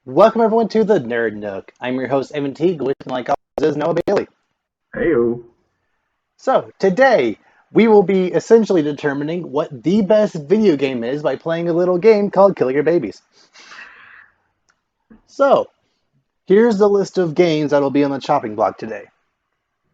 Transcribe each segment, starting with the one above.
Welcome everyone to the Nerd Nook. I'm your host Evan Teague, with my co-host is Noah Bailey. Heyo. So today we will be essentially determining what the best video game is by playing a little game called Kill Your Babies. So here's the list of games that will be on the chopping block today: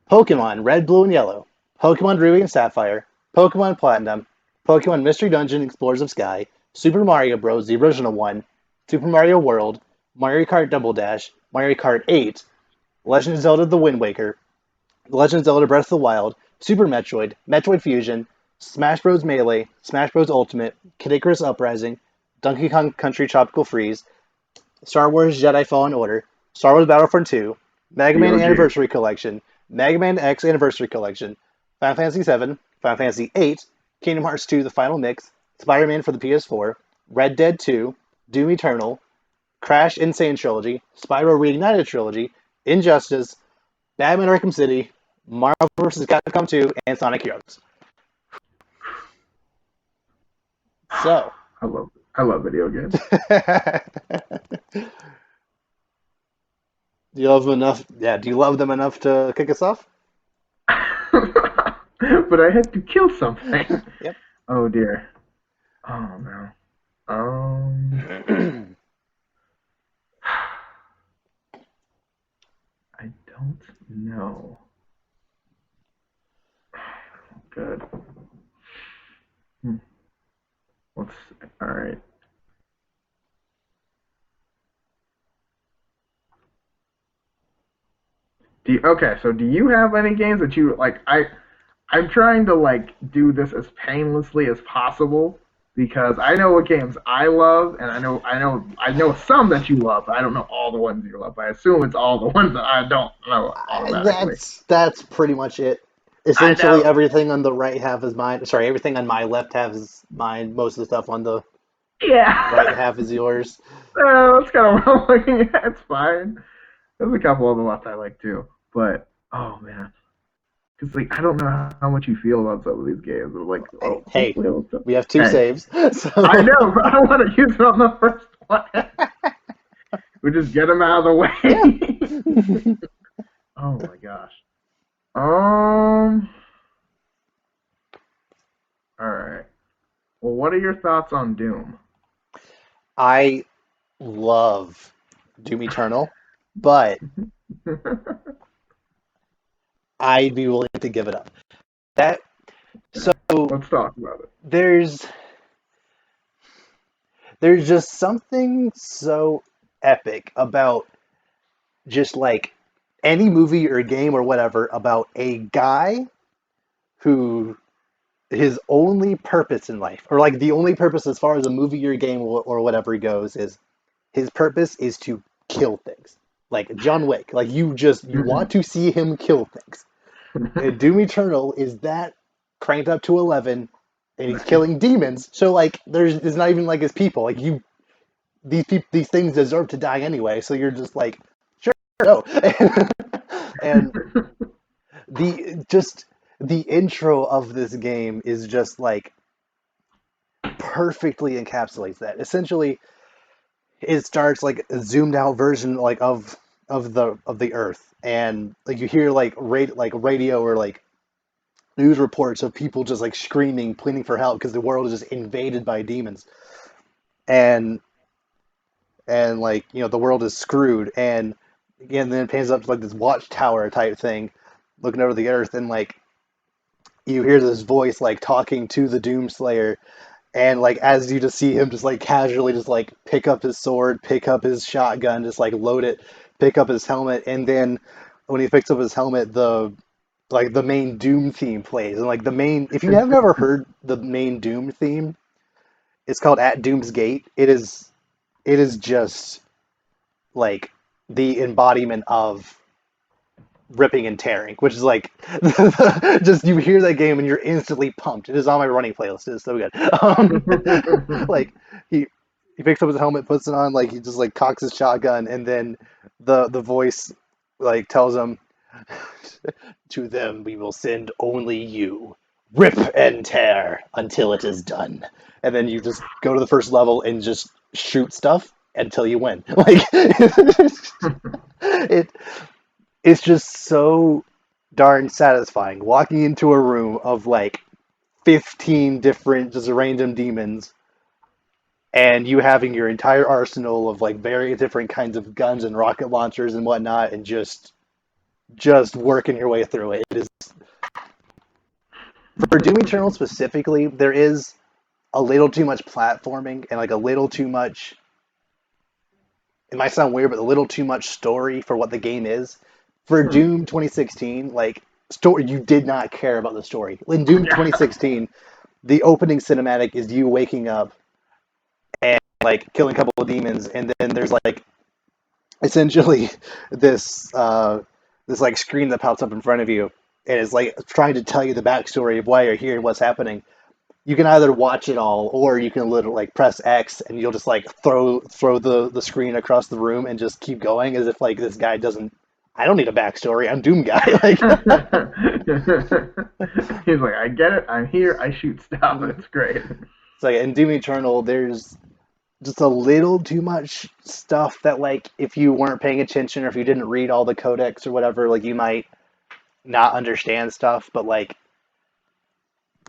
Pokemon Red, Blue, and Yellow, Pokemon Ruby and Sapphire, Pokemon Platinum, Pokemon Mystery Dungeon Explorers of Sky, Super Mario Bros. The original one, Super Mario World, Mario Kart Double Dash, Mario Kart 8, Legend of Zelda: The Wind Waker, Legend of Zelda: Breath of the Wild, Super Metroid, Metroid Fusion, Smash Bros. Melee, Smash Bros. Ultimate, Kid Icarus Uprising, Donkey Kong Country Tropical Freeze, Star Wars Jedi Fallen Order, Star Wars Battlefront 2, Mega The Man OG. Anniversary Collection, Mega Man X Anniversary Collection, Final Fantasy 7, Final Fantasy 8, Kingdom Hearts 2: The Final Mix, Spider-Man for the PS4, Red Dead 2, Doom Eternal, Crash Insane Trilogy, Spyro Reignited Trilogy, Injustice, Batman Arkham City, Marvel vs. Capcom 2, and Sonic Heroes. So, I love video games. do you love them enough? Yeah, do you love them enough to kick us off? But I have to kill something. Yep. Oh dear. Oh no. Um I don't know. Good. Hmm. Let's all right. So do you have any games that you like I'm trying to like do this as painlessly as possible because I know what games I love, and I know some that you love. But I don't know all the ones you love. I assume it's all the ones that I don't know automatically. That's pretty much it. I Essentially, know. everything on the right half is mine. Sorry, everything on my left half is mine. Most of the stuff on the right Yeah. half is yours. That's kind of what I'm looking at. It's fine. There's a couple of them left I like too, but oh man, because like I don't know how much you feel about some of these games. I'm like, Hey, oh, hey, hopefully it'll. we have two Hey, saves, I so know, but I don't want to use it on the first one. We just get them out of the yeah. way. Oh my gosh. Um. All right. Well, what are your thoughts on Doom? I love Doom Eternal, but I'd be willing to give it up. That so Let's talk about it. there's there's just something so epic about just like any movie or game or whatever about a guy who his only purpose in life, or like the only purpose as far as a movie or game or whatever goes, is his purpose is to kill things. Like John Wick, like you want to see him kill things. And Doom Eternal is that cranked up to 11, and he's Nice. killing demons. So like there's it's not even like his people. Like you these things deserve to die anyway. So you're just like sure no. And the intro of this game is just like perfectly encapsulates that. Essentially, it starts like a zoomed out version like of the Earth, and like you hear like radio or like news reports of people just like screaming, pleading for help because the world is just invaded by demons, and like the world is screwed, and again then it pans up to like this watchtower type thing, looking over the Earth, and like you hear this voice like talking to the Doomslayer. And like as you just see him just like casually just like pick up his sword, pick up his shotgun, just like load it, pick up his helmet, and then when he picks up his helmet, the main Doom theme plays. And like the main, if you have never heard the main Doom theme, it's called At Doom's Gate. It is just like the embodiment of ripping and tearing, which is like just you hear that game and you're instantly pumped. It is on my running playlist. It is so good. Like he he picks up his helmet, puts it on, like he just like cocks his shotgun, and then the voice like tells him, "To them we will send only you. Rip and tear until it is done." And then you just go to the first level and just shoot stuff, until you win. Like it, it's just so darn satisfying walking into a room of like 15 different just random demons and you having your entire arsenal of like very different kinds of guns and rocket launchers and whatnot and just working your way through it. It is for Doom Eternal specifically, there is a little too much platforming and like a little too much. It might sound weird, but a little too much story for what the game is. For Hmm. Doom 2016, like story, you did not care about the story. In Doom Yeah. 2016, the opening cinematic is you waking up and like killing a couple of demons, and then there's like essentially this this like screen that pops up in front of you, and it's like trying to tell you the backstory of why you're here and what's happening. You can either watch it all, or you can literally like press X, and you'll just like throw the screen across the room and just keep going as if like this guy doesn't. I don't need a backstory. I'm Doom guy. Like, He's like, I get it. I'm here. I shoot stuff. It's great. so in Doom Eternal, there's just a little too much stuff that like if you weren't paying attention or if you didn't read all the codex or whatever, like you might not understand stuff. But like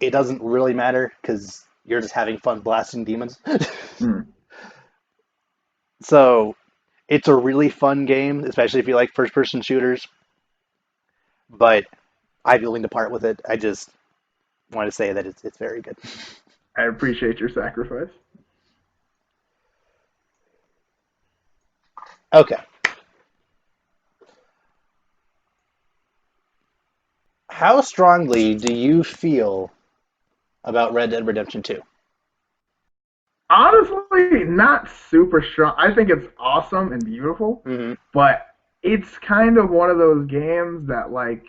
it doesn't really matter because you're just having fun blasting demons. Hmm. So it's a really fun game, especially if you like first person shooters. But I'd be willing to part with it. I just want to say that it's very good. I appreciate your sacrifice. Okay. How strongly do you feel about Red Dead Redemption 2? Honestly, not super strong. I think it's awesome and beautiful, Mm-hmm. but it's kind of one of those games that like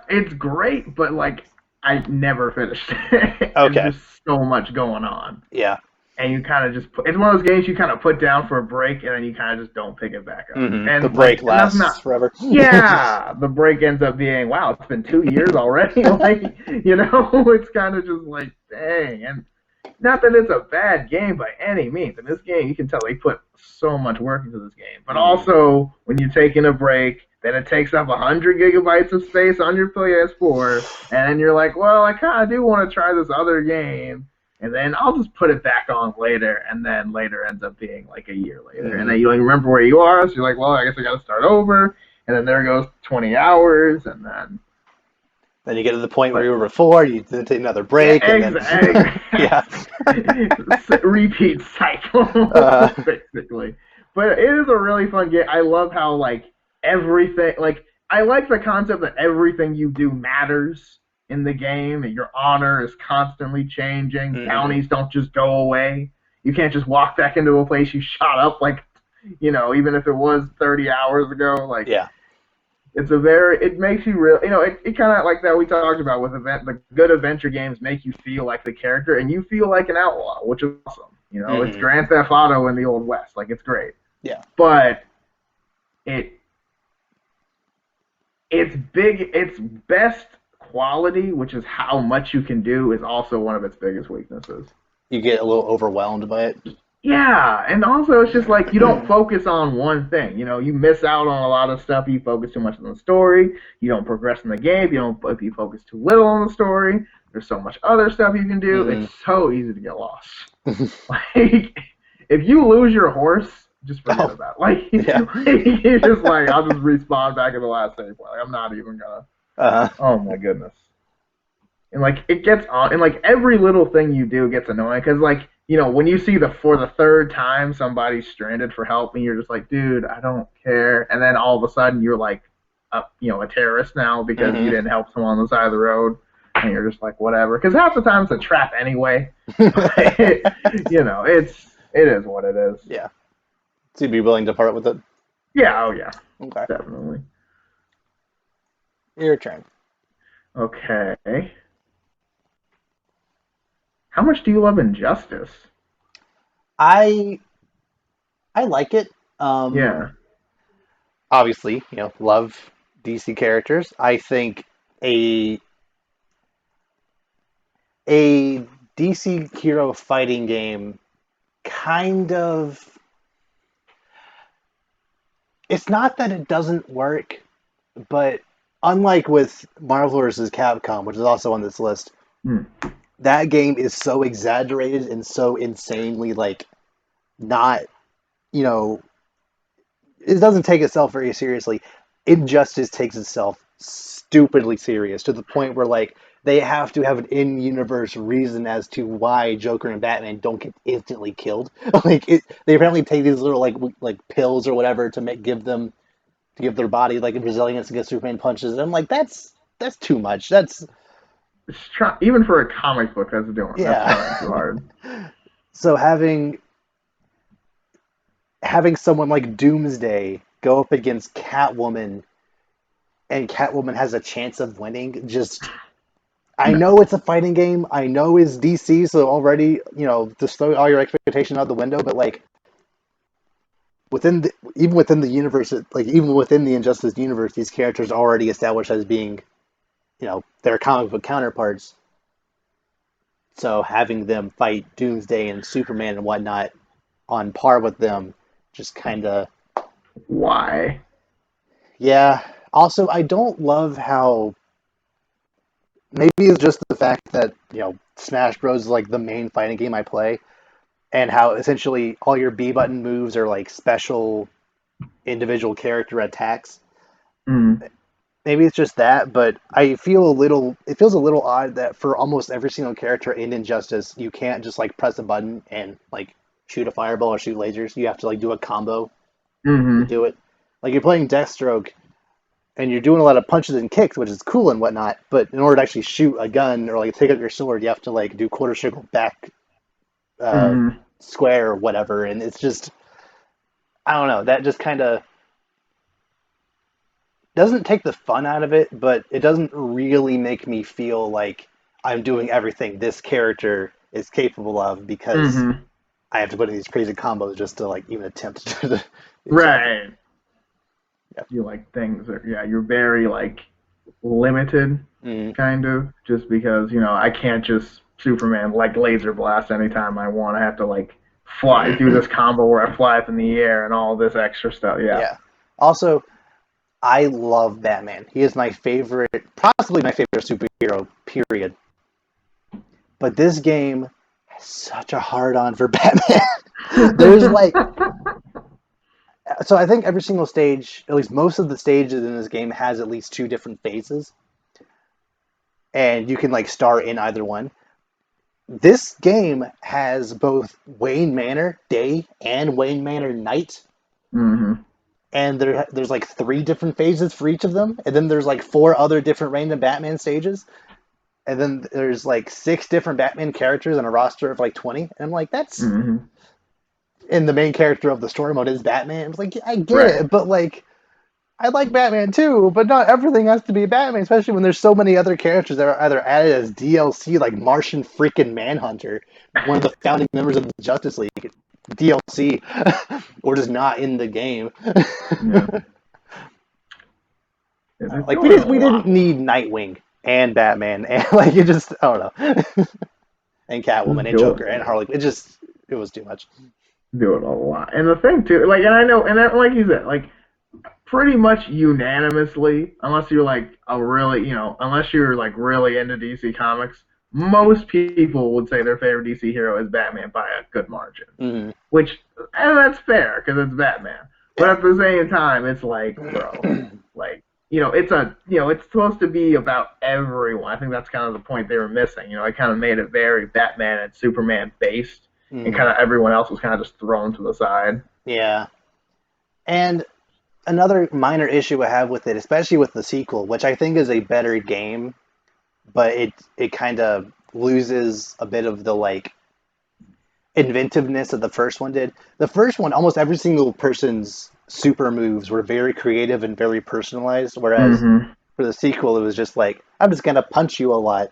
it's great, but like I never finished it. There's Okay. just so much going on, Yeah. and you kind of just it's one of those games you kind of put down for a break, and then you kind of just don't pick it back up. Mm-hmm. The And break like, and that's lasts not. forever. Yeah, the break ends up being wow. It's been 2 years already. Like it's kind of just like dang. And not that it's a bad game by any means. In this game, you can tell they put so much work into this game. But also, when you're taking a break, then it takes up 100 gigabytes of space on your PS4, and then you're like, well, I kind of do want to try this other game, and then I'll just put it back on later, and then later ends up being like a year later, and then you don't even remember where you are, so you're like, well, I guess I got to start over, and then there goes 20 hours, and then. Then you get to the point where But you were before, you then take another yeah, break, and then yeah. repeat cycle Uh, basically. But it is a really fun game. I love how like everything like I like the concept that everything you do matters in the game and your honor is constantly changing. mm-hmm. Bounties don't just go away. You can't just walk back into a place you shot up like even if it was 30 hours ago like Yeah. it makes you real it kind of like that we talked about with the good adventure games make you feel like the character and you feel like an outlaw, which is awesome. It's Mm-hmm. Grand Theft Auto in the old west, like it's great. Yeah. But it its best quality, which is how much you can do, is also one of its biggest weaknesses. You get a little overwhelmed by it. Yeah, and also it's just like you don't focus on one thing. You miss out on a lot of stuff. You focus too much on the story. You don't progress in the game. You focus too little on the story. There's so much other stuff you can do. Mm-hmm. It's so easy to get lost. Like if you lose your horse, just forget Oh, about it. Like yeah. you're just like I'll just respawn back at the last save point. Like, I'm not even gonna. Uh-huh. Oh my goodness. And like it gets on, and like every little thing you do gets annoying because like when you see for the third time somebody's stranded for help, and you're just like, dude, I don't care, and then all of a sudden you're like, a terrorist now because you Mm-hmm. didn't help someone on the side of the road, and you're just like, whatever, because half the time it's a trap anyway. It is what it is. Yeah. So you'd be willing to part with it? Yeah, oh yeah, Okay. definitely. Your turn. Okay. How much do you love Injustice? I I like it. Um, Yeah. obviously, love DC characters. I think a a DC hero fighting game kind of, it's not that it doesn't work, but unlike with Marvel vs. Capcom, which is also on this list, Hmm. that game is so exaggerated and so insanely like not, you know, it doesn't take itself very seriously. Injustice takes itself stupidly serious to the point where like they have to have an in-universe reason as to why Joker and Batman don't get instantly killed. They apparently take these little like pills or whatever to give them to give their body like resilience against Superman punches. And I'm like, that's too much. That's Even for a comic book, that's yeah. trying too hard. So having someone like Doomsday go up against Catwoman and Catwoman has a chance of winning, just I No. know it's a fighting game. I know it's DC, so already, just throw all your expectation out the window. But like even within the universe, like even within the Injustice universe, these characters are already established as being, their comic book counterparts. So having them fight Doomsday and Superman and whatnot on par with them, just kind of Why? yeah. Also, I don't love how maybe it's just the fact that Smash Bros is like the main fighting game I play, and how essentially all your B button moves are like special individual character attacks. Mm. Maybe it's just that, but I feel a little. It feels a little odd that for almost every single character in Injustice, you can't just like press a button and like shoot a fireball or shoot lasers. You have to like do a combo to Hmm. do it. Like you're playing Deathstroke and you're doing a lot of punches and kicks, which is cool and whatnot. But in order to actually shoot a gun or like take up your sword, you have to like do quarter circle back, uh, Hmm. square or whatever, and it's just I don't know. That just kind of doesn't take the fun out of it, but it doesn't really make me feel like I'm doing everything this character is capable of because Hmm. I have to put in these crazy combos just to like even attempt to do something. Right. Yeah. You like things that, yeah, you're very like limited, Mm. kind of, just because, I can't just Superman like laser blast anytime I want. I have to like do this combo where I fly up in the air and all this extra stuff. Yeah. Yeah. Also, I love Batman. He is my favorite, possibly my favorite superhero, period. But this game has such a hard on for Batman. There's like, so I think every single stage, at least most of the stages in this game, has at least two different phases, and you can like start in either one. This game has both Wayne Manor Day and Wayne Manor Night, Hmm. and there's like three different phases for each of them, and then there's like four other different random Batman stages, and then there's like six different Batman characters and a roster of like 20. And I'm like, that's Hmm. and the main character of the story mode is Batman. It's like I get Right. it, but like I like Batman too, but not everything has to be Batman, especially when there's so many other characters that are either added as DLC, like Martian freaking Manhunter, one of the founding members of the Justice League, DLC, or just not in the game. Yeah. Yeah, they're Like we doing didn't a we didn't lot. need Nightwing and Batman and like it just I don't know and Catwoman Just and doing Joker and Harley. It was too much. doing a lot. And the thing too, like, and I know, and that, like you said, like pretty much unanimously, unless you're like a really, unless you're like really into DC Comics, most people would say their favorite DC hero is Batman by a good margin. Mm-hmm. Which, and that's fair because it's Batman. But Yeah. at the same time, it's like, bro, like, it's supposed to be about everyone. I think that's kind of the point they were missing. It kind of made it very Batman and Superman based, and Mm-hmm. kind of everyone else was kind of just thrown to the side. Yeah. And another minor issue I have with it, especially with the sequel, which I think is a better game, but it kind of loses a bit of the like inventiveness that the first one did. The first one, almost every single person's super moves were very creative and very personalized, whereas Mm-hmm. for the sequel, it was just like I'm just gonna punch you a lot.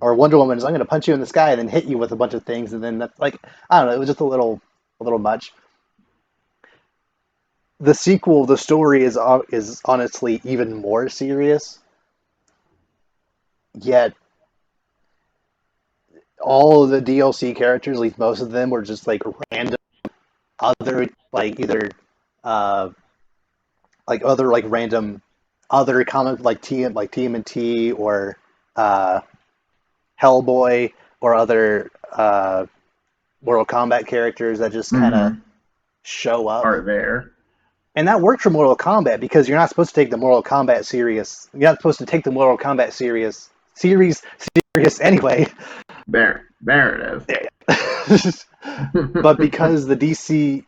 Or Wonder Woman is I'm gonna punch you in the sky and then hit you with a bunch of things, and then that's like I don't know. It was just a little much. The sequel, the story is honestly even more serious. Yet all of the DLC characters, at least most of them, were just like random other like either uh other like random other comic like TMNT or uh Hellboy or other Mortal Kombat characters that just kind of Mm-hmm. show up. Are there? And that worked for Mortal Kombat because you're not supposed to take the Mortal Kombat serious. You're not supposed to take the Mortal Kombat series serious anyway. There But it is. because the DC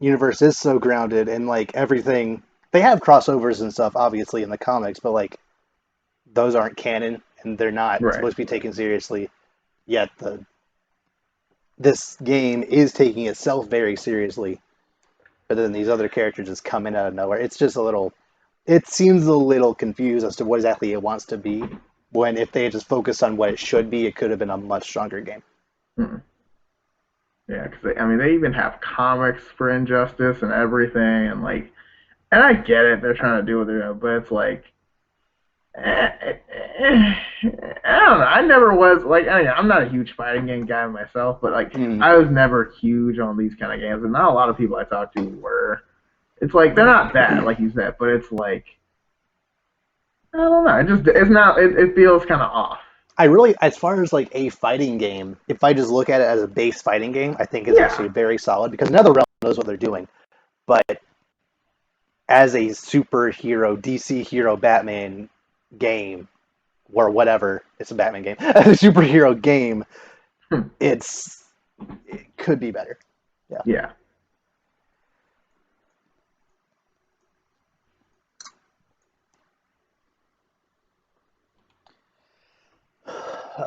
universe is so grounded and like everything, they have crossovers and stuff obviously in the comics, but like those aren't canon and they're not Right. supposed to be taken seriously. Yet this game is taking itself very seriously, but then these other characters just come in out of nowhere. It's just a little. It seems a little confused as to what exactly it wants to be. When if they had just focused on what it should be, it could have been a much stronger game. Hmm. Yeah, because I mean, they even have comics for Injustice and everything, and like, and I get it, they're trying to do what they're doing, but it's like, I don't know. I never was like, I mean, I'm not a huge fighting game guy myself, but like, Mm. I was never huge on these kind of games, and not a lot of people I talked to were. It's like they're not bad, like you said, but it's like I don't know. It just it's not. It feels kind of off. I really, as far as like a fighting game, if I just look at it as a base fighting game, I think it's Yeah, actually very solid because NetherRealm knows what they're doing. But as a superhero, DC hero Batman game, or whatever, it's a Batman game, as a superhero game, it's it could be better. Yeah. yeah.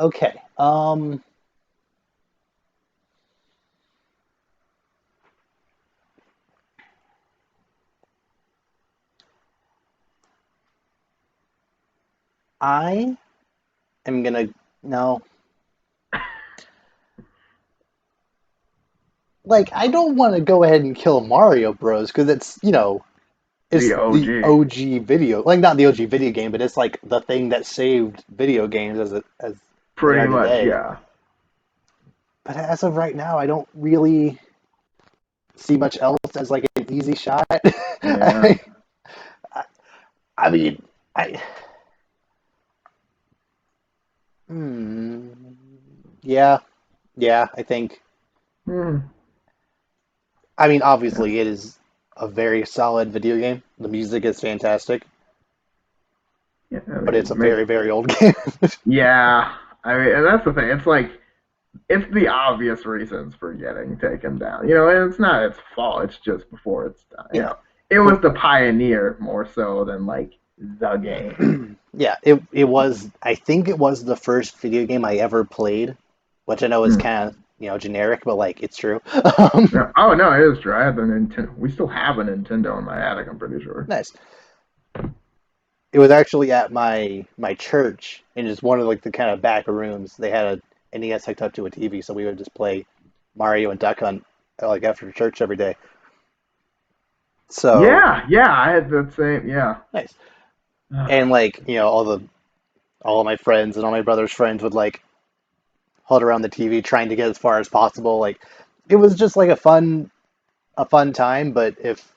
Okay. I am gonna no. Like I don't want to go ahead and kill Mario Bros. Because it's The the OG, OG video, like not the OG video game, but it's like the thing that saved video games as they pretty are much. today. Yeah, But as of right now, I don't really see much else as like an easy shot. yeah. I, I mean, I hmm, yeah, yeah. I think. Hmm. I mean, Yeah. obviously, it is a very solid video game. The music is fantastic, Yeah, I but it's mean, a very, very old game. yeah. I mean, and that's the thing. It's like it's the obvious reasons for getting taken down. And it's not its fault. It's just before it's done. Yeah. It was the pioneer more so than like the game. Yeah, it was. I think it was the first video game I ever played, which I know is Hmm. kind of generic, but like it's true. Yeah. Oh no, it is true. I have the Nintendo. We still have a Nintendo in my attic. I'm pretty sure. Nice. It was actually at my church in just one of like the kind of back rooms. They had a NES hooked up to a TV, so we would just play Mario and Duck Hunt like after church every day. So Yeah, yeah. I had the same. Yeah. nice. And like all of my friends and all my brother's friends would like hold around the TV trying to get as far as possible. Like it was just like a fun time. But if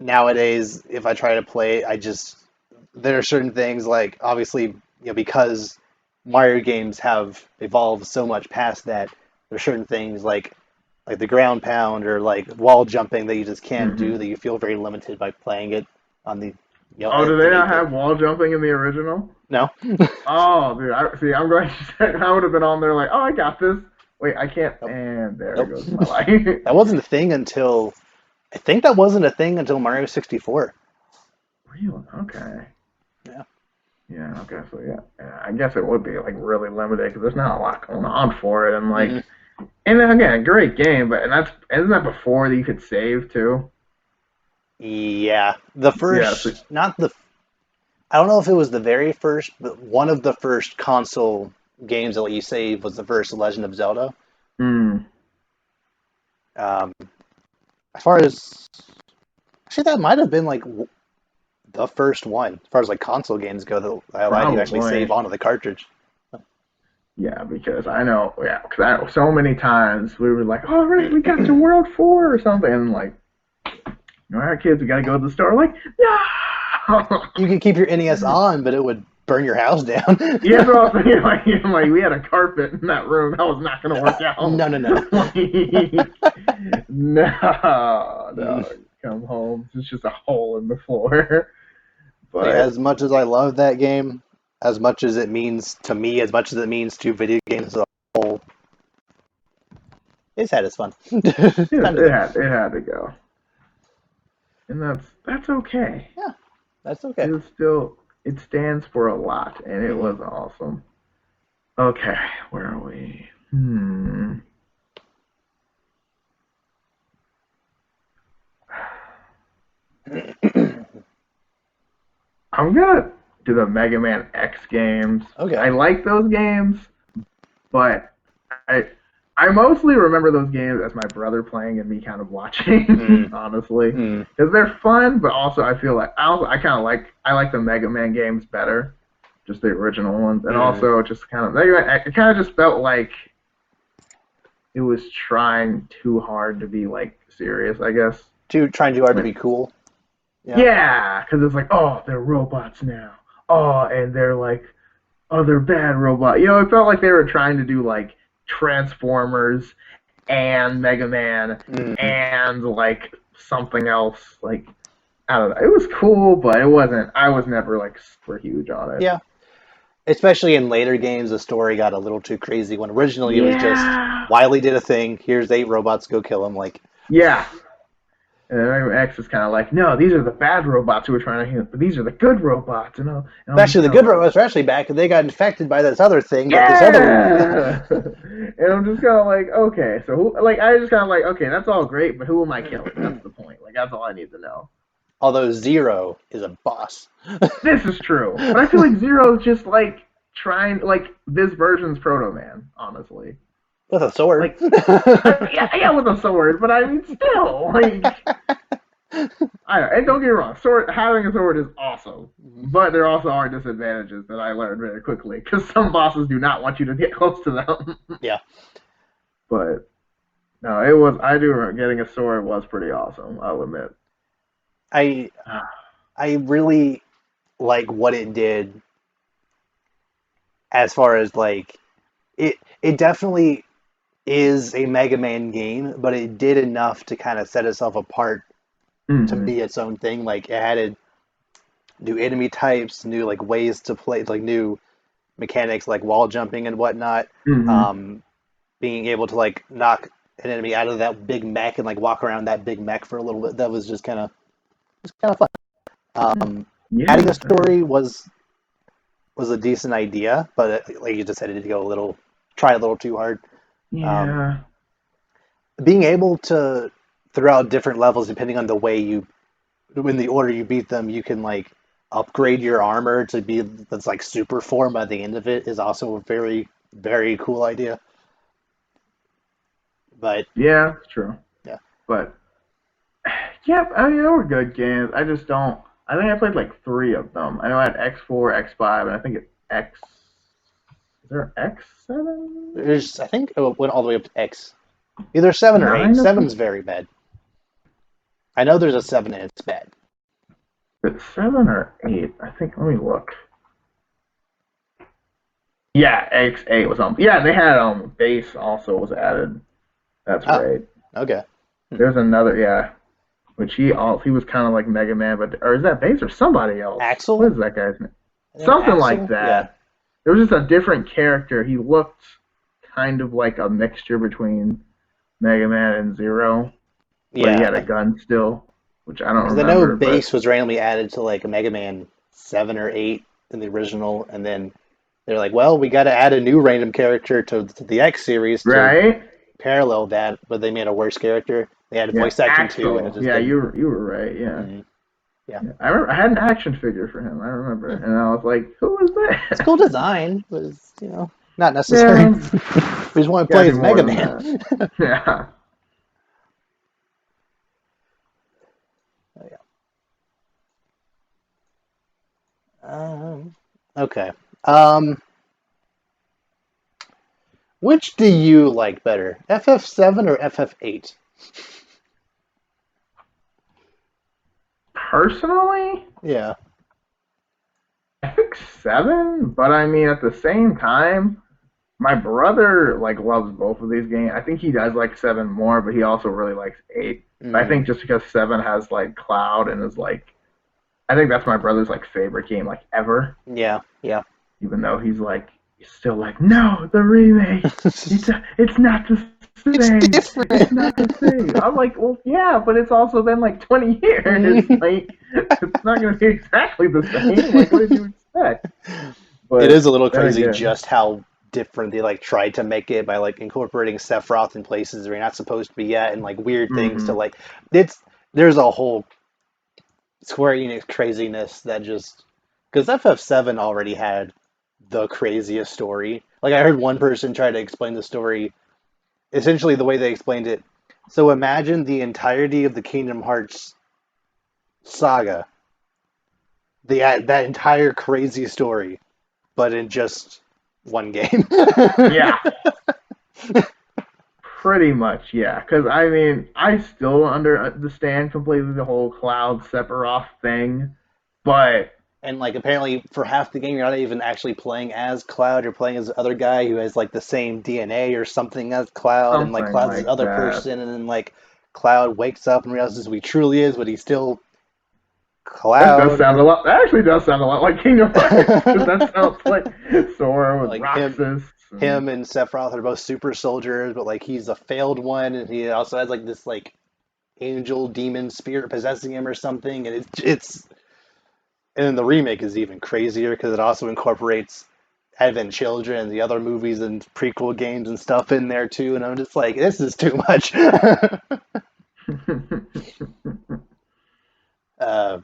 nowadays if I try to play, I just there are certain things like obviously because Mario games have evolved so much past that. There's certain things like the ground pound or like wall jumping that you just can't do Hmm. that you feel very limited by playing it on the Oh, do they an not 8-bit. have wall jumping in the original? No. Oh, dude. See. I'm glad you said. I would have been on there like, oh, I got this. Wait, I can't. Nope. And there Nope. goes my life. That wasn't a thing until I think that wasn't a thing until Mario 64. Really? Okay. Yeah. Yeah. Okay. So yeah, I guess it would be like really limited because there's not a lot going on for it, and like, Hmm. and then again, great game, but and that's isn't that before that you could save too? Yeah. The Yeah. So, first, not the, I don't know if it was the very first, but one of the first console games that let you save was the first Legend of Zelda. mm, Um, as far as, actually, that might have been like the first one, as far as like console games go, that allowed you to actually save probably. onto the cartridge. Yeah, because I know, yeah, because so many times we were like, all right, we got to World 4 or something, and like, all right, kids, we got to go to the store. Like, no! You could keep your NES on, but it would burn your house down. Yeah, that's what I was thinking. Like, we had a carpet in that room. That was not going to work out. No, no, no. Like, no, Mm. no. Come home. It's just a hole in the floor. Like, But as much as I love that game, as much as it means to me, as much as it means to video games as a whole, it's had its fun. It's time to go. it had to go, and that's okay. Yeah, that's okay. It was still it stands for a lot, and it Hmm. was awesome. Okay, where are we? Hmm. I'm gonna do the Mega Man X games. I Okay. like those games, but I I mostly remember those games as my brother playing and me kind of watching, Mm, honestly, mm, because they're fun. But also, I feel like I kind of like the Mega Man games better, just the original ones, and mm. also just kind of it kind of just felt like it was trying too hard to be like serious, I guess. Trying too hard to Like, be cool. Yeah. yeah, because it's like, oh, they're robots now. Oh, and they're like, oh, they're bad robot. It felt like they were trying to do like Transformers and Mega Man Mm. and like something else. Like, I don't know. It was cool, but it wasn't. I was never like super huge on it. Yeah. Especially in later games, the story got a little too crazy. When originally it was just Yeah. Wily did a thing. Here's 8 robots, go kill them. Like, Yeah. And then X is kind of like, no, these are the bad robots who are trying to heal, but these are the good robots, and I'm just actually, the kind of good like, robots are actually back, and they got infected by this other thing that this other one. yeah. And I'm just kind of like, okay, so like, I just kind of like, okay, that's all great, but who am I killing? That's the point. Like, that's all I need to know. Although Zero is a boss This is true, but I feel like Zero is just like trying, like this version's Proto Man, honestly. with a sword. Like, yeah, with a sword, but I mean, still, like, and don't get me wrong, sword having a sword is awesome, but there also are disadvantages that I learned very quickly because some bosses do not want you to get close to them. Yeah, But no, it was. I do remember getting a sword was pretty awesome. I'll admit. I I really like what it did as far as like it definitely is a Mega Man game, but it did enough to kind of set itself apart to Mm-hmm. be its own thing. Like it added new enemy types, new like ways to play, like new mechanics like wall jumping and whatnot. Mm-hmm. Um, Being able to like knock an enemy out of that big mech and like walk around that big mech for a little bit. That was just kind of fun. Adding a Yeah. story was a decent idea, but like you just said, it did go a little try a little too hard. Um, Yeah. Being able to throughout different levels, depending on the way you in the order you beat them, you can like upgrade your armor to be that's like super form by the end of it is also a very cool idea. But Yeah. It's true. yeah, But yeah, I mean, they were good games. I just don't. I think I played like three of them. I know I had X4, X5, and I think it X. Is there X7? there's I think it went all the way up to X, either 7 or 8. Nine of Seven's them? very bad. I know there's a 7 and it's bad. Is it 7 or 8? I think. Let me look. Yeah, X8 was on. Yeah, they had base also was added. That's Oh, right. okay. Hmm. There's another, yeah, which he was kind of like Mega Man, but or is that base or somebody else? What Axel? is that guy's name? I think Something like Axel? Yeah. that. There was just a different character. He looked kind of like a mixture between Mega Man and Zero, but he Yeah. had a gun still, which I don't Because I know remember. But Base was randomly added to like a Mega Man 7 or 8 in the original, and then they're like, well, we got to add a new random character to the X series to right, parallel that, but they made a worse character. They added yeah, voice acting too, and it Axel. just Yeah, didn't. you were right. Yeah. Mm, yeah. Yeah. I remember I had an action figure for him. I remember, Hmm. and I was like, "Who is It's that?" cool design, but it's, not necessary. Yeah, We just want to gotta play do as Mega more than Man. that. Yeah. Oh, yeah. Okay. Um, Which do you like better, FF7 or FF8? Personally, Yeah. I think 7, but I mean at the same time, my brother like loves both of these games. I think he does like 7 more, but he also really likes 8. But I Mm, think just because 7 has like Cloud and is like, I think that's my brother's like favorite game like ever. yeah, yeah. Even though he's still like, no, the remake. It's not the It's same. different. It's not the same. I'm like, well, yeah, but it's also been like 20 years. Like, it's not gonna be exactly the same. Like, what did you expect? It But is a little then crazy again, just how different they like tried to make it by like incorporating Sephiroth in places where you're not supposed to be yet, and like weird things to mm-hmm. like. It's there's a whole Square Enix craziness that just because FF7 already had the craziest story. Like I heard one person try to explain the story. Essentially, the way they explained it. So imagine the entirety of the Kingdom Hearts saga, that entire crazy story, but in just one game. Yeah, pretty much, yeah. Because I mean, I still don't understand completely the whole Cloud Sephiroth thing, but And like apparently for half the game you're not even actually playing as Cloud, you're playing as the other guy who has like the same DNA or something as Cloud, and like something Cloud's this like other that. person, and then like Cloud wakes up and realizes who he truly is, but he's still That does Cloud. sound a lot. That actually does sound a lot like Kingdom Hearts, because that sounds like Sora with Like Roxas and him and Sephiroth are both super soldiers, but like he's a failed one, and he also has like this like angel demon spirit possessing him or something, and it's and then the remake is even crazier because it also incorporates Advent Children and the other movies and prequel games and stuff in there too. And I'm just like, this is too much. uh,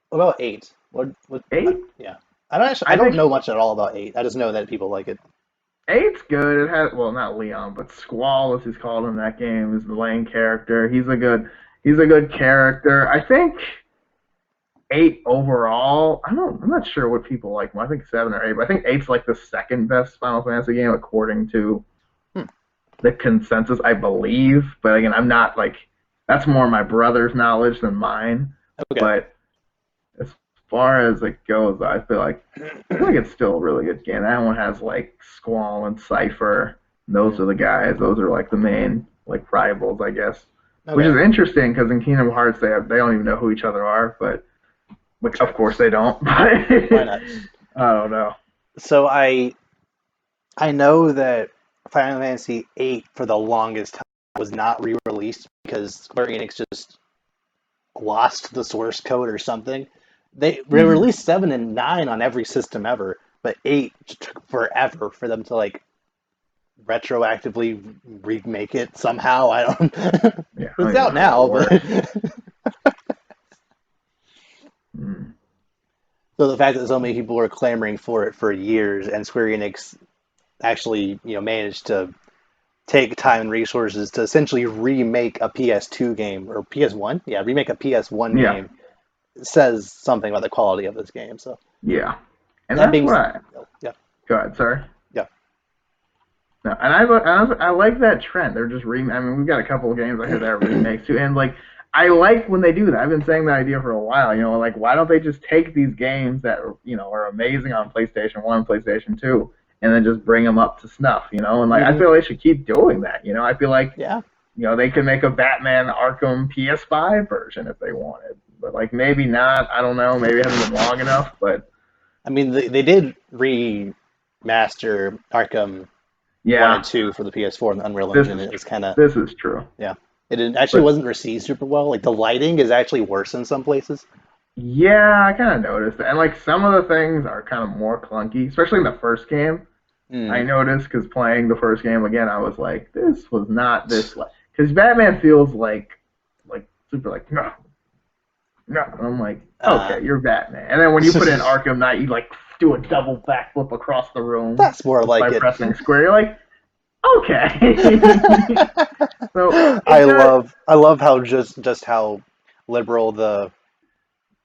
what about eight? What? 8. Yeah, I don't actually, I I don't think know much at all about eight. I just know that people like it. eight's good. It has, well, not Leon, but Squall, as he's called in that game, is the main character. He's a good character. I think 8 overall. I'm not sure what people like more. I think 7 or 8, but I think eight's like the second best Final Fantasy game according to Hmm, the consensus, I believe. But again, I'm not like, that's more my brother's knowledge than mine. okay. But as far as it goes, I feel like it's still a really good game. That one has like Squall and Cipher. Those Hmm, are the guys. Those are like the main like rivals, I guess. Which okay. is interesting because in Kingdom Hearts they don't even know who each other are, but like of Sure. course they don't. But Why not? I don't know. So I know that Final Fantasy VIII for the longest time was not re-released because Square Enix just lost the source code or something. They Mm-hmm. released 7 and 9 on every system ever, but 8 took forever for them to like retroactively remake it somehow. I don't. Yeah, I don't It's even know out how that now, but works. Mm. so the fact that so many people were clamoring for it for years, and Square Enix actually managed to take time and resources to essentially remake a PS2 game or PS1, yeah, remake a PS1 Yeah, game says something about the quality of this game. So yeah, and that that's being, what I. yeah, Go ahead, sorry. yeah, No, and I like that trend. They're just I mean, we've got a couple of games I hear that are remakes too, and like I like when they do that. I've been saying that idea for a while. Like why don't they just take these games that are amazing on PlayStation One, PlayStation Two, and then just bring them up to snuff. And like I hmm feel they should keep doing that. I feel like yeah. they could make a Batman Arkham PS5 version if they wanted, but like maybe not. I don't know. Maybe it hasn't been long enough, but I mean, they did remaster Arkham One and yeah, Two for the PS4 and the Unreal this Engine. is It was kind of, this is true. yeah. Actually But wasn't received super well. Like the lighting is actually worse in some places. yeah, I kind of noticed that. And like some of the things are kind of more clunky, especially in the first game. I Mm. noticed because playing the first game again, I was like, this was not this like because Batman feels like super like no, no. And I'm like, Uh, okay, you're Batman. And then when you put in Arkham Knight, you like do a double backflip across the room that's more just by like it. pressing square. You're like, okay. So it does. I love how just how liberal the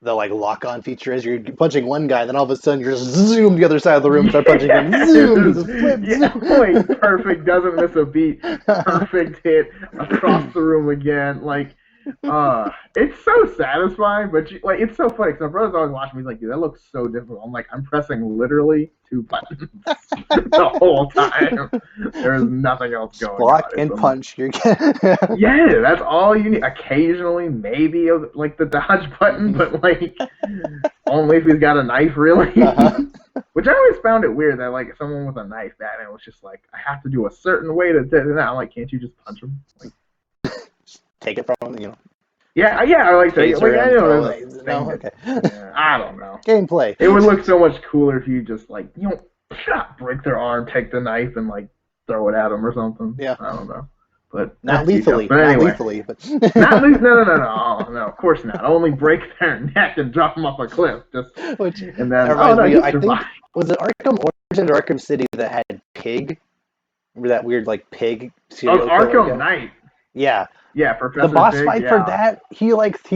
the like lock on feature is. You're punching one guy, then all of a sudden you're just zoom the other side of the room, start punching him, zoom, you just flip, Yeah, like zoom. perfect, doesn't miss a beat, perfect hit across the room again. Like, it's so satisfying, but like it's so funny because my brother's always watching me. He's like, dude, that looks so difficult. I'm like, I'm pressing literally 2 buttons the whole time. There is nothing else going on. Block and punch. You're Yeah, that's all you need. Occasionally, maybe like the dodge button, but like only if he's got a knife, really. Which I always found it weird that like someone with a knife, Batman was just like, I have to do a certain way to do that. I'm like, can't you just punch him? Like, take it from him, yeah, I like that. Like I know there's a thing no, that, okay. yeah, I don't know. Gameplay. It would look so much cooler if you just like break their arm, take the knife, and like throw it at them or something. Yeah. I don't know. But not lethally. But anyway, not lethally, but no, of course not. Only break their neck and drop them off a cliff. Just which and then I think was it Arkham Origins or Arkham City that had Pig? Remember that weird like pig serial killer Arkham guy? Knight. Yeah. Yeah, Professor the boss Pig, fight for that, he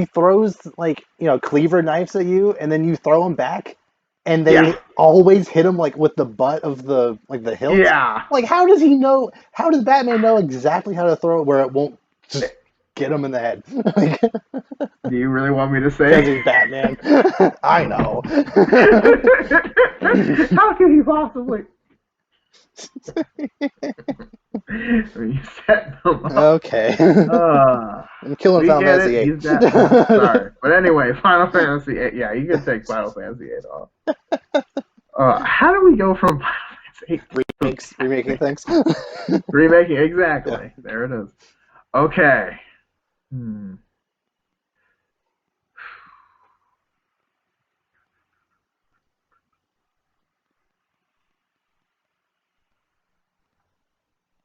throws like cleaver knives at you, and then you throw them back, and they always hit him like with the butt of the hilt. Yeah. Like, how does he know? How does Batman know exactly how to throw it where it won't just get him in the head? Like, do you really want me to say? Because he's Batman. I know. How could he possibly? You set them up. Okay. I'm killing we Final get Fantasy it. VIII. Sorry, but anyway, Final Fantasy VIII. Yeah, you can take Final Fantasy VIII off. How do we go from Final Fantasy VIII remaking things? Remaking, exactly. Yeah. There it is. Okay.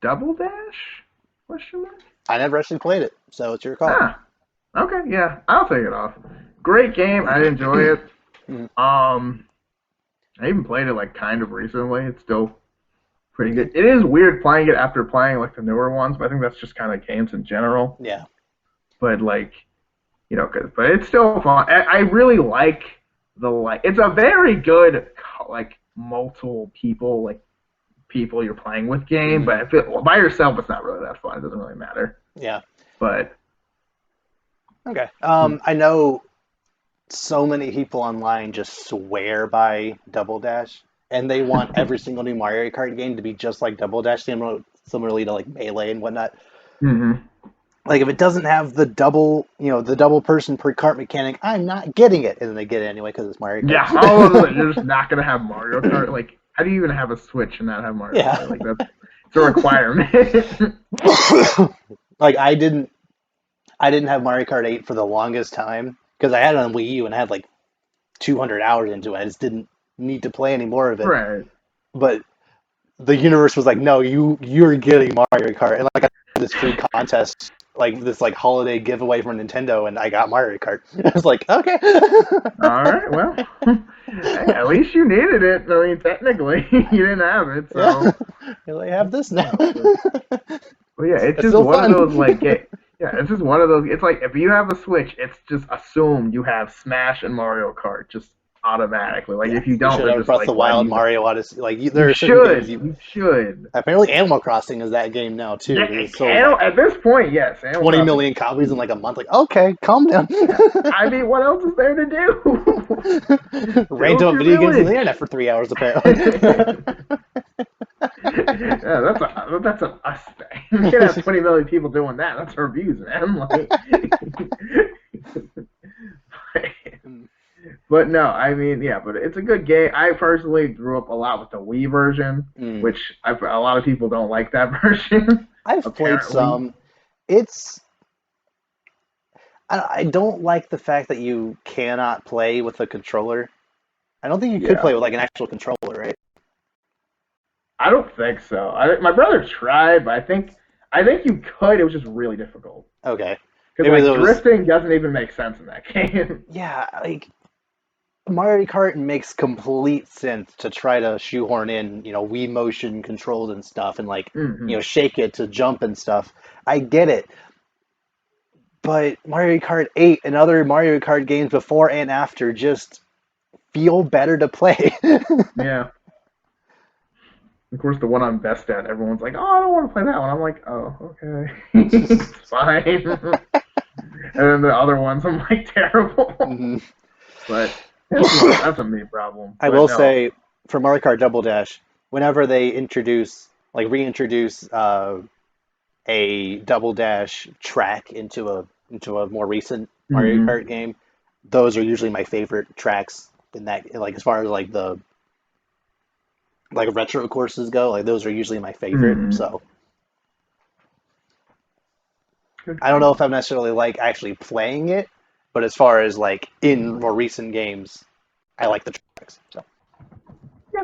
Double Dash? Question mark? I never actually played it, so it's your call. Okay, yeah, I'll take it off. Great game. I enjoy it. I even played it like kind of recently. It's still pretty good. It is weird playing it after playing like the newer ones, but I think that's just kind of games in general. Yeah. But like, but it's still fun. I really like it's a very good like multiple people you're playing with game, but if by yourself it's not really that fun. It doesn't really matter. Yeah. But okay. I know so many people online just swear by Double Dash, and they want every single new Mario Kart game to be just like Double Dash, similarly to like Melee and whatnot. Like if it doesn't have the double person per cart mechanic, I'm not getting it, and then they get it anyway because it's Mario Kart. Yeah, you're just not gonna have Mario Kart. Like, how do you even have a Switch and not have Mario Kart? Like it's a requirement. Like I didn't have Mario Kart 8 for the longest time because I had it on Wii U and I had like 200 hours into it. I just didn't need to play any more of it. Right. But the universe was like, no, you're getting Mario Kart, and like I had this free contest, like this like holiday giveaway from Nintendo, and I got Mario Kart. I was like, okay. All right, well, hey, at least you needed it. I mean, technically, you didn't have it, so I have this now. Well, yeah, it's just one of those like it's just one of those. It's like if you have a Switch, it's just assumed you have Smash and Mario Kart just automatically. Like if you don't, you should have Breath of the Wild, Mario Odyssey. Like there are certain games you should. Apparently, Animal Crossing is that game now too. Yeah, at this point, yes. 20 million copies in like a month. Like, okay, calm down. I mean, what else is there to do? Rant about video games on the internet for 3 hours apparently. Yeah, that's an us thing. You can't have 20 million people doing that. That's reviews, man. Like, but no, I mean, yeah, but it's a good game. I personally grew up a lot with the Wii version, which a lot of people don't like that version. I've played some. I don't like the fact that you cannot play with a controller. I don't think you could play with like an actual controller, right? I don't think so. My brother tried, but I think you could. It was just really difficult. Okay. Because like, drifting doesn't even make sense in that game. Yeah, like Mario Kart makes complete sense to try to shoehorn in, Wii motion controls and stuff, and like, shake it to jump and stuff. I get it. But Mario Kart 8 and other Mario Kart games before and after just feel better to play. Yeah. Of course, the one I'm best at, everyone's like, "Oh, I don't want to play that one." I'm like, "Oh, okay, it's fine." And then the other ones, I'm like, terrible. Mhm. But that's a me problem. I But will no. say for Mario Kart Double Dash, whenever they reintroduce a Double Dash track into a more recent Mario Mm-hmm. Kart game, those are usually my favorite tracks in that, like as far as like the like retro courses go, like those are usually my favorite. Mm-hmm. So Good I don't know if call. I'm necessarily like actually playing it, but as far as like in more recent games, I like the tracks. So Yeah.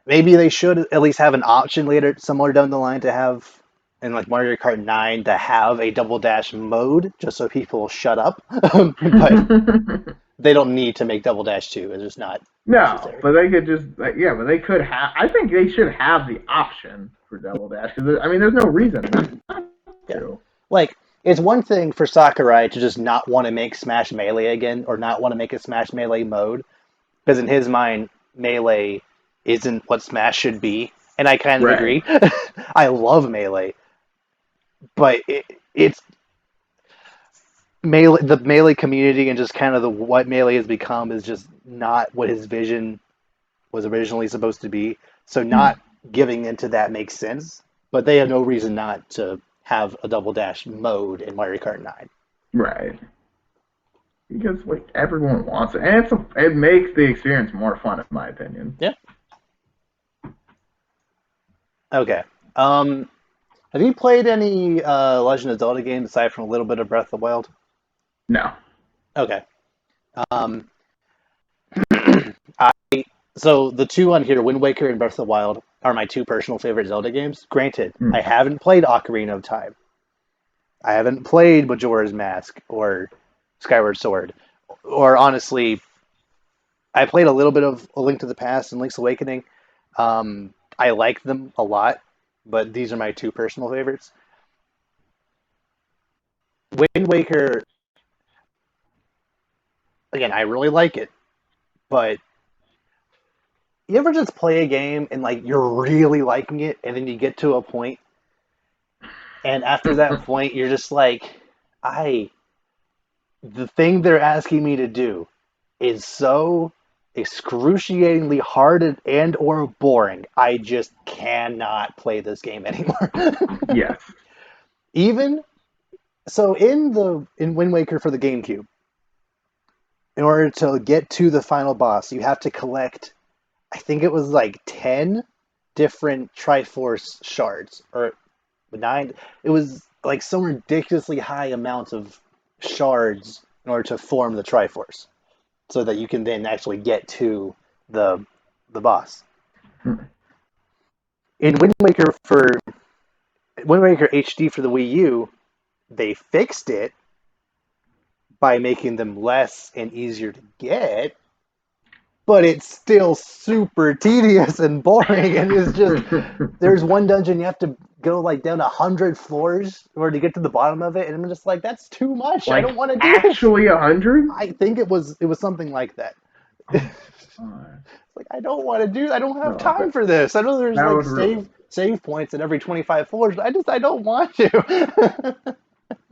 maybe they should at least have an option later, somewhere down the line, to have in like Mario Kart 9 to have a double dash mode, just so people shut up. But they don't need to make Double Dash 2. It's just not No, necessary. but they could just like, yeah, but they could have. I think they should have the option for double dash because I mean, there's no reason not Yeah. to. Like, it's one thing for Sakurai to just not want to make Smash Melee again or not want to make a Smash Melee mode, because in his mind, Melee isn't what Smash should be. And I kind of Right. agree. I love Melee, but it's Melee, the Melee community and just kind of the what Melee has become is just not what his vision was originally supposed to be. So not giving into that makes sense, but they have no reason not to have a double dash mode in Mario Kart 9. Right. Because like everyone wants it, and it makes the experience more fun, in my opinion. Yeah. Okay. Um, have you played any Legend of Zelda games aside from a little bit of Breath of the Wild? No. Okay. Um, I, so the two on here, Wind Waker and Breath of the Wild, are my two personal favorite Zelda games. Granted, I Mm. haven't played Ocarina of Time. I haven't played Majora's Mask or Skyward Sword. Or honestly, I played a little bit of A Link to the Past and Link's Awakening. I like them a lot, but these are my two personal favorites. Wind Waker, again, I really like it, but you ever just play a game and like you're really liking it, and then you get to a point, and after that point, you're just like, I, the thing they're asking me to do is so excruciatingly hard and or boring. I just cannot play this game anymore. Yes. Even so, in Wind Waker for the GameCube, in order to get to the final boss, you have to collect. I think it was like 10 different Triforce shards, or nine. It was like some ridiculously high amount of shards in order to form the Triforce, so that you can then actually get to the the boss. In Wind Waker HD for the Wii U, they fixed it by making them less and easier to get, but it's still super tedious and boring. And it's just there's one dungeon you have to go like down 100 floors in order to get to the bottom of it, and I'm just like, that's too much. I Like don't want to do this. actually 100? I think it was something like that. Oh my god. Like, I don't want to do. I don't have No, time for this. I know there's that like would really. save points at every 25 floors, but I don't want to.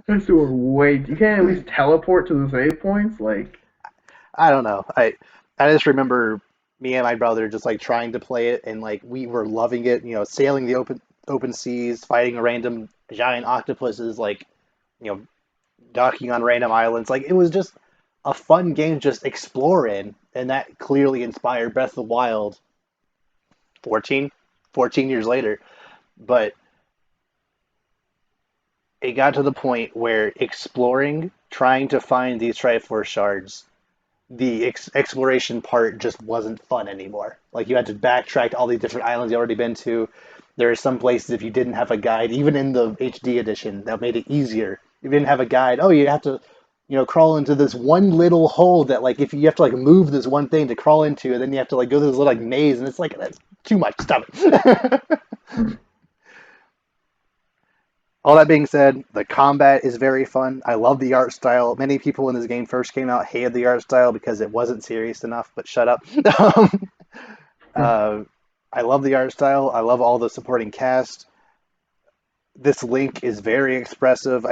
That's doing way. You can't at least teleport to the save points. Like, I don't know. I just remember me and my brother just like trying to play it, and like we were loving it. Sailing the open seas, fighting random giant octopuses, like you know, docking on random islands. Like, it was just a fun game to just explore in, and that clearly inspired Breath of the Wild 14, 14 years later. But it got to the point where exploring, trying to find these Triforce shards, the exploration part just wasn't fun anymore. Like, you had to backtrack to all these different islands you already been to. There are some places, if you didn't have a guide, even in the HD edition, that made it easier. If you didn't have a guide, oh, you have to, crawl into this one little hole that, like, if you have to like move this one thing to crawl into, and then you have to like go through this little like maze, and it's like, that's too much. Stop it. All that being said, the combat is very fun. I love the art style. Many people when this game first came out hated the art style because it wasn't serious enough, but shut up. um, uh, I love the art style. I love all the supporting cast. This Link is very expressive.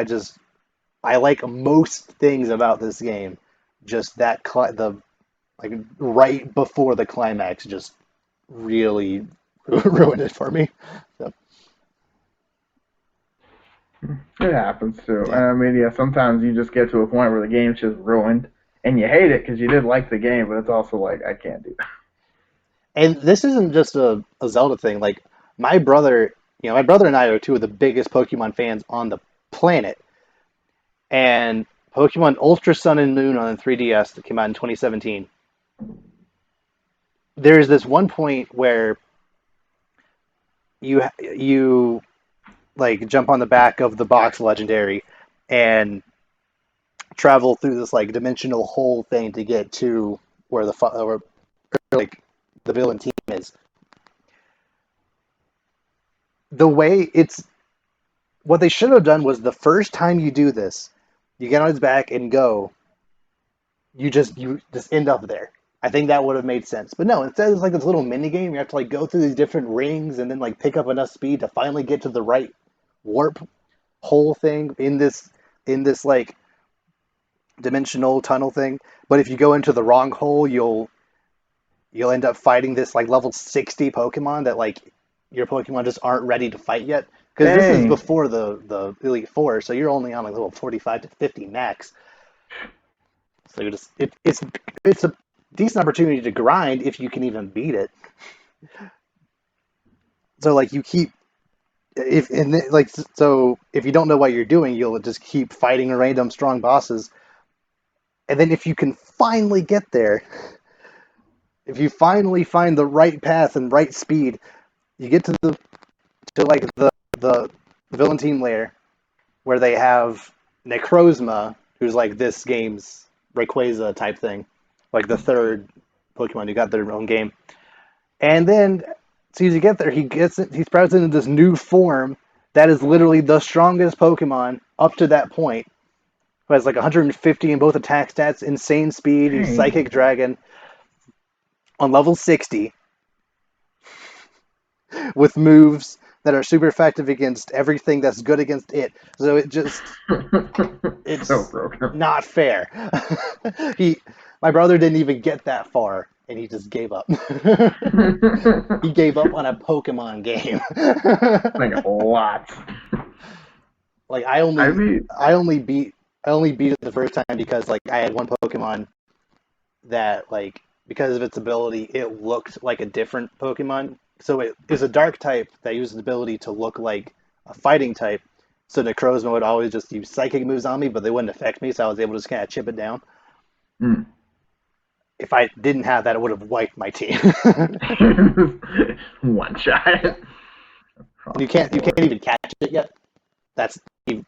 I like most things about this game. Just the like right before the climax just really ruined it for me. So, It happens too. yeah. I mean, yeah, sometimes you just get to a point where the game's just ruined, and you hate it because you did like the game, but it's also like I can't do that. And this isn't just a Zelda thing. Like my brother, my brother and I are two of the biggest Pokemon fans on the planet. And Pokemon Ultra Sun and Moon on the 3DS that came out in 2017. There's this one point where you like jump on the back of the box legendary and travel through this like dimensional hole thing to get to where like the villain team is. The way it's what they should have done was the first time you do this, you get on his back and go, you just end up there. I think that would have made sense. But no, instead it's like this little mini game. You have to like go through these different rings and then like pick up enough speed to finally get to the right warp hole thing in this like dimensional tunnel thing. But if you go into the wrong hole, you'll end up fighting this like level 60 Pokemon that like your Pokemon just aren't ready to fight yet. Because this is Dang, before the Elite Four, so you're only on like level 45 to 50 max. So it's a decent opportunity to grind if you can even beat it. So like you keep if and like so if you don't know what you're doing, you'll just keep fighting random strong bosses, and then if you can finally get there, if you finally find the right path and right speed, you get to like the villain team layer where they have Necrozma, who's like this game's Rayquaza type thing, like the third Pokemon who got their own game. And then, as soon as you get there, he sprouts into this new form that is literally the strongest Pokemon up to that point. Who has like 150 in both attack stats, insane speed. He's dang. Psychic Dragon on level 60 with moves that are super effective against everything that's good against it. So So it's broken. not fair. he, my brother didn't even get that far, and he just gave up. He gave up on a Pokemon game. Like a lot. Like I mean, I only beat it the first time because like I had one Pokemon that like because of its ability it looked like a different Pokemon. So it is a dark type that uses the ability to look like a fighting type. So Necrozma would always just use psychic moves on me, but they wouldn't affect me, so I was able to just kind of chip it down. mm. If I didn't have that, it would have wiped my team. One shot Yeah, and across the you can't board. even catch it yet. That's you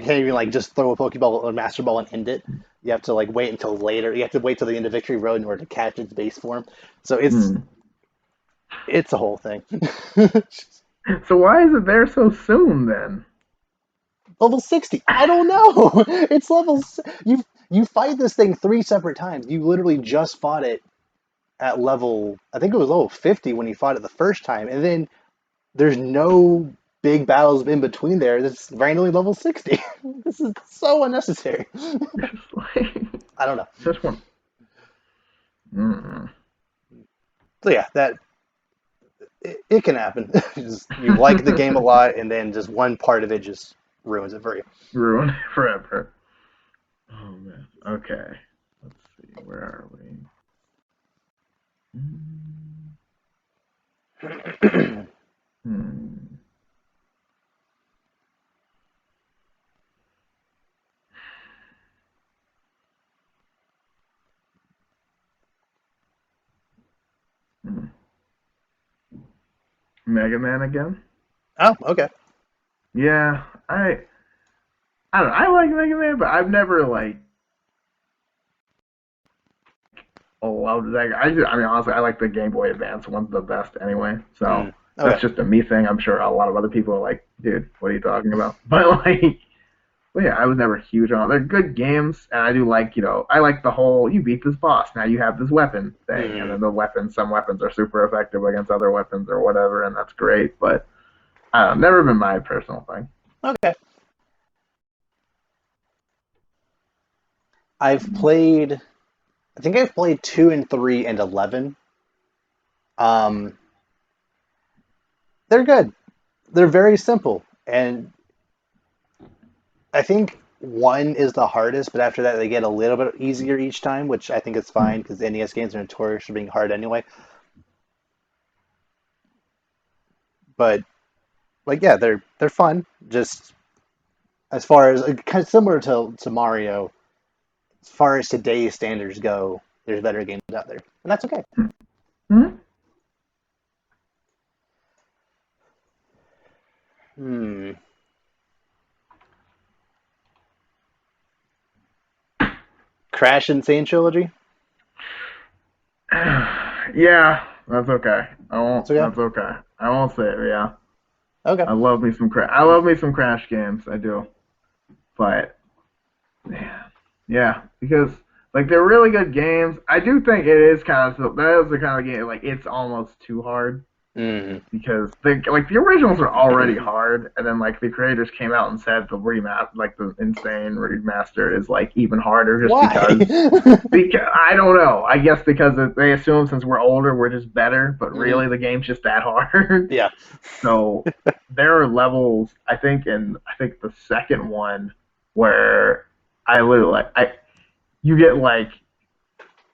can't even like just throw a Pokeball or Master Ball and end it. You have to like wait until later. You have to wait till the end of Victory Road in order to catch its base form. So Mm. it's a whole thing. So why is it there so soon then? Level 60. I don't know. It's you fight this thing three separate times. You literally just fought it at level I think it was level 50 when you fought it the first time, and then there's no big battles in between there. It's randomly level 60. This is so unnecessary. It's just like I don't know. just one. Mm. So yeah, it can happen. You like the game a lot, and then just one part of it just ruins it for you. Ruined forever. Oh man. Okay. Let's see. Where are we? Mm. Hmm. Hmm. Mega Man again? Oh, okay. Yeah. I don't know. I like Mega Man, but I've never like loved that. I mean, honestly, I like the Game Boy Advance one's the best anyway. So Mm. Okay. That's just a me thing. I'm sure a lot of other people are like, dude, what are you talking about? But yeah, I was never huge on it. They're good games, and I do like, I like the whole, you beat this boss, now you have this weapon thing, and Mm, then some weapons are super effective against other weapons or whatever, and that's great, but never been my personal thing. okay. I've played. I think I've played 2 and 3 and 11. Um, they're good. They're very simple, and I think one is the hardest, but after that they get a little bit easier each time, which I think is fine because NES games are notorious for being hard anyway. But like, yeah, they're fun. Just as far as kind of similar to Mario, as far as today's standards go, there's better games out there, and that's okay. Mm-hmm. Hmm. Crash Insane Trilogy. Yeah, that's okay. I won't. It's okay. That's okay. I won't say it. Yeah, Okay. I love me some crash. I love me some crash games. I do, but man, yeah, because like they're really good games. I do think it is kind of that is the kind of game like it's almost too hard Mm. because the originals are already hard, and then like the creators came out and said the insane remaster is like even harder just Why? because I don't know. I guess because they assume since we're older we're just better, but Hmm. really the game's just that hard. Yeah. So there are levels. I think the second one where I literally like I you get like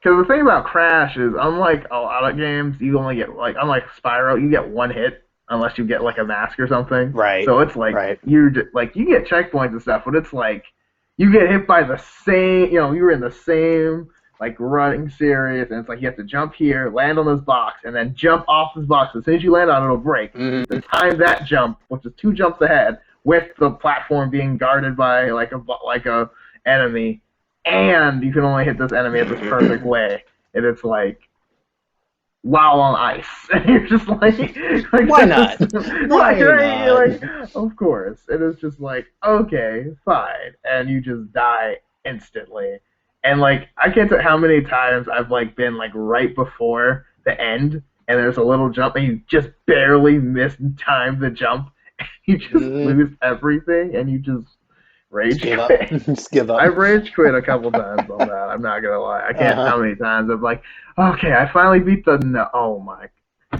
because the thing about Crash is, unlike a lot of games, you only get like, unlike Spyro, you get one hit unless you get like a mask or something. Right. So it's like Right. you get checkpoints and stuff, but it's like you get hit by the same, you're in the same like running series, and it's like you have to jump here, land on this box, and then jump off this box. As soon as you land on it, it'll break. You have Hmm. to time that jump, which is two jumps ahead, with the platform being guarded by like a enemy, and you can only hit this enemy at this perfect way, and it's like while on ice, and you're just like Why this not? is right, Why right, not? you're like, of course, and it's just like okay, fine, and you just die instantly, and like I can't tell how many times I've like been like right before the end, and there's a little jump, and you just barely miss time the jump, you just Hmm. lose everything, and you just Just rage give up. quit. Just give up. I've rage quit a couple times on that. I'm not gonna lie. I can't Uh-huh. how many times I'm like, okay, I finally beat the no. Oh my.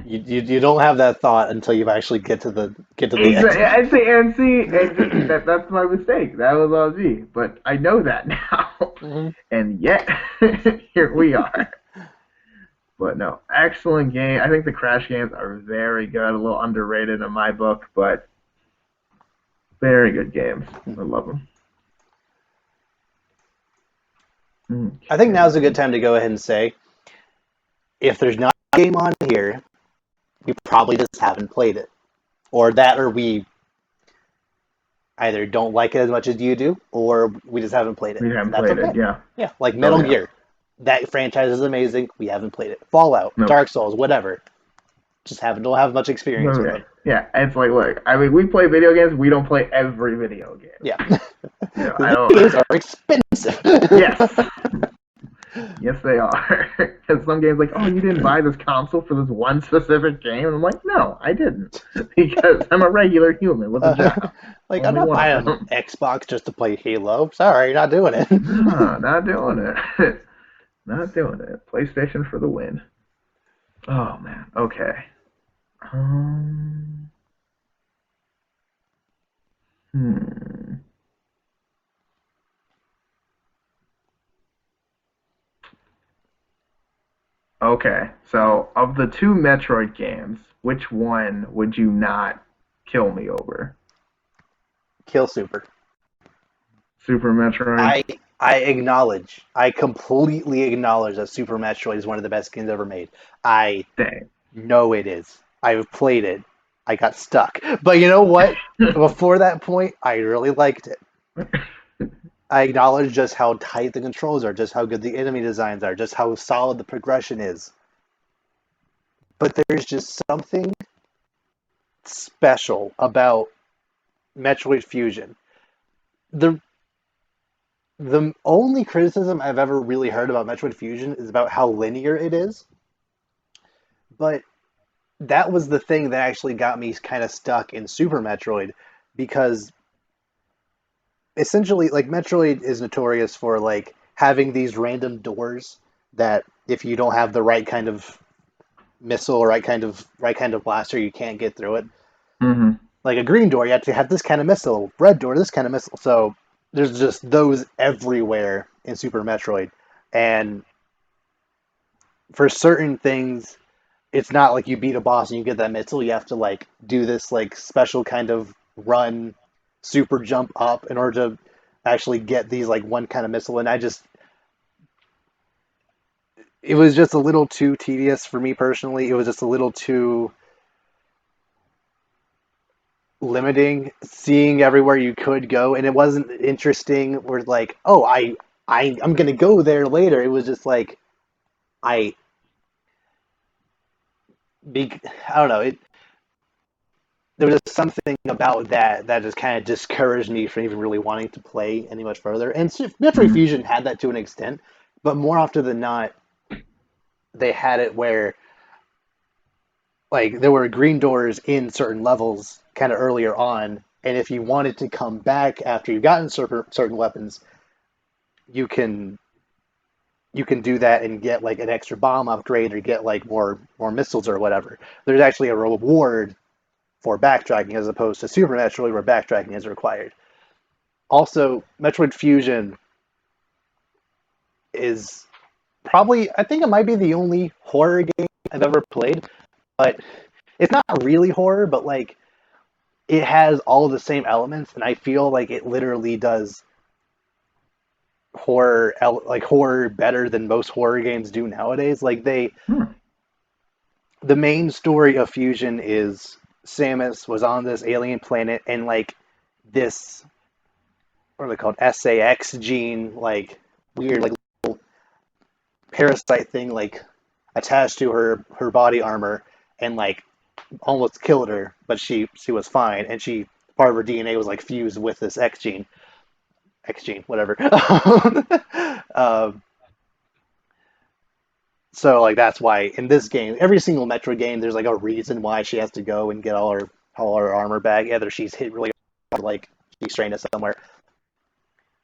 You don't have that thought until you actually get to the Exactly. end. And see, that's my mistake. That was on me. But I know that now, Hmm. and yet here we are. But no, excellent game. I think the Crash games are very good. A little underrated in my book, but very good games. I love them. I think now's a good Okay. time to go ahead and say if there's not a game on here, we probably just haven't played it, or that, or we either don't like it as much as you do, or we just haven't played it, We and haven't that's played okay. it. Yeah. Yeah, like Oh Metal yeah. Gear, that franchise is amazing. We haven't played it. Fallout, Nope. Dark Souls, whatever. Just haven't don't have much experience with Okay. them. Yeah, it's like, look, I mean, we play video games. We don't play every video game. Yeah, I the don't. games are expensive. Yes, yes, they are. Because some games like, oh, you didn't buy this console for this one specific game, and I'm like, no, I didn't, because I'm a regular human with a Uh, job. like, I'm Only not one of buying them. an Xbox just to play Halo. Sorry, not doing it. No, not doing it. Not doing it. PlayStation for the win. Oh man. Okay. Um. Hmm. Okay, so of the two Metroid games, which one would you not kill me over? Kill Super. Super Metroid? I I acknowledge, I completely acknowledge that Super Metroid is one of the best games ever made. I Dang. know it is. I've played it. I got stuck. But you know what? Before that point, I really liked it. I acknowledge just how tight the controls are, just how good the enemy designs are, just how solid the progression is. But there's just something special about Metroid Fusion. The the only criticism I've ever really heard about Metroid Fusion is about how linear it is, but that was the thing that actually got me kind of stuck in Super Metroid because essentially like Metroid is notorious for like having these random doors that if you don't have the right kind of missile or right kind of blaster you can't get through it. Hmm. Like a green door, you have to have this kind of missile. Red door, this kind of missile. So there's just those everywhere in Super Metroid. And for certain things, it's not like you beat a boss and you get that missile. You have to like do this like special kind of run, super jump up in order to actually get these like one kind of missile. And it was just a little too tedious for me personally. It was just a little too limiting seeing everywhere you could go, and it wasn't interesting where like, oh, I'm gonna go there later. It was just like I be I don't know. There was just something about that just kind of discouraged me from even really wanting to play any much further. And Metroid Hmm. Fusion had that to an extent, but more often than not, they had it where like there were green doors in certain levels kind of earlier on, and if you wanted to come back after you've gotten certain weapons, you can you can do that and get like an extra bomb upgrade or get like more missiles or whatever. There's actually a reward for backtracking as opposed to Super Metroid where backtracking is required. Also, Metroid Fusion is probably I think it might be the only horror game I've ever played, but it's not really horror, but like it has all the same elements, and I feel like it literally does horror better than most horror games do nowadays. Like Hmm. the main story of Fusion is Samus was on this alien planet and like this what are they called SAX gene like weird like parasite thing like attached to her body armor and like almost killed her, but she was fine and she part of her DNA was like fused with this X gene whatever. um, So like that's why in this game, every single Metro game, there's like a reason why she has to go and get all her armor back. Either she's hit really hard, like she's stranded somewhere.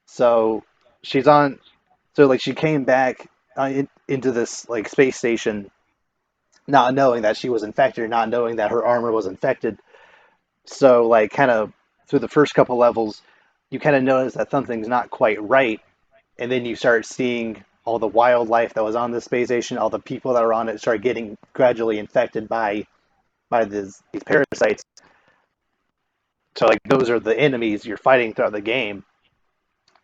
So she's on. So like she came back into this like space station, not knowing that she was infected, not knowing that her armor was infected. So like kind of through the first couple levels, you kind of notice that something's not quite right, and then you start seeing all the wildlife that was on the space station, all the people that are on it start getting gradually infected by these parasites. So like those are the enemies you're fighting throughout the game.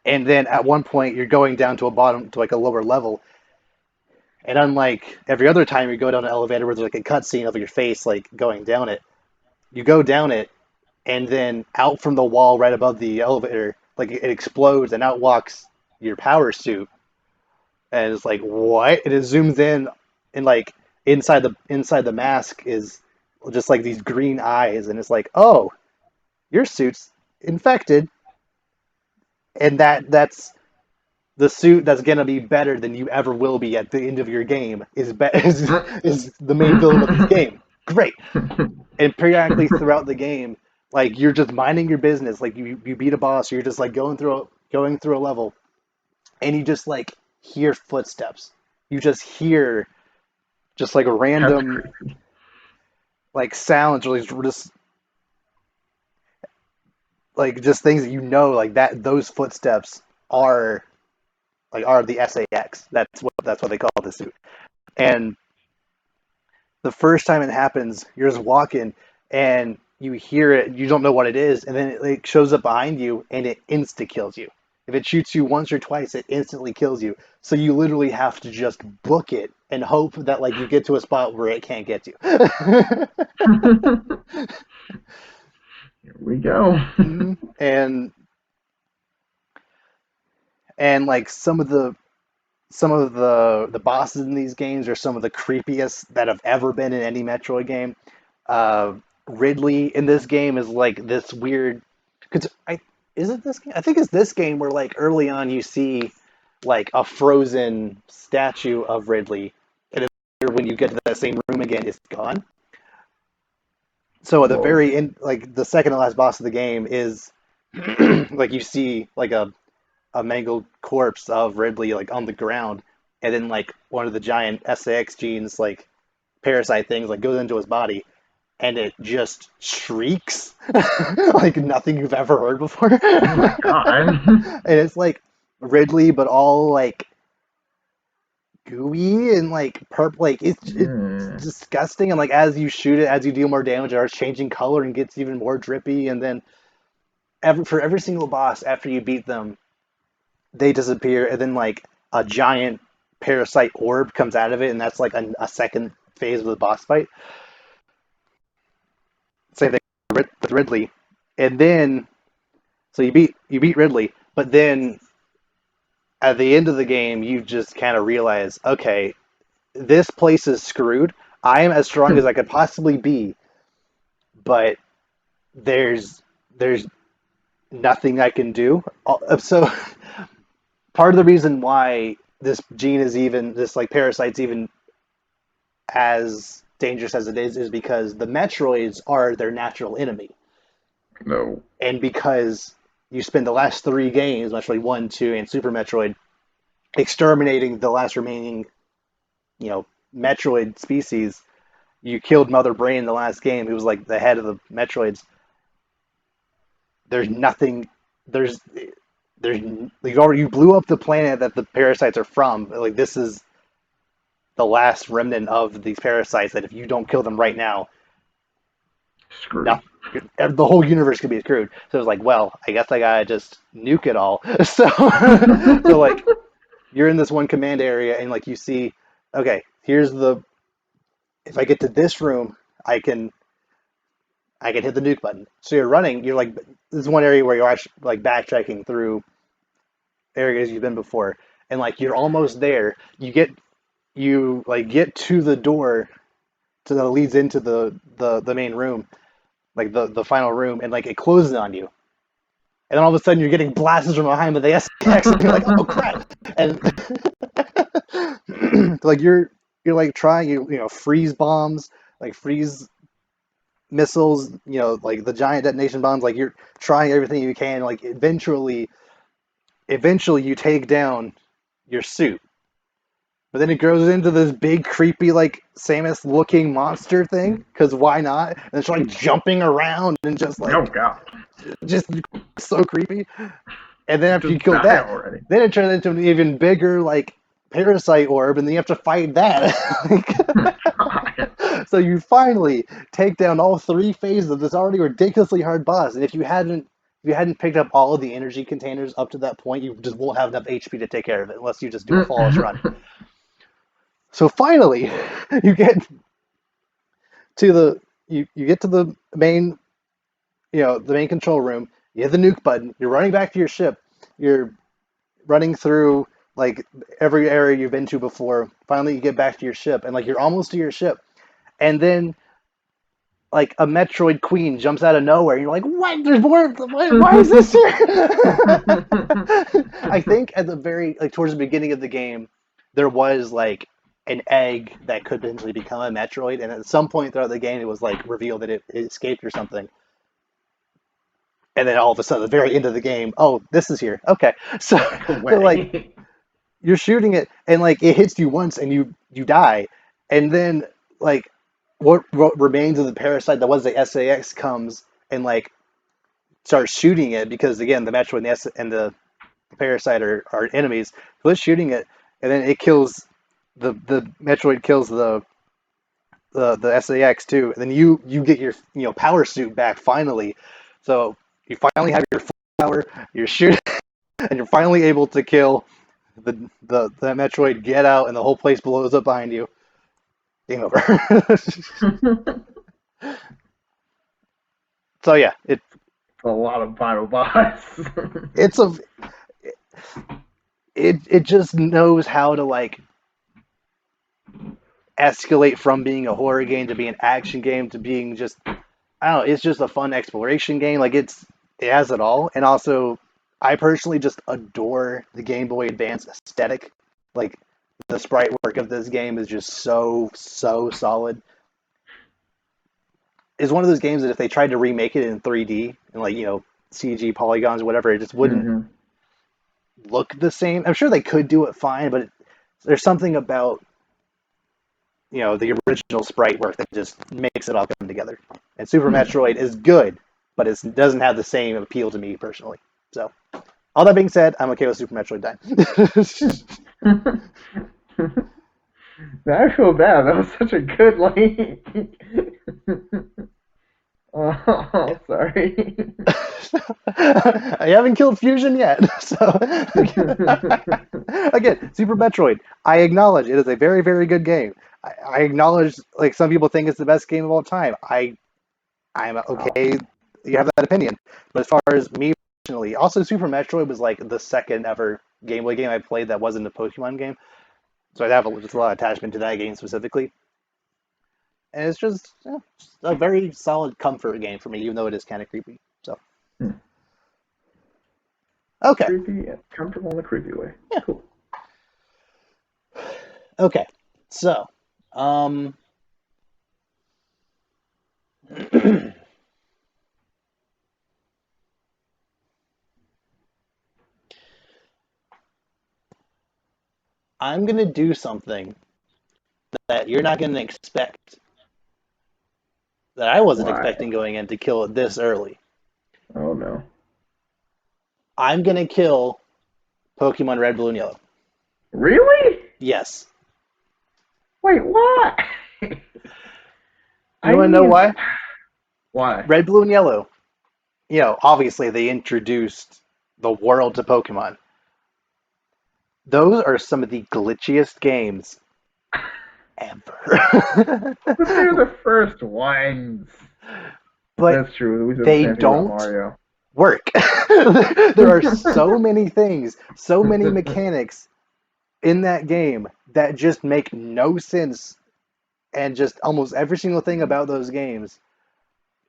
And then at one point you're going down to a bottom to like a lower level. And unlike every other time you go down an elevator where there's like a cutscene of your face like going down it, you go down it and then out from the wall right above the elevator, like it explodes and out walks your power suit and it's like what? And it zooms in, and like inside the mask is just like these green eyes, and it's like, oh, your suit's infected, and that's the suit that's gonna be better than you ever will be at the end of your game is the main villain of this game. Great, and periodically throughout the game, like you're just minding your business, like you beat a boss, or you're just like going through a level, and you just like hear footsteps. You just hear just like a That's random creepy. like sounds or just like just things that you know like that those footsteps are are the SAX. That's what they call the suit. And the first time it happens, you're just walking and you hear it, you don't know what it is, and then it like, shows up behind you and it insta kills you. If it shoots you once or twice, it instantly kills you. So you literally have to just book it and hope that like you get to a spot where it can't get you. Here we go. And like some of the bosses in these games are some of the creepiest that have ever been in any Metroid game. Uh, Ridley in this game is like this weird. Cause I is it this game? I think it's this game where like early on you see like a frozen statue of Ridley, and then when you get to that same room again, it's gone. So at the Whoa. very end, like the second to last boss of the game is like you see like a mangled corpse of Ridley like on the ground, and then like one of the giant SAX genes like parasite things like goes into his body, and it just shrieks like nothing you've ever heard before. Oh my god. And it's like Ridley, but all like gooey and like purple. Like it's Hmm. disgusting. And like as you shoot it, as you deal more damage, it starts changing color and gets even more drippy. And then for every single boss after you beat them, they disappear, and then like a giant parasite orb comes out of it, and that's like a second phase of the boss fight. Same thing with Ridley, and then so you beat Ridley, but then at the end of the game, you just kind of realize, okay, this place is screwed. I am as strong as I could possibly be, but there's nothing I can do. So part of the reason why this gene is even this like parasite's even as dangerous as it is because the Metroids are their natural enemy, No. and because you spend the last three games, Metroid One, Two, and Super Metroid, exterminating the last remaining, Metroid species. You killed Mother Brain in the last game, who was like the head of the Metroids. There's nothing. There's there's you blew up the planet that the parasites are from. Like this is the last remnant of these parasites. That if you don't kill them right now, Screwed. nothing. The whole universe could be screwed. So it was like, well, I guess I gotta just nuke it all. So, so like you're in this one command area, and like you see, okay, here's the. If I get to this room, I can hit the nuke button. So you're running. You're like, this is one area where you're actually like backtracking through areas you've been before, and like you're almost there. You get to the door that leads into the main room, like the final room, and like it closes on you. And then all of a sudden you're getting blasts from behind with the SX, and you're like, oh crap! And like you're like trying freeze bombs, like freeze missiles, like the giant detonation bombs, like you're trying everything you can. Like eventually you take down your suit, but then it grows into this big, creepy, like Samus looking monster thing. Because why not? And it's like jumping around and just Oh like god. just so creepy. And then after you Just kill die that, already. then it turns into an even bigger like parasite orb, and then you have to fight that. God. So you finally take down all three phases of this already ridiculously hard boss. And if you hadn't picked up all of the energy containers up to that point, you just won't have enough HP to take care of it unless you just do a flawless run. So finally, you get you get to the main the main control room. You hit the nuke button. You're running back to your ship. You're running through like every area you've been to before. Finally, you get back to your ship, and like you're almost to your ship, and then like a Metroid Queen jumps out of nowhere. And you're like, what? There's more. Why is this here? I think at the very like towards the beginning of the game, there was like an egg that could potentially become a Metroid, and at some point throughout the game, it was like revealed that it escaped or something. And then all of a sudden, at the very end of the game, oh, this is here. Okay, so No so like way. you're shooting it, and like it hits you once, and you die, and then like what remains of the parasite that was the SAX comes and like starts shooting it because again the Metroid and the parasite are enemies. So it's shooting it, and then it kills the Metroid kills the SAX too, and then you get your power suit back finally. So you finally have your full power. You're shooting, and you're finally able to kill the Metroid. Get out, and the whole place blows up behind you. Game over. So yeah, A lot of final boss. it's a it just knows how to like escalate from being a horror game to being an action game to being just I don't know, it's just a fun exploration game. Like it has it all, and also I personally just adore the Game Boy Advance aesthetic. Like the sprite work of this game is just so solid. It's one of those games that if they tried to remake it in 3D and like CG polygons or whatever, it just wouldn't Hmm. look the same. I'm sure they could do it fine, but there's something about the original sprite work that just makes it all come together. And Super Hmm. Metroid is good, but it doesn't have the same appeal to me personally. So all that being said, I'm okay with Super Metroid dying. I feel bad. That was such a good like. Oh, sorry. I haven't killed Fusion yet, so again, Super Metroid. I acknowledge it is a very good game. I acknowledge like some people think it's the best game of all time. I'm Oh, okay. You have that opinion, but as far as me personally, also Super Metroid was like the second ever Game Boy game I played that wasn't a Pokemon game, so I have just a lot of attachment to that game specifically. And it's just a very solid comfort game for me, even though it is kind of creepy. So hmm. okay, Creepy and comfortable in a creepy way. yeah, Cool. okay. So um, I'm gonna do something that you're not gonna expect, that I wasn't Why? expecting going in to kill it this early. Oh no. I'm gonna kill Pokemon Red, Blue, and Yellow. Really? Yes. Wait, what? You I want to know mean, why? why? Red, Blue, and Yellow. Obviously they introduced the world to Pokemon. Those are some of the glitchiest games ever. But they're the first ones. But That's true. We said the they same thing about don't Mario. work. There are so many things, so many mechanics in that game that just make no sense, and just almost every single thing about those games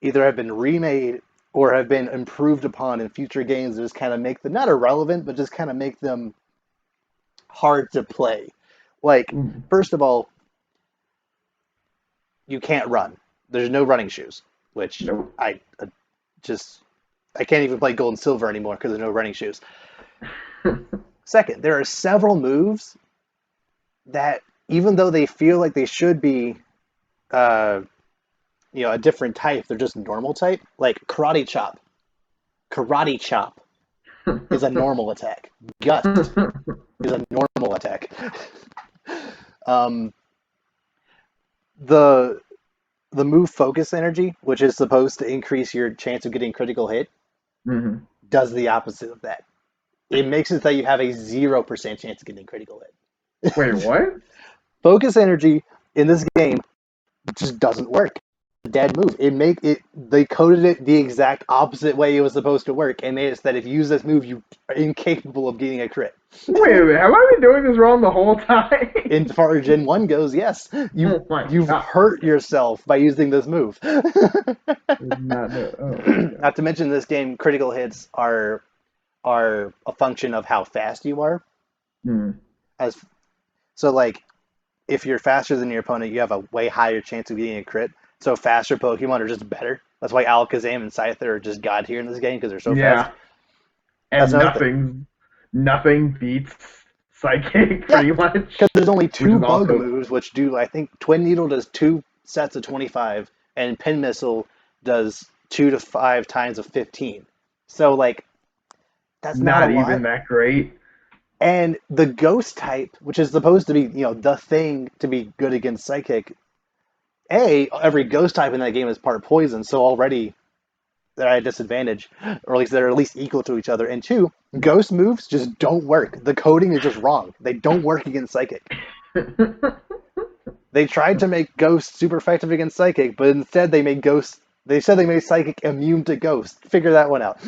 either have been remade or have been improved upon in future games that just kind of make them not irrelevant, but just kind of make them hard to play. Like, Mm, first of all, you can't run. There's no running shoes, which nope. just I can't even play Gold and Silver anymore because there's no running shoes. Second, there are several moves that, even though they feel like they should be, uh, a different type, they're just normal type. Like Karate Chop. Karate Chop is a normal attack. Gust is a normal attack. Um, the the move Focus Energy, which is supposed to increase your chance of getting critical hit, Hmm. does the opposite of that. It makes it that you have a 0% chance of getting critical Wait, hit. what? Focus Energy in this game just doesn't work. Dead move. They coded it the exact opposite way it was supposed to work, and made it so that if you use this move, you are incapable of getting a crit. Wait a minute. Have I been doing this wrong the whole time? As far as Gen 1 goes, yes. Oh my You've god. hurt yourself by using this move. Did not know. Oh my god. Not to mention this game, critical hits are a function of how fast you are. Hmm. As so like if you're faster than your opponent, you have a way higher chance of getting a crit. So faster Pokemon are just better. That's why Alakazam and Scyther are just god tier in this game because they're so fast. Yeah. That's And another thing. nothing beats Psychic Yeah, pretty because much, there's only which two is bug also moves, which do I think Twin Needle does two sets of 25, and Pin Missile does 2 to 5 times of 15. So like that's not a not lot. even that great. And the Ghost type, which is supposed to be the thing to be good against Psychic, every Ghost type in that game is part poison, so already they're at a disadvantage, or at least they're at least equal to each other. And two, Ghost moves just don't work. The coding is just wrong. They don't work against Psychic. They tried to make Ghost super effective against Psychic, but instead they made Ghost. They said they made Psychic immune to Ghost. Figure that one out.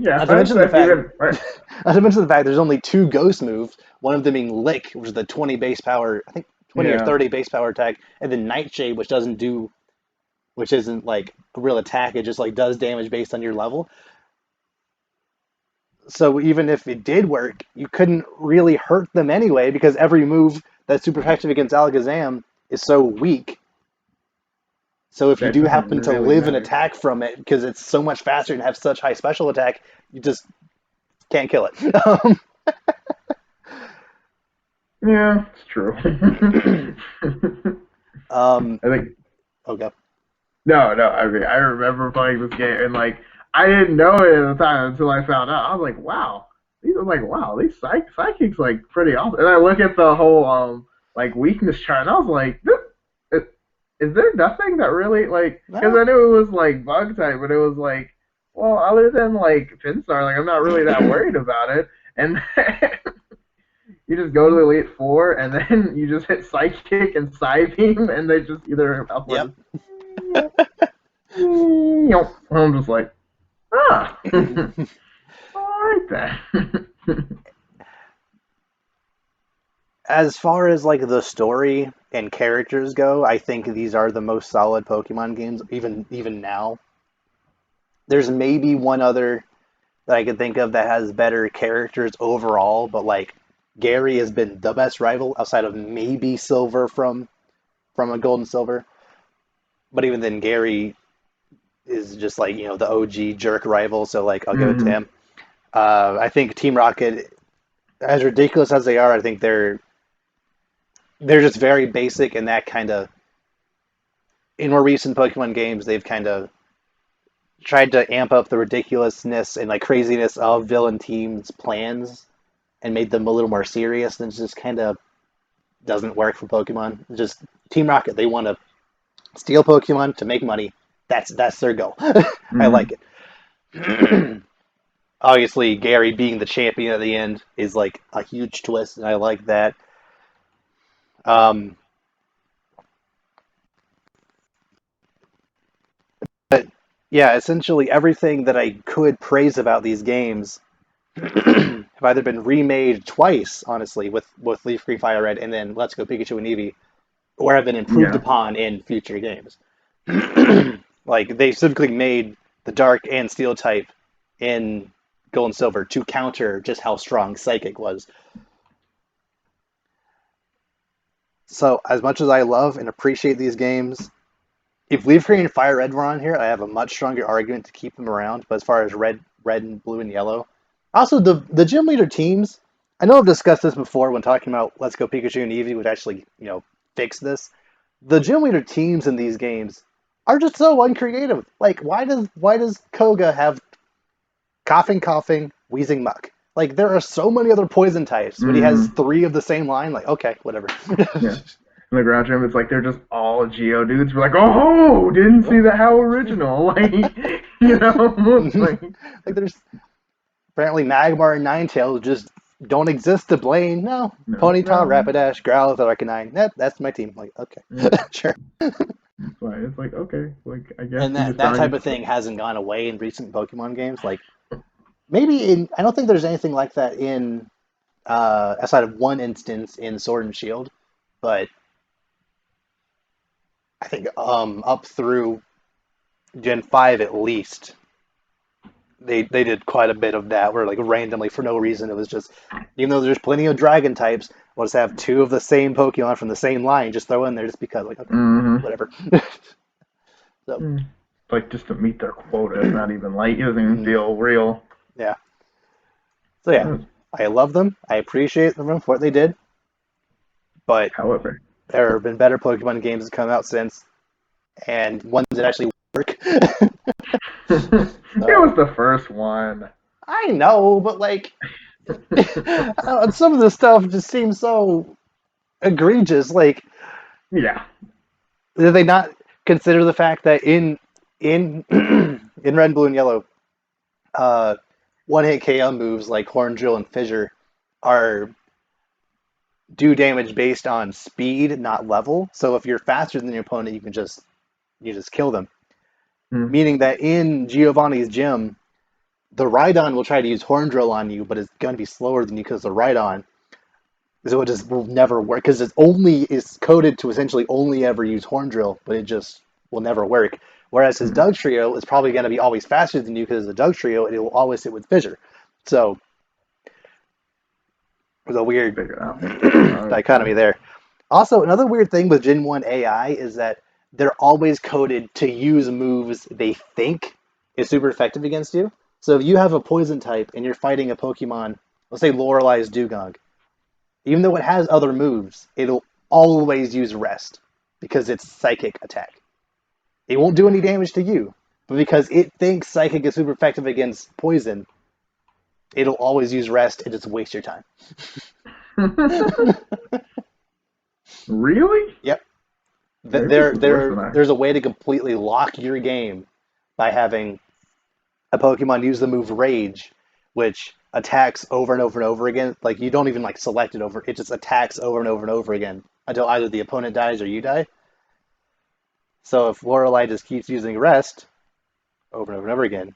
Yeah, Not to mention the that's fact, even worse. not to mention the fact, there's only two Ghost moves. One of them being Lick, which is the 20 base power, I think 20 or Yeah, 30 base power attack, and then Nightshade, which doesn't do which isn't like a real attack. It just like does damage based on your level. So even if it did work, you couldn't really hurt them anyway because every move that's super effective against Alakazam is so weak. So if you That do doesn't happen to really live an matter. attack from it, because it's so much faster and have such high special attack, you just can't kill it. Yeah, it's true. um, I think okay. no. I mean, I remember playing this game and like I didn't know it at the time until I found out. I was like, wow, these psychics like pretty awesome. And I look at the whole like weakness chart, and I was like, is there nothing that really like? Because No. I knew it was like bug type, but it was like, well, other than like Pinstar, like I'm not really that worried about it. And you just go to the Elite Four, and then you just hit Psychic and Psybeam, and they just either upward Yep. just. I'm just like, ah, all right then. As far as like the story and characters go, I think these are the most solid Pokemon games, even now. There's maybe one other that I can think of that has better characters overall, but like Gary has been the best rival outside of maybe Silver from a Gold and Silver. But even then, Gary is just like the OG jerk rival, so like I'll give it to Mm-hmm. him. I think Team Rocket, as ridiculous as they are, I think they're just very basic, and that kind of in more recent Pokemon games they've kind of tried to amp up the ridiculousness and like craziness of villain teams' plans and made them a little more serious, and it just kind of doesn't work for Pokemon. Just Team Rocket, they want to steal Pokemon to make money. That's their goal. I Mm-hmm. like it. Obviously, Gary being the champion at the end is like a huge twist, and I like that. Um, but yeah, essentially everything that I could praise about these games have either been remade twice, honestly, with Leaf Green Fire Red and then Let's Go Pikachu and Eevee, or have been improved Yeah. upon in future games. Like they specifically made the Dark and Steel type in Gold and Silver to counter just how strong Psychic was. So as much as I love and appreciate these games, if Leaf Green and Fire Red were on here, I have a much stronger argument to keep them around. But as far as red and blue and yellow, also the gym leader teams, I know I've discussed this before when talking about Let's Go Pikachu and Eevee, which actually fix this. The gym leader teams in these games are just so uncreative. Like why does Koga have coughing, wheezing muck? Like there are so many other poison types, but he has Mm-hmm. three of the same line. Like okay, whatever. Yeah. In the ground gym, it's like they're just all Geo dudes. We're like, oh, didn't see that? How original! Like, like, Like there's apparently Magmar and Ninetales just don't exist to blame. No, no, Ponyta, no. Rapidash, Growlithe, Arcanine. That's my team. Like okay, Yeah. sure. It's like okay, like I guess And you that just that don't type get of thing hasn't gone away in recent Pokemon games. Like maybe in I don't think there's anything like that in outside of one instance in Sword and Shield, but I think up through Gen 5 at least they did quite a bit of that where like randomly for no reason it was just even though there's plenty of dragon types, we'll just have two of the same Pokemon from the same line just throw in there just because like okay, Mm-hmm. whatever. So Mm. Like just to meet their quota. It's not even like it doesn't even mhm, feel real. yeah. So yeah, Uh, I love them. I appreciate them for what they did, but However, there have been better Pokemon games that come out since and ones that actually work. it So was the first one. I know, but like some of the stuff just seems so egregious. Like, Yeah. did they not consider the fact that in in Red, Blue, and Yellow, uh, one hit KO moves like Horn Drill and Fissure are do damage based on speed, not level. So if you're faster than your opponent, you just kill them. Mm. Meaning that in Giovanni's gym, the Rhydon will try to use Horn Drill on you, but it's going to be slower than you because the Rhydon. So it just will never work because it only is coded to essentially only ever use Horn Drill, but it just will never work. Whereas his Hmm. Dugtrio is probably going to be always faster than you because it's a Dugtrio and it will always hit with Fissure. So there's a weird Figure it out. dichotomy there. Also, another weird thing with Gen 1 AI is that they're always coded to use moves they think is super effective against you. So if you have a poison type and you're fighting a Pokemon, let's say Lorelei's Dugong, even though it has other moves, it'll always use Rest because it's Psychic attack. It won't do any damage to you, but because it thinks Psychic is super effective against Poison, it'll always use Rest and just waste your time. Really? Yep. Maybe this is worse than I. There's a way to completely lock your game by having a Pokemon use the move Rage, which attacks over and over and over again. Like you don't even like select it over; it just attacks over and over and over again until either the opponent dies or you die. So if Lorelei just keeps using Rest over and over and over again,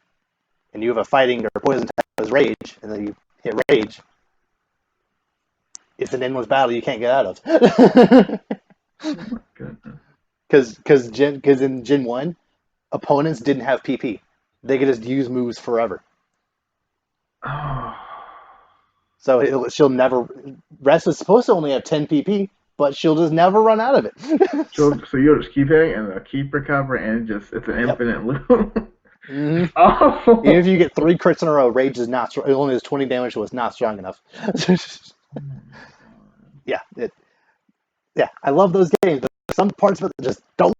and you have a fighting or poison type as Rage, and then you hit Rage, it's an endless battle you can't get out of. Oh my goodness. Because in Gen 1, opponents didn't have PP. They could just use moves forever. Oh. So she'll never. Rest is supposed to only have 10 PP, but she'll just never run out of it. So you'll just keep hitting and they'll keep recovering and it's an Yep. infinite loop. Mm-hmm. Even if Oh. you get 3 crits in a row, Rage is not. It only does 20 damage, so it's not strong enough. Oh my god. Yeah, yeah. I love those games, but some parts of it just don't.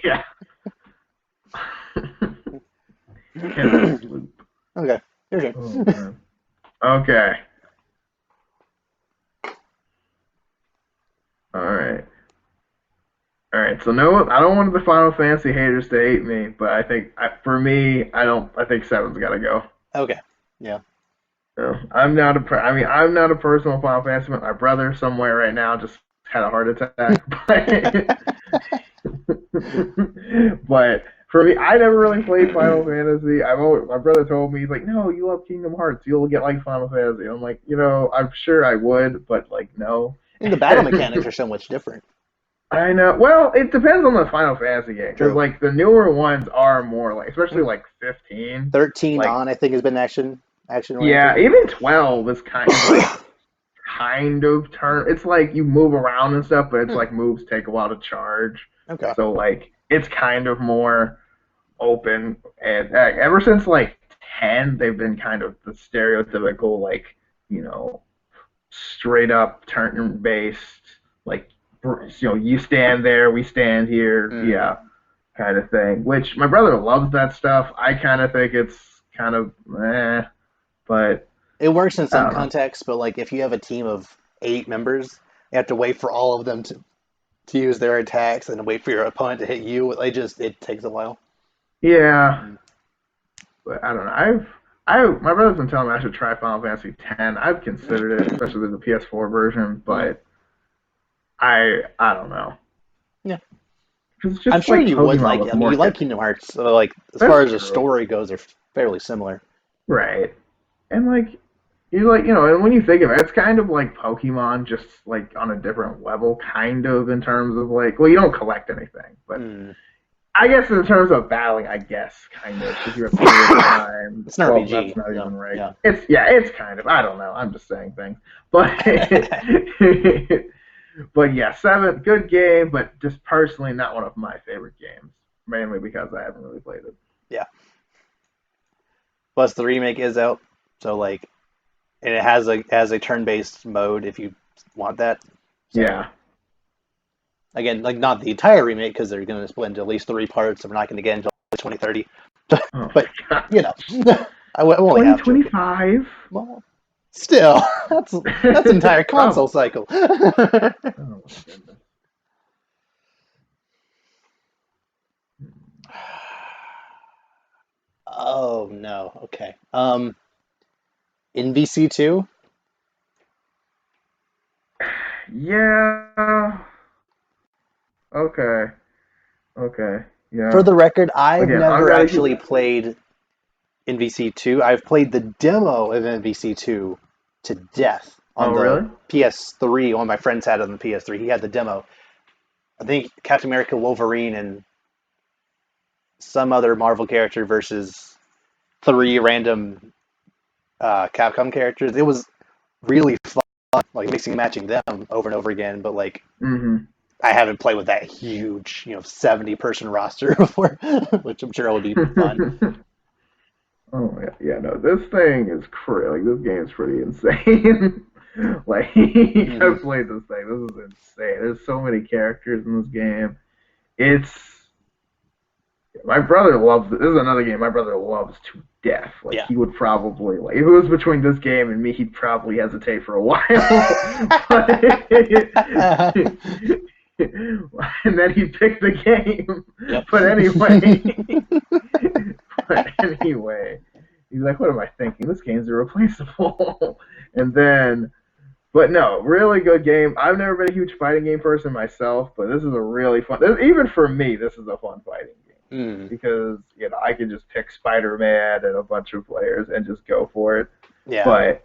Yeah. Endless loop. Okay, your Oh turn. man. Okay. All right. All right. So no, I don't want the Final Fantasy haters to hate me, but for me, I don't. I think seven's got to go. Okay, yeah. No, I'm not a. I mean, I'm not a personal Final Fantasy. But my brother somewhere right now just had a heart attack. But for me, I never really played Final Fantasy. My brother told me he's like, no, you love Kingdom Hearts, you'll get like Final Fantasy. I'm like, I'm sure I would, but like no. And the battle mechanics are so much different. I know. Well, it depends on the Final Fantasy game because True. like the newer ones are more like, especially like 15. 13 Like on, I think, has been action yeah, oriented. even 12 is kind of turn. It's like you move around and stuff, but it's like moves take a while to charge. Okay. So like it's kind of more open. And ever since like 10, they've been kind of the stereotypical like you know straight up turn based like you stand there, we stand here, Mm. yeah, kind of thing. Which my brother loves that stuff. I kind of think it's kind of but It works in I some don't know. contexts, but like if you have a team of 8 members, you have to wait for all of them to use their attacks and wait for your opponent to hit you. It takes a while. Yeah, Mm. but I don't know. My brother's been telling me I should try Final Fantasy X. I've considered it, especially the PS4 version, Mm. but I don't know. Yeah, Cause it's I'm just sure like you would Pokemon like with it. I mean, more you like hits. Kingdom Hearts, so like as far That's as the true. story goes, they're fairly similar. Right. And like and when you think of it, it's kind of like Pokemon, just like on a different level, kind of in terms of like, well, you don't collect anything, but Mm. I guess in terms of battling, I guess kind of because you have limited time. It's an Well, that's RPG. not Yeah, even right. yeah. It's kind of. I don't know. I'm just saying things, but but yeah, seven good game, but just personally not one of my favorite games, mainly because I haven't really played it. Yeah. Plus the remake is out, so like, and it has a turn-based mode if you want that. So Yeah. again, like not the entire remake because they're going to split into at least 3 parts, and we're not going to get until 2030. Oh But my god. you know, I won't have to. 2025. Well, still, that's an entire console Probably. cycle. Oh my goodness. Oh no. Okay. In VC2, Yeah. Okay. Okay. for Yeah. the record, I've Again, I've never got to keep. actually played NVC2. I've played the demo of NVC2 to death on Oh, the really? PS3. One of my friends had it on the PS3. He had the demo. I think Captain America, Wolverine, and some other Marvel character versus three random Capcom characters. It was really fun, like mixing and matching them over and over again. But like, Hmm. I haven't played with that huge, 70-person roster before, which I'm sure will be fun. Oh yeah, yeah. No, this thing is crazy. Like this game's pretty insane. Like Hmm. I've played this thing. This is insane. There's so many characters in this game. It's my brother loves it. This is another game my brother loves to death. Like Yeah. he would probably like if it was between this game and me, he'd probably hesitate for a while. But and then he'd pick the game. Yep. But anyway, but anyway, he's like, "What am I thinking? This game's irreplaceable." And then, but no, really good game. I've never been a huge fighting game person myself, but this is a really fun. Even for me, this is a fun fighting game Mm. because I can just pick Spider-Man and a bunch of players and just go for it. Yeah. But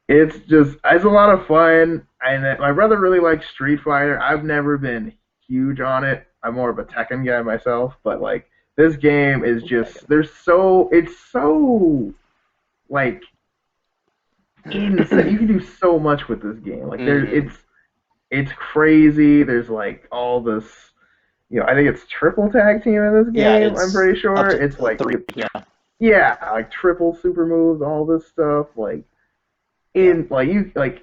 it's a lot of fun. And my brother really likes Street Fighter. I've never been huge on it. I'm more of a Tekken guy myself, but like this game is just it's so like insane. You can do so much with this game. Like Hmm. it's crazy. There's like all this. I think it's triple tag team in this Yeah, game. I'm it's pretty up sure to it's like three. Yeah. yeah, like triple super moves, all this stuff. Like Yeah.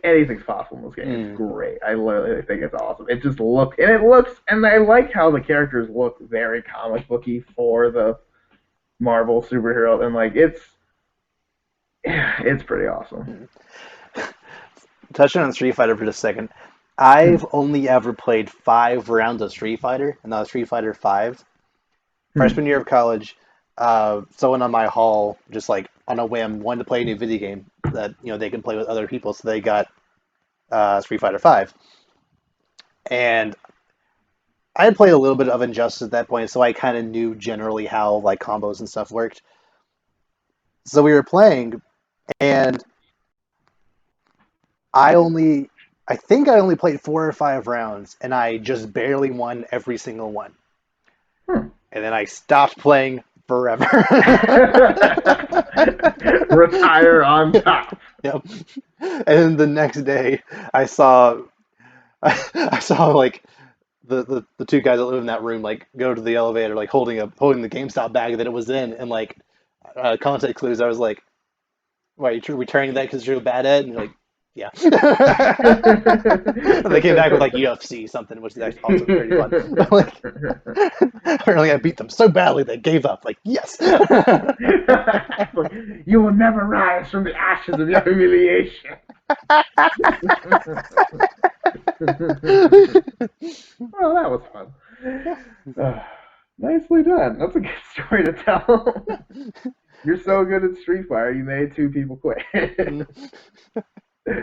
anything's possible in this game. It's Mm. great. I literally think it's awesome. It looks, and I like how the characters look very comic booky for the Marvel superhero, and like it's pretty awesome. Mm. Touching on Street Fighter for just a second, Hmm. I've only ever played 5 rounds of Street Fighter, and that was Street Fighter 5. Hmm. Freshman year of college, someone on my hall just like on a whim wanted to play a new video game that they can play with other people, so they got Street Fighter 5. And I had played a little bit of Injustice at that point, so I kind of knew generally how like combos and stuff worked. So we were playing, and I only, I think I only played 4 or 5 rounds, and I just barely won every single one. Hmm. And then I stopped playing forever. Retire on top. Yep. And then the next day, I saw, I saw like the two guys that live in that room like go to the elevator like holding the GameStop bag that it was in, and like context clues. I was like, "Why are you returning that because you're a bad Ed?" And you're like, "Yeah." And they came back with like UFC something, which is actually also pretty fun. Like, apparently, I beat them so badly they gave up. Like, yes. You will never rise from the ashes of your humiliation. Well, that was fun. Yeah. Nicely done. That's a good story to tell. You're so good at Street Fighter, you made two people quit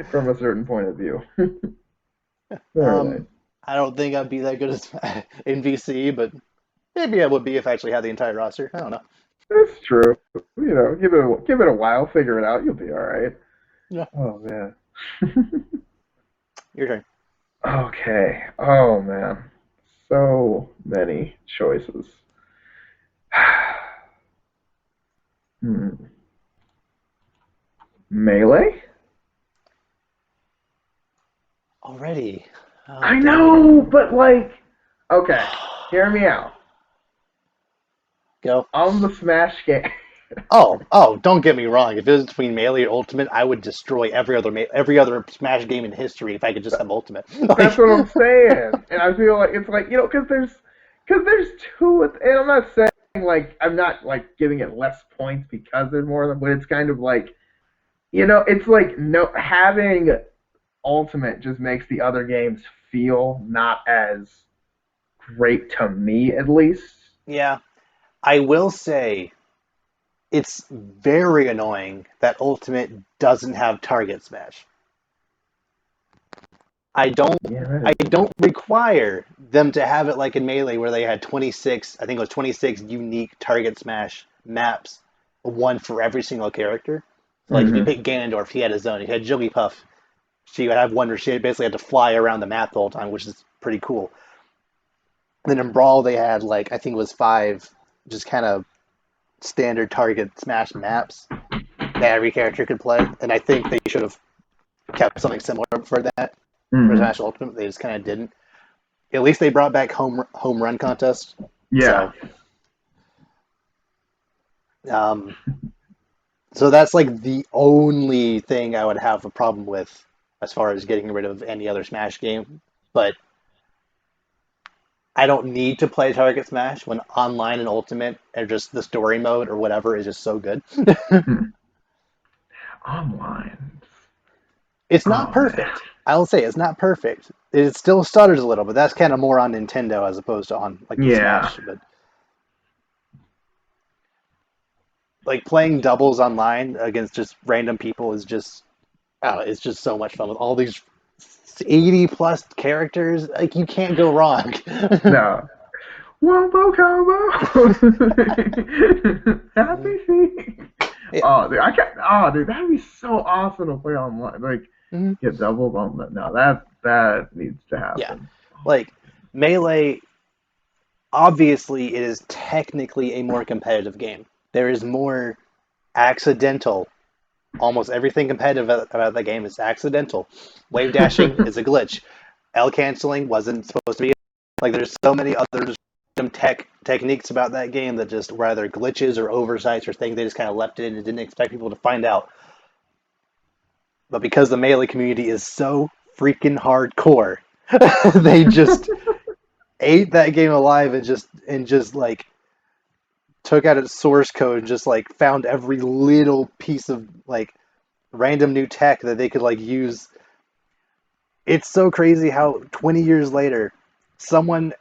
from a certain point of view. Very nice. Um, I don't think I'd be that good as in VC, but maybe I would be if I actually had the entire roster. I don't know. That's true. Give it a while, figure it out. You'll be all right. Yeah, Oh man. your turn. Okay. Oh man. So many choices. Hmm. Melee? Already. Oh, I dang it. know, but like, okay, hear me out. Go. On the Smash game, Oh, don't get me wrong. If it was between Melee or Ultimate, I would destroy every other Smash game in history if I could just have Ultimate. that's Like, what I'm saying, and I feel like it's like because there's two, and I'm not saying like I'm not like giving it less points because there's more of them, but it's kind of like it's like no having Ultimate just makes the other games feel not as great to me at least. yeah, I will say it's very annoying that Ultimate doesn't have Target Smash. I don't Yeah, I that is don't require them to have it like in Melee where they had 26, I think it was 26 unique target smash maps, one for every single character. So like if you mm-hmm. pick Ganondorf, he had his own. If you had Jigglypuff, she would have one where she basically had to fly around the map the whole time, which is pretty cool. And then in Brawl they had like I think it was 5 just kind of standard target smash maps that every character could play, and I think they should have kept something similar for that for Mm-hmm. Smash Ultimate. They just kind of didn't. At least they brought back home run contest. Yeah. So, um, so that's like the only thing I would have a problem with as far as getting rid of any other Smash game. But I don't need to play Target Smash when online and Ultimate or just the story mode or whatever is just so good. Hmm. Online. It's not Oh man. perfect. I'll say it's not perfect. It still stutters a little, but that's kind of more on Nintendo as opposed to on like the Yeah. Smash. But like playing doubles online against just random people is just it's just so much fun with all these 80 plus characters. Like you can't go wrong. No. Wombo combo. Happy feet. Yeah. Oh, dude, I can't. Oh, dude, that'd be so awesome to play online. Like, Mhm. get doubles on that. No, that needs to Yeah. happen. Like Melee, obviously, it is technically a more competitive game. There is more accidental. Almost everything competitive about the game is accidental. Wave dashing is a glitch. L canceling wasn't supposed to be. Like there's so many other techniques about that game that just were either glitches or oversights or things they just kind of left it in and didn't expect people to find out. But because the Melee community is so freaking hardcore, they just ate that game alive and just like took out its source code and just like found every little piece of like random new tech that they could like use. It's so crazy how 20 years later, someone,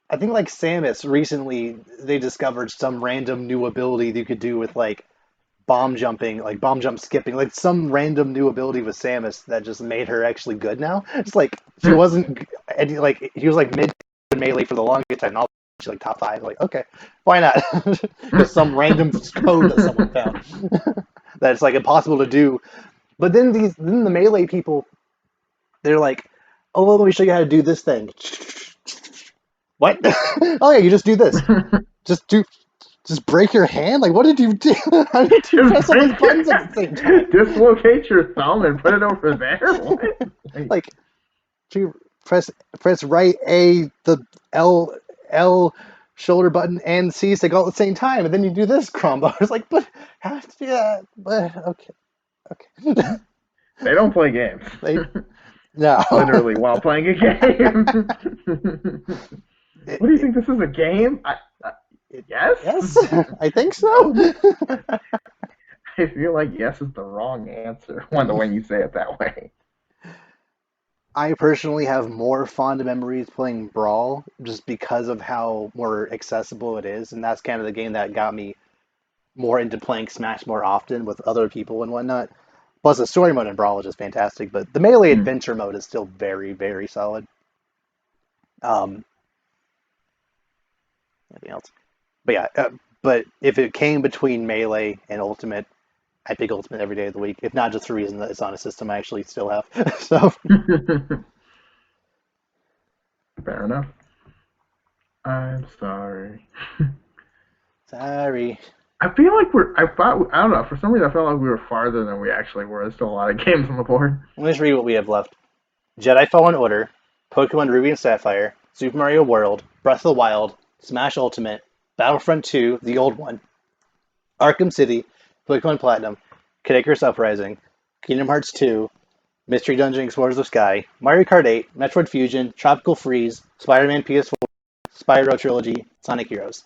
I think like Samus recently, they discovered some random new ability you could do with like bomb jumping, like bomb jump skipping, like some random new ability with Samus that just made her actually good now. It's like she wasn't, like he was like mid melee for the longest time. And all she's like top five. Like okay, why not? Just some random code that someone found that it's like impossible to do. But then the melee people, they're like, oh, well, let me show you how to do this thing. What? Oh yeah, you just do this. Just do. Just break your hand? Like, what did you do? How did you Just press all those break buttons at the same time? dislocate your thumb and put it over there. What? Like, Like, you press right A, the L shoulder button, and C stick all at the same time, and then you do this combo. It's like, but how to do that? But okay. they don't play games. They no. Literally while playing a game. It, What do you it, think? This is a game? Yes. yes, I think so. No. I feel like yes is the wrong answer when you say it that way. I personally have more fond memories playing Brawl just because of how more accessible it is, and that's kind of the game that got me more into playing Smash more often with other people and whatnot. Plus, the story mode in Brawl is just fantastic, but the melee Mm. adventure mode is still very, very solid. Um, Anything else? But yeah, but if it came between melee and ultimate, I pick ultimate every day of the week. If not just the reason that it's on a system I actually still have. So Fair enough. I'm sorry. sorry. I feel like I don't know. For some reason, I felt like we were farther than we actually were. There's still a lot of games on the board. Let me just read what we have left. Jedi Fallen Order, Pokemon Ruby and Sapphire, Super Mario World, Breath of the Wild, Smash Ultimate, Battlefront 2, the old one, Arkham City, Pokemon Platinum, Kid Icarus Uprising, Kingdom Hearts 2, Mystery Dungeon Explorers of Sky, Mario Kart 8, Metroid Fusion, Tropical Freeze, Spider-Man PS4, Spyro Trilogy, Sonic Heroes.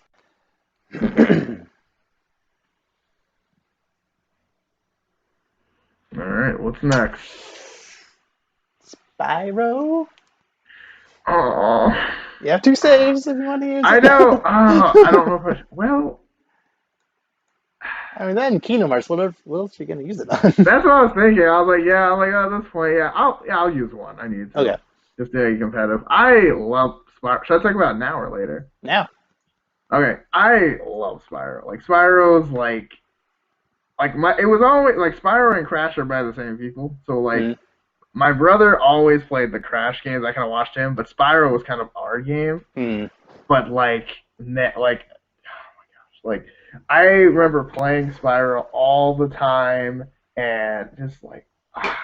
All right, what's next? Spyro? Oh, You have two saves if you want to use I it. know. I don't know if I. Well, I mean, then Kingdom Hearts, what else are you going to use it on? that's what I was thinking. I was like, yeah. I'm like, oh, at this point, I'll use one. I need Okay, to just to be competitive. I love Spyro. Should I talk about it now or later? now. Okay, I love Spyro. Like Spyro's like my. It was always like Spyro and Crash are by the same people. So like Mm, my brother always played the Crash games. I kind of watched him, but Spyro was kind of our game. mm. But like Like I remember playing Spyro all the time, and just like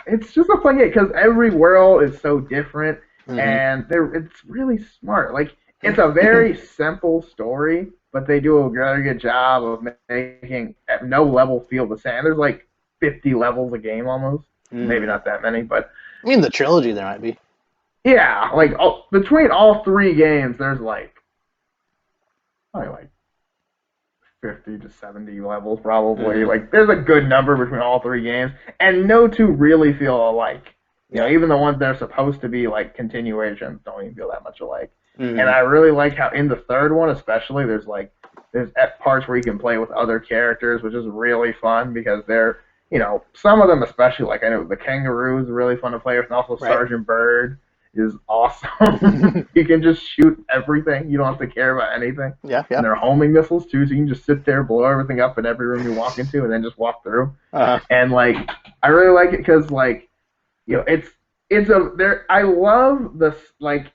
it's just a fun game because every world is so different, Hmm. and it's really smart. Like it's a very simple story, but they do a very good job of making no level feel the same. There's like 50 levels a game almost, maybe Mm. not that many, but I mean, the trilogy there might be. yeah, like between all three games, there's like probably like 50 to 70 levels probably. Hmm. Like there's a good number between all three games, and no two really feel alike. You know, Yeah. even the ones that are supposed to be like continuations don't even feel that much alike. And Hmm. I really like how in the third one, especially, there's at parts where you can play with other characters, which is really fun because they're some of them especially like I know the kangaroo is really fun to play with, and also Right. Sergeant Bird is awesome. You can just shoot everything. You don't have to care about anything. Yeah. And Yeah. they're homing missiles too, so you can just sit there, blow everything up in every room you walk into, and then just walk through. Uh-huh. And like, I really like it because like, it's a there. I love this like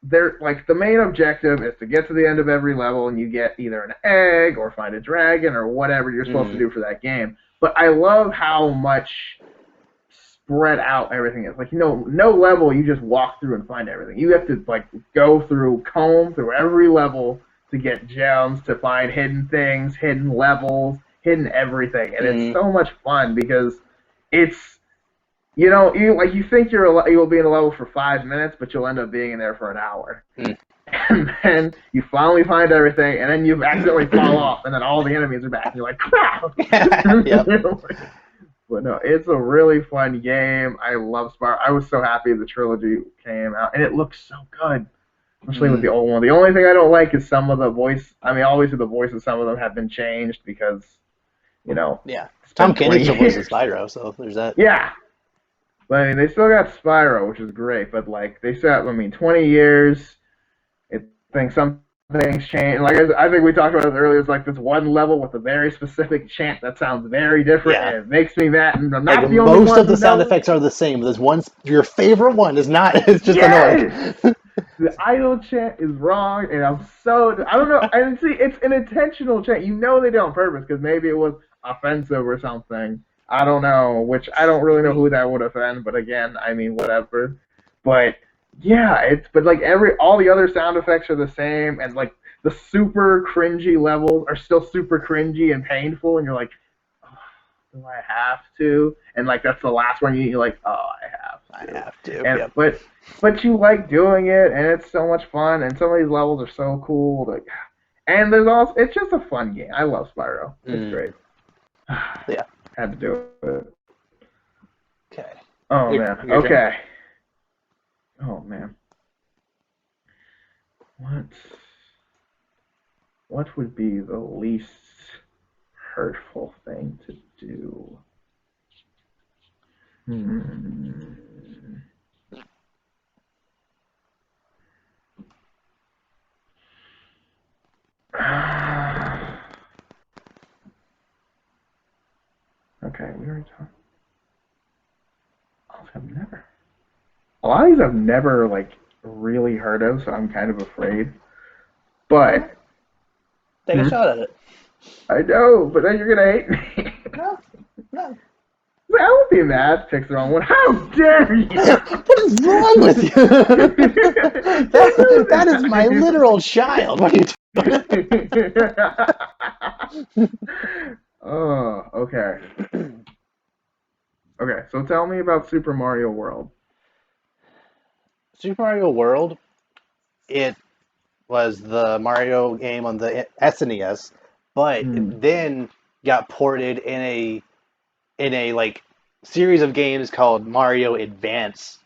they're like the main objective is to get to the end of every level and you get either an egg or find a dragon or whatever you're supposed to Mm. do for that game. But I love how much spread out everything is. Like no level you just walk through and find everything. You have to like go through, comb through every level to get gems, to find hidden things, hidden levels, hidden everything, and it's Mm. so much fun because it's you think you'll be in a level for 5 minutes, but you'll end up being in there for an hour. Mm. And then you finally find everything, and then you accidentally fall off, and then all the enemies are back, and you're like, crap! Yep. But no, it's a really fun game. I love Spyro. I was so happy the trilogy came out, and it looks so good, especially with Mm. the old one. The only thing I don't like is some of the voice. I mean, obviously the voices, some of them have been changed because you know Yeah. it's Tom been Kenny 20 still voices years. Spyro, so there's that. Yeah, but I mean, they still got Spyro, which is great. But like they said, I mean, 20 years. It think some things change. Like I think we talked about it earlier. It's like this one level with a very specific chant that sounds very different, Yeah. and it makes me mad. And I'm Like not the only most one of the who sound knows. effects are the same. There's one, your favorite one is not. It's just annoying. Yes, the idle chant is wrong, and I don't know. And see, it's an intentional chant. You know they did it on purpose because maybe it was offensive or something. I don't know, which I don't really know who that would offend. But again, I mean, whatever. But yeah, but like all the other sound effects are the same, and like the super cringy levels are still super cringy and painful, and you're like, oh, do I have to? And like that's the last one you're like, oh, I have I to. have to. And Yep. but you like doing it, and it's so much fun, and some of these levels are so cool. Like, and there's also it's just a fun game. I love Spyro. It's Mm. great. Yeah. Had to do it. Okay. Oh man. Your turn. Okay. Oh man. What? What would be the least hurtful thing to do? Hmm. Okay, we already talked. I've never. A lot of these I've never like really heard of, so I'm kind of afraid. Well, But take a shot at it. I know, but then you're gonna hate me. No, no. I won't be mad. Pick the wrong one. How dare you? What is wrong with you? That is my literal child. What are you Oh, okay. Okay, so tell me about Super Mario World. Super Mario World, it was the Mario game on the SNES, but it Hmm. then got ported in a like series of games called Mario Advance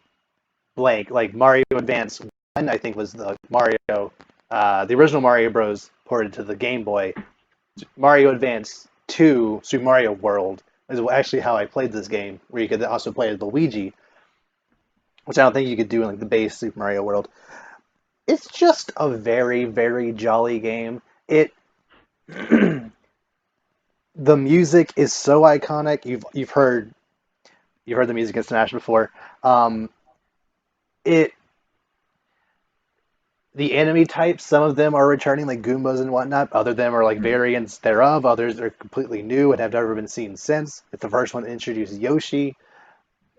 blank, like Mario Advance 1, I think was the original Mario Bros. Ported to the Game Boy. Mario Advance 2, Super Mario World is actually how I played this game, where you could also play as Luigi, which I don't think you could do in like the base Super Mario World. It's just a very, very jolly game. It the music is so iconic. You've heard the music in Smash before. Um, it the enemy types, some of them are returning, like Goombas and whatnot. Other of them are like Mm. variants thereof. Others are completely new and have never been seen since. It's the first one that introduces Yoshi.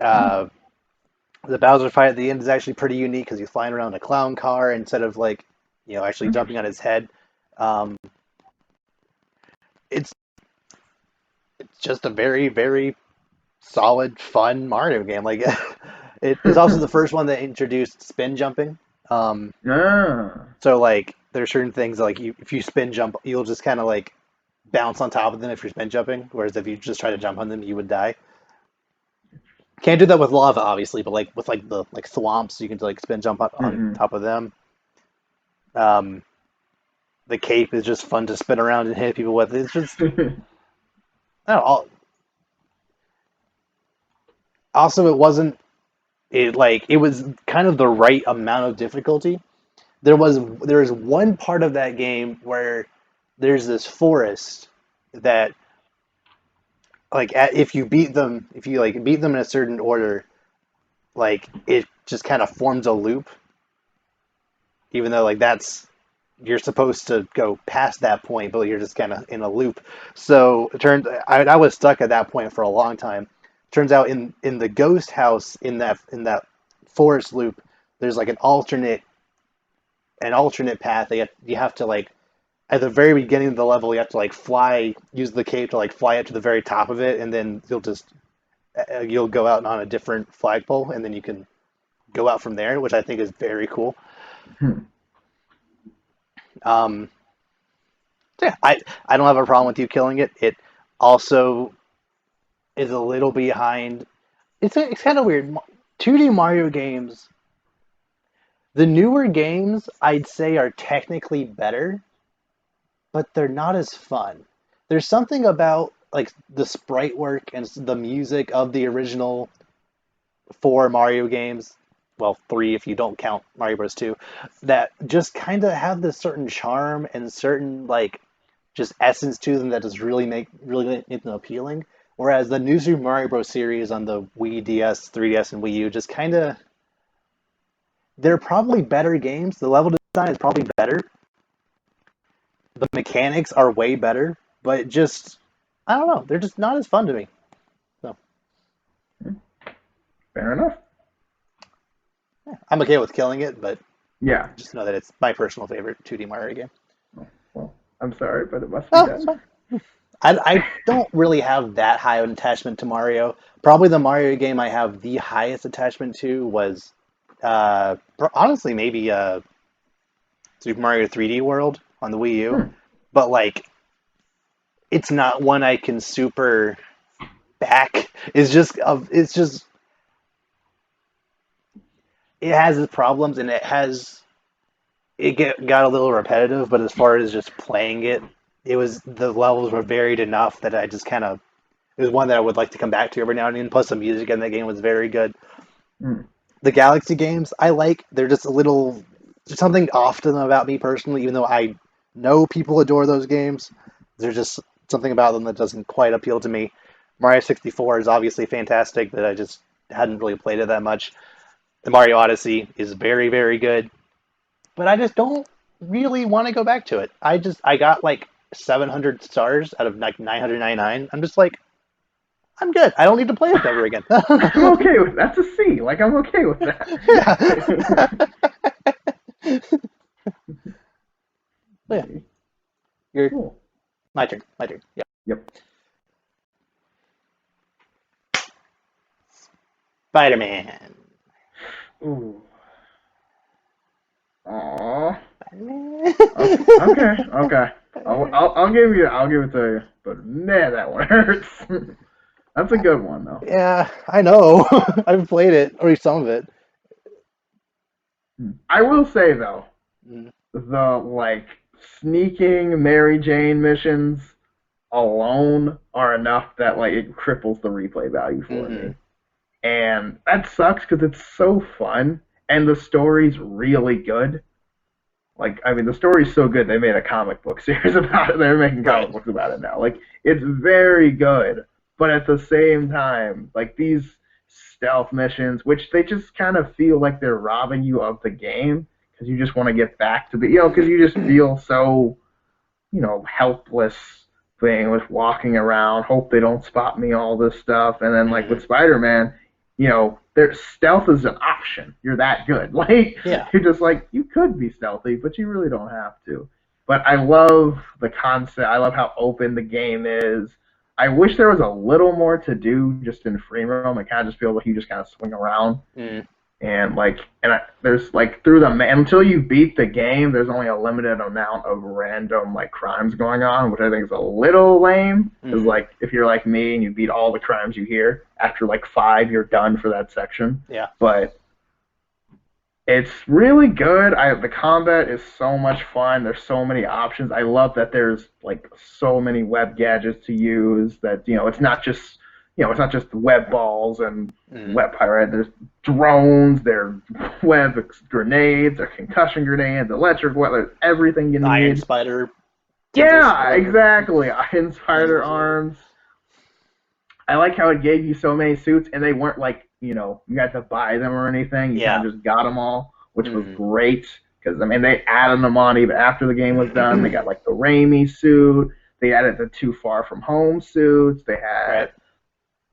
Oh. Uh, the Bowser fight at the end is actually pretty unique because he's flying around in a clown car instead of like, actually jumping on Interesting. his head. Um, it's it's just a very, very solid, fun Mario game. Like it's also the first one that introduced spin jumping. Um, Ah. so like there's certain things like if you spin jump, you'll just kind of like bounce on top of them if you're spin jumping. Whereas if you just try to jump on them, you would die. Can't do that with lava, obviously, but like with like the like swamps, you can like spin jump on Mm-mm. top of them. Um, the cape is just fun to spin around and hit people with. It's just I don't know. Also, it was kind of the right amount of difficulty. There is one part of that game where there's this forest that if you beat them, if you like beat them in a certain order, like it just kind of forms a loop, even though like that's you're supposed to go past that point, but you're just kind of in a loop. So I was stuck at that point for a long time. Turns out in the ghost house in that forest loop, there's like an alternate path. You have to like at the very beginning of the level, you have to like use the cape to like fly up to the very top of it, and then you'll go out on a different flagpole, and then you can go out from there, which I think is very cool. Hmm. Um, so yeah, I don't have a problem with you killing it. It also is a little behind. It's kind of weird. 2D Mario games, the newer games, I'd say are technically better, but they're not as fun. There's something about like the sprite work and the music of the original four Mario games, well, three if you don't count Mario Bros. 2, that just kind of have this certain charm and certain like just essence to them that just really make them appealing. Whereas the new Super Mario Bros. Series on the Wii, DS, 3DS, and Wii U just kind of they're probably better games. The level design is probably better. The mechanics are way better, but just I don't know. They're just not as fun to me. So Fair enough. I'm okay with killing it, but Yeah. just know that it's my personal favorite 2D Mario game. Oh, well, I'm sorry, but it must be Oh, it's done. fine. I don't really have that high of an attachment to Mario. Probably the Mario game I have the highest attachment to was, honestly, maybe Super Mario 3D World on the Wii U. Hmm. But like, it's not one I can super back. It's just it has its problems and it got a little repetitive. But as far as just playing it, the levels were varied enough that I just kind of it was one that I would like to come back to every now and then. Plus, the music in that game was very good. Hmm. The Galaxy games I like. They're just there's something off to them about me personally, even though I know people adore those games. There's just something about them that doesn't quite appeal to me. Mario 64 is obviously fantastic, but I just hadn't really played it that much. The Mario Odyssey is very, very good, but I just don't really want to go back to it. I got like 700 stars out of like 999. I'm just like, I'm good. I don't need to play this ever again. I'm okay with that's a C. Like I'm okay with that. Yeah. But yeah, you're Cool. my turn. My turn. Yeah. Yep. Spider-Man. Ooh. Aww. Spider-Man. Okay. Okay. I'll give it to you. But man, that one hurts. That's a good one though. Yeah, I know. I've played it, or some of it. I will say though, Mm-hmm. the like sneaking Mary Jane missions alone are enough that like it cripples the replay value for Mm-hmm. me. And that sucks because it's so fun and the story's really good. Like, I mean, the story's so good they made a comic book series about it. They're making Right. comic books about it now. Like, it's very good, but at the same time, like these stealth missions, which they just kind of feel like they're robbing you of the game because you just want to get back to the, because you just feel so, helpless thing with walking around, hope they don't spot me, all this stuff. And then like with Spider-Man, their stealth is an option. You're that good. Like Yeah. you're just like, you could be stealthy, but you really don't have to. But I love the concept. I love how open the game is. I wish there was a little more to do just in free roam. I kind of just feel like you just kind of swing around. And there's like until you beat the game, there's only a limited amount of random like crimes going on, which I think is a little lame. Because like if you're like me and you beat all the crimes you hear, after like 5, you're done for that section. Yeah. But it's really good. The combat is so much fun. There's so many options. I love that there's like so many web gadgets to use. That it's not just web balls and web pirate. There's drones, there's web grenades, there's concussion grenades, electric web, there's everything you need. Iron Spider. Yeah, exactly. Iron Spider arms. I like how it gave you so many suits, and they weren't like, you had to buy them or anything. You kind of just got them all, which was great. Because, they added them on even after the game was done. They got, like, the Raimi suit. They added the Too Far From Home suits. They had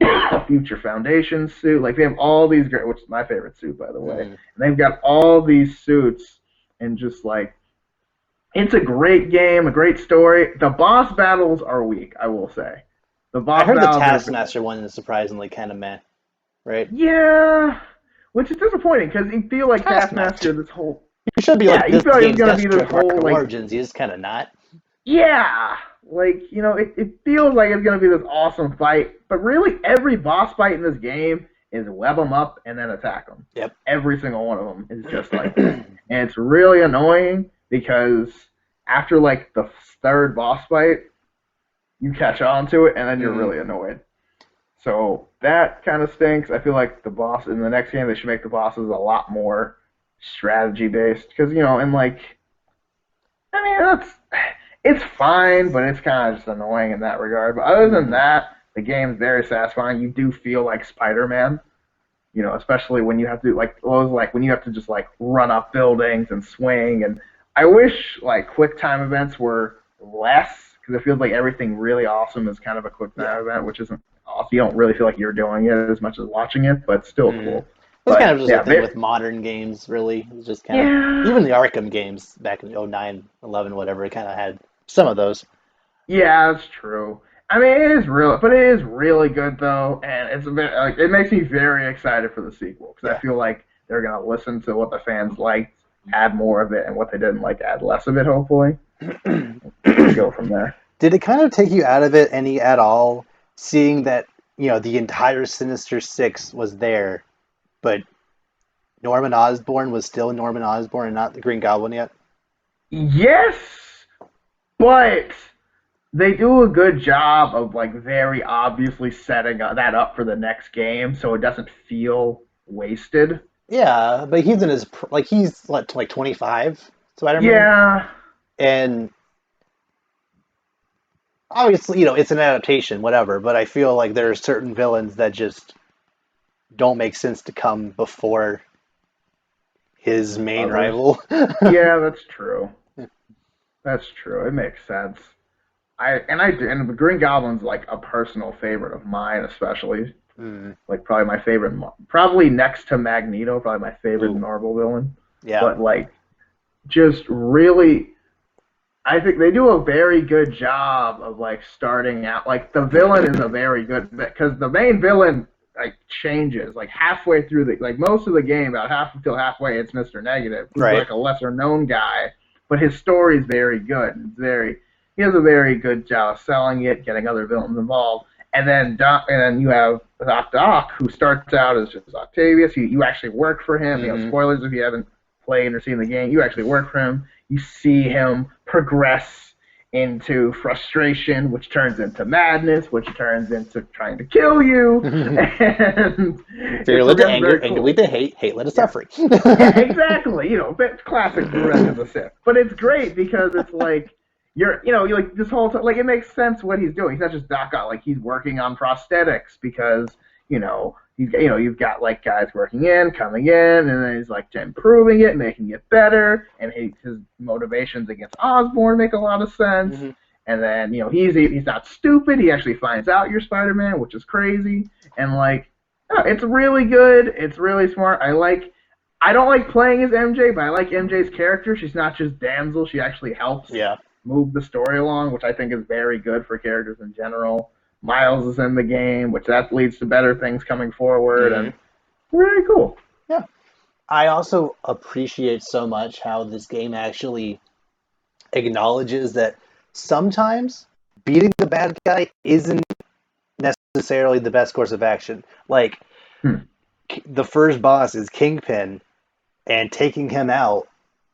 a Future Foundation suit. Like, they have all these great, which is my favorite suit, by the way. And they've got all these suits, and just, like, it's a great game, a great story. The boss battles are weak, I will say. I heard the Taskmaster one is surprisingly kind of meh, right? Yeah, which is disappointing because you feel like Taskmaster this whole. You should be like this you feel like game's it's gonna be this whole like origins. He's kind of not. Yeah, like it feels like it's gonna be this awesome fight, but really every boss fight in this game is web them up and then attack them. Yep. Every single one of them is just like that, and it's really annoying because after like the third boss fight, you catch on to it, and then you're really annoyed. So that kind of stinks. I feel like the boss in the next game, they should make the bosses a lot more strategy-based. Because, and like, it's fine, but it's kind of just annoying in that regard. But other than that, the game's very satisfying. You do feel like Spider-Man, especially when you have to, when you have to just, like, run up buildings and swing. And I wish, like, quick time events were less, because it feels like everything really awesome is kind of a quick time event, which isn't awesome. You don't really feel like you're doing it as much as watching it, but it's still cool. It's kind of just a thing with modern games, really. It's just kind of even the Arkham games back in 09, 11, whatever. It kind of had some of those. Yeah, that's true. It is really good though, and it's a bit like it makes me very excited for the sequel because I feel like they're gonna listen to what the fans liked, add more of it, and what they didn't like, add less of it. Hopefully. Go from there. Did it kind of take you out of it any at all, seeing that the entire Sinister Six was there, but Norman Osborn was still Norman Osborn and not the Green Goblin yet? Yes, but they do a good job of like very obviously setting that up for the next game, so it doesn't feel wasted. Yeah, but he's in his he's what, like 25, Spider-Man. Yeah. And obviously, it's an adaptation, whatever, but I feel like there are certain villains that just don't make sense to come before his main rival. Yeah, that's true. That's true. It makes sense. And the Green Goblin's like a personal favorite of mine, especially. Like probably my favorite, probably next to Magneto, probably my favorite Marvel villain. Yeah. But like, just really, I think they do a very good job of like starting out. Like the villain is a very good, because the main villain like changes like halfway through most of the game, about halfway it's Mr. Negative, who's like a lesser known guy, but his story is very good. He has a very good job of selling it, getting other villains involved. And then you have Dr. Ock, who starts out as just Octavius. You actually work for him. Spoilers if you haven't played or seen the game. You actually work for him. You see him progress into frustration, which turns into madness, which turns into trying to kill you. And fear led to anger, anger led to hate, hate led to suffering. Yeah, exactly. Classic Revenge of the Sith. But it's great because it's like, you're like this whole time, like it makes sense what he's doing. He's not just Doc Ock, like he's working on prosthetics because you've got like guys working in, coming in, and then he's like improving it, making it better, and his motivations against Osborn make a lot of sense. Mm-hmm. And then he's not stupid. He actually finds out you're Spider-Man, which is crazy. And like, it's really good. It's really smart. I don't like playing as MJ, but I like MJ's character. She's not just damsel. She actually helps move the story along, which I think is very good for characters in general. Miles is in the game, which that leads to better things coming forward, and really cool. Yeah. I also appreciate so much how this game actually acknowledges that sometimes beating the bad guy isn't necessarily the best course of action. Like, the first boss is Kingpin, and taking him out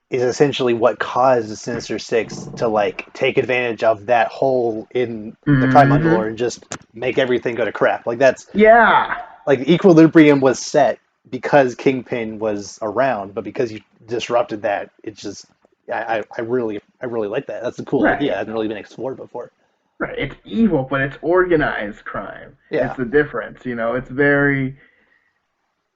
is essentially what caused Sinister Six to like take advantage of that hole in the Crime lore and just make everything go to crap. Like that's like equilibrium was set because Kingpin was around, but because you disrupted that, it's just I really like that. That's a cool idea. It hasn't really been explored before. Right. It's evil, but it's organized crime. Yeah. It's the difference. It's very.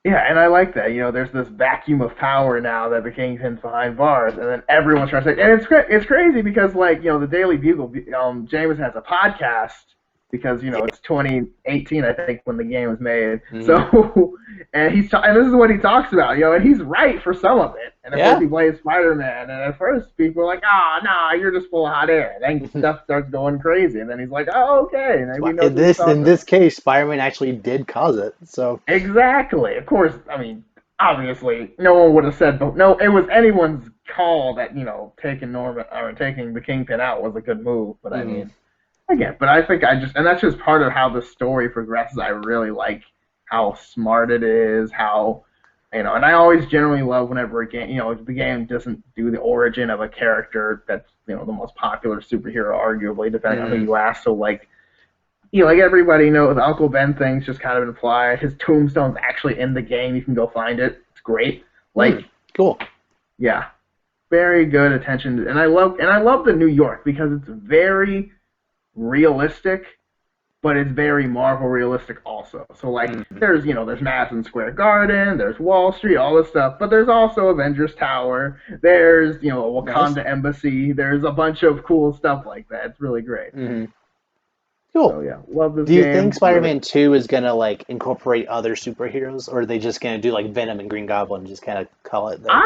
Yeah, and I like that. There's this vacuum of power now that the Kingpin's behind bars, and then everyone's trying to say, and it's crazy because like the Daily Bugle, James has a podcast because it's 2018 I think when the game was made. So and and this is what he talks about, and he's right for some of it. And of course he plays Spider-Man, and at first people are like, oh no, you're just full of hot air. Then stuff starts going crazy, and then he's like, oh okay. And we know in this case, Spider-Man actually did cause it. So exactly, of course. I mean, obviously, no one would have said, but no, it was anyone's call that taking the Kingpin out was a good move. But I mean. Again, but I think and that's just part of how the story progresses. I really like how smart it is, how, and I always generally love whenever a game, the game doesn't do the origin of a character that's, the most popular superhero, arguably, depending on who you ask. So, like, like everybody knows, the Uncle Ben thing's just kind of implied. His tombstone's actually in the game. You can go find it. It's great. Like, cool. Yeah. Very good attention. And I love the New York because it's very realistic, but it's very Marvel realistic also. So like there's Madison Square Garden, there's Wall Street, all this stuff, but there's also Avengers Tower, there's a Wakanda embassy, there's a bunch of cool stuff like that. It's really great. Cool. So yeah, love this game. Do you game. think Spider-Man 2 is gonna like incorporate other superheroes, or are they just gonna do like Venom and Green Goblin and just kind of call it there?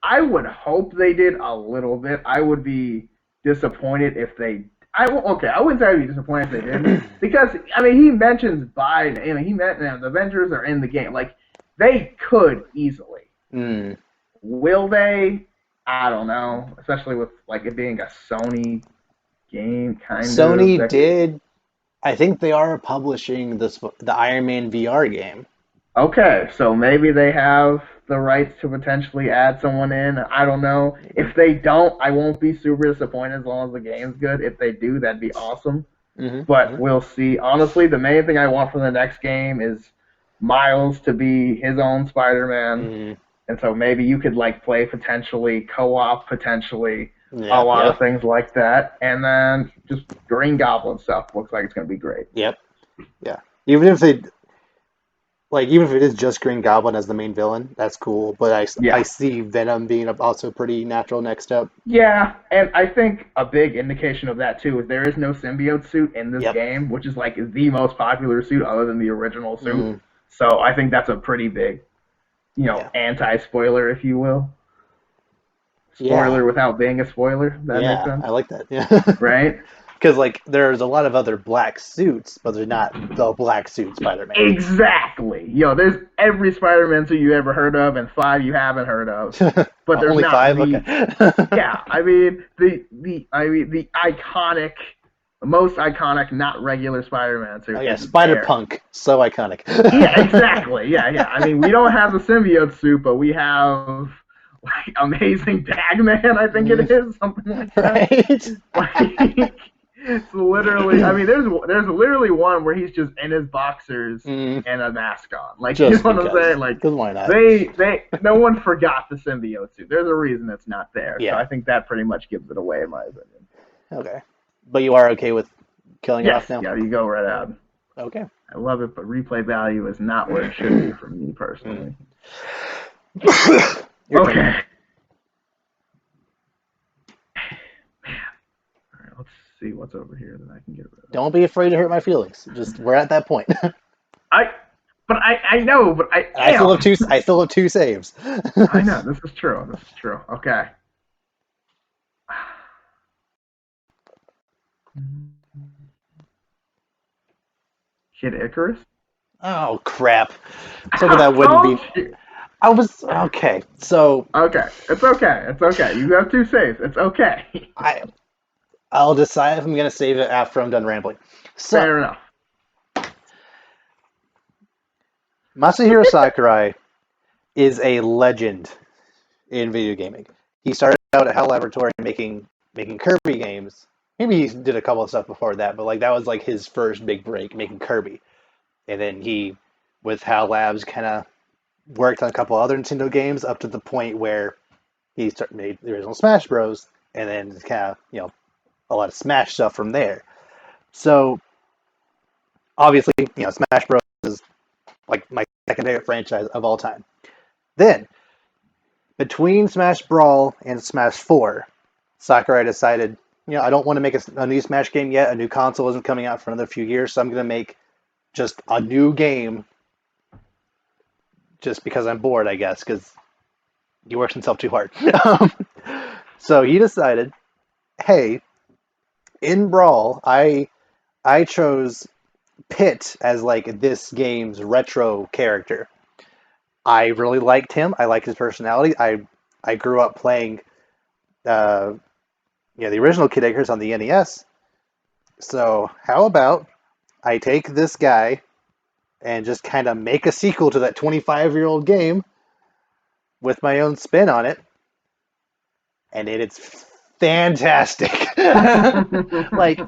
I would hope they did a little bit. I would be disappointed if they. I wouldn't say I'd be disappointed if they didn't, because I mean he mentions Biden. The Avengers are in the game. Like they could easily. Will they? I don't know. Especially with like it being a Sony game, kind of. Sony did. I think they are publishing the Iron Man VR game. Okay, so maybe they have the rights to potentially add someone in. I don't know. If they don't, I won't be super disappointed as long as the game's good. If they do, that'd be awesome. But we'll see. Honestly, the main thing I want for the next game is Miles to be his own Spider-Man. And so maybe you could like play potentially, co-op potentially, a lot of things like that. And then just Green Goblin stuff looks like it's going to be great. Yeah. Even if it is just Green Goblin as the main villain, that's cool. But I see Venom being also a pretty natural next step. Yeah, and I think a big indication of that too is there is no symbiote suit in this game, which is like the most popular suit other than the original suit. So I think that's a pretty big, anti-spoiler, if you will. Spoiler without being a spoiler. That makes sense. I like that. Yeah. Right? Because like there's a lot of other black suits, but they're not the black suit Spider-Man. Exactly. There's every Spider-Man suit you ever heard of, and 5 you haven't heard of. But there's only not 5. Okay. Yeah, I mean the iconic, most iconic, not regular Spider-Man suit. Oh yeah, Spider-Punk, so iconic. Yeah, exactly. Yeah. I mean, we don't have the symbiote suit, but we have like Amazing Bagman, I think it is, something like that. Right. It's literally, I mean, there's literally one where he's just in his boxers and a mask on. Like, just you know what I'm saying? Like, why not? No one forgot the symbiote suit. There's a reason it's not there. Yeah. So I think that pretty much gives it away, in my opinion. Okay. But you are okay with killing it off now? Yeah, you go right out. Okay. I love it, but replay value is not where it should be for me Mm. personally. Your turn. Okay. Man. All right, let's see what's over here that I can get rid of. Don't be afraid to hurt my feelings. Just we're at that point. I, but I know, but I I still have am. two. I still have two saves. I know this is true. This is true. Okay. Kid Icarus. Oh crap! So I that wouldn't told be. you. I was okay. So Okay, it's okay. It's okay. You have two saves. It's okay. I I'll decide if I'm gonna save it after I'm done rambling. So Fair enough. Masahiro Sakurai is a legend in video gaming. He started out at HAL Laboratory making Kirby games. Maybe he did a couple of stuff before that, but like that was like his first big break, making Kirby. And then he, with HAL Labs, kind of worked on a couple other Nintendo games up to the point where made the original Smash Bros. And then kind of a lot of Smash stuff from there. So obviously Smash Bros. Is like my second favorite franchise of all time. Then between Smash Brawl and Smash 4, Sakurai decided, I don't want to make a new Smash game yet. A new console isn't coming out for another few years, so I'm going to make just a new game just because I'm bored, I guess, because he works himself too hard. So he decided, hey, in Brawl, I chose Pit as like this game's retro character. I really liked him. I liked his personality. I grew up playing uh, the original Kid Icarus on the NES. So how about I take this guy and just kind of make a sequel to that 25-year-old game with my own spin on it, and it's fantastic. Like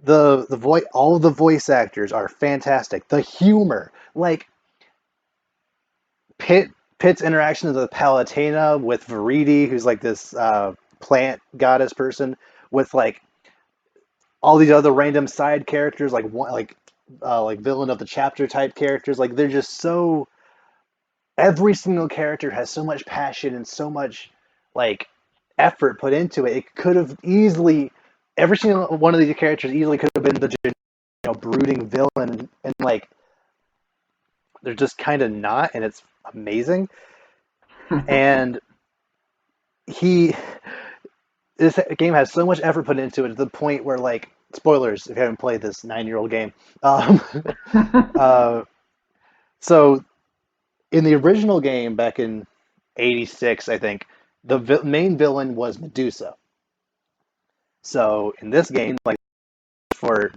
the voice, all the voice actors are fantastic. The humor, like Pitt's interaction with Palutena, with Viridi, who's like this plant goddess person, with like all these other random side characters, like one, like villain of the chapter type characters. Like they're just so. Every single character has so much passion and so much like effort put into it. It could have easily every single one of these characters easily could have been the brooding villain, and like they're just kind of not, and it's amazing. And he this game has so much effort put into it to the point where like spoilers if you haven't played this 9-year-old game. Um, uh, so in the original game back in '86, I think the main villain was Medusa. So in this game, like for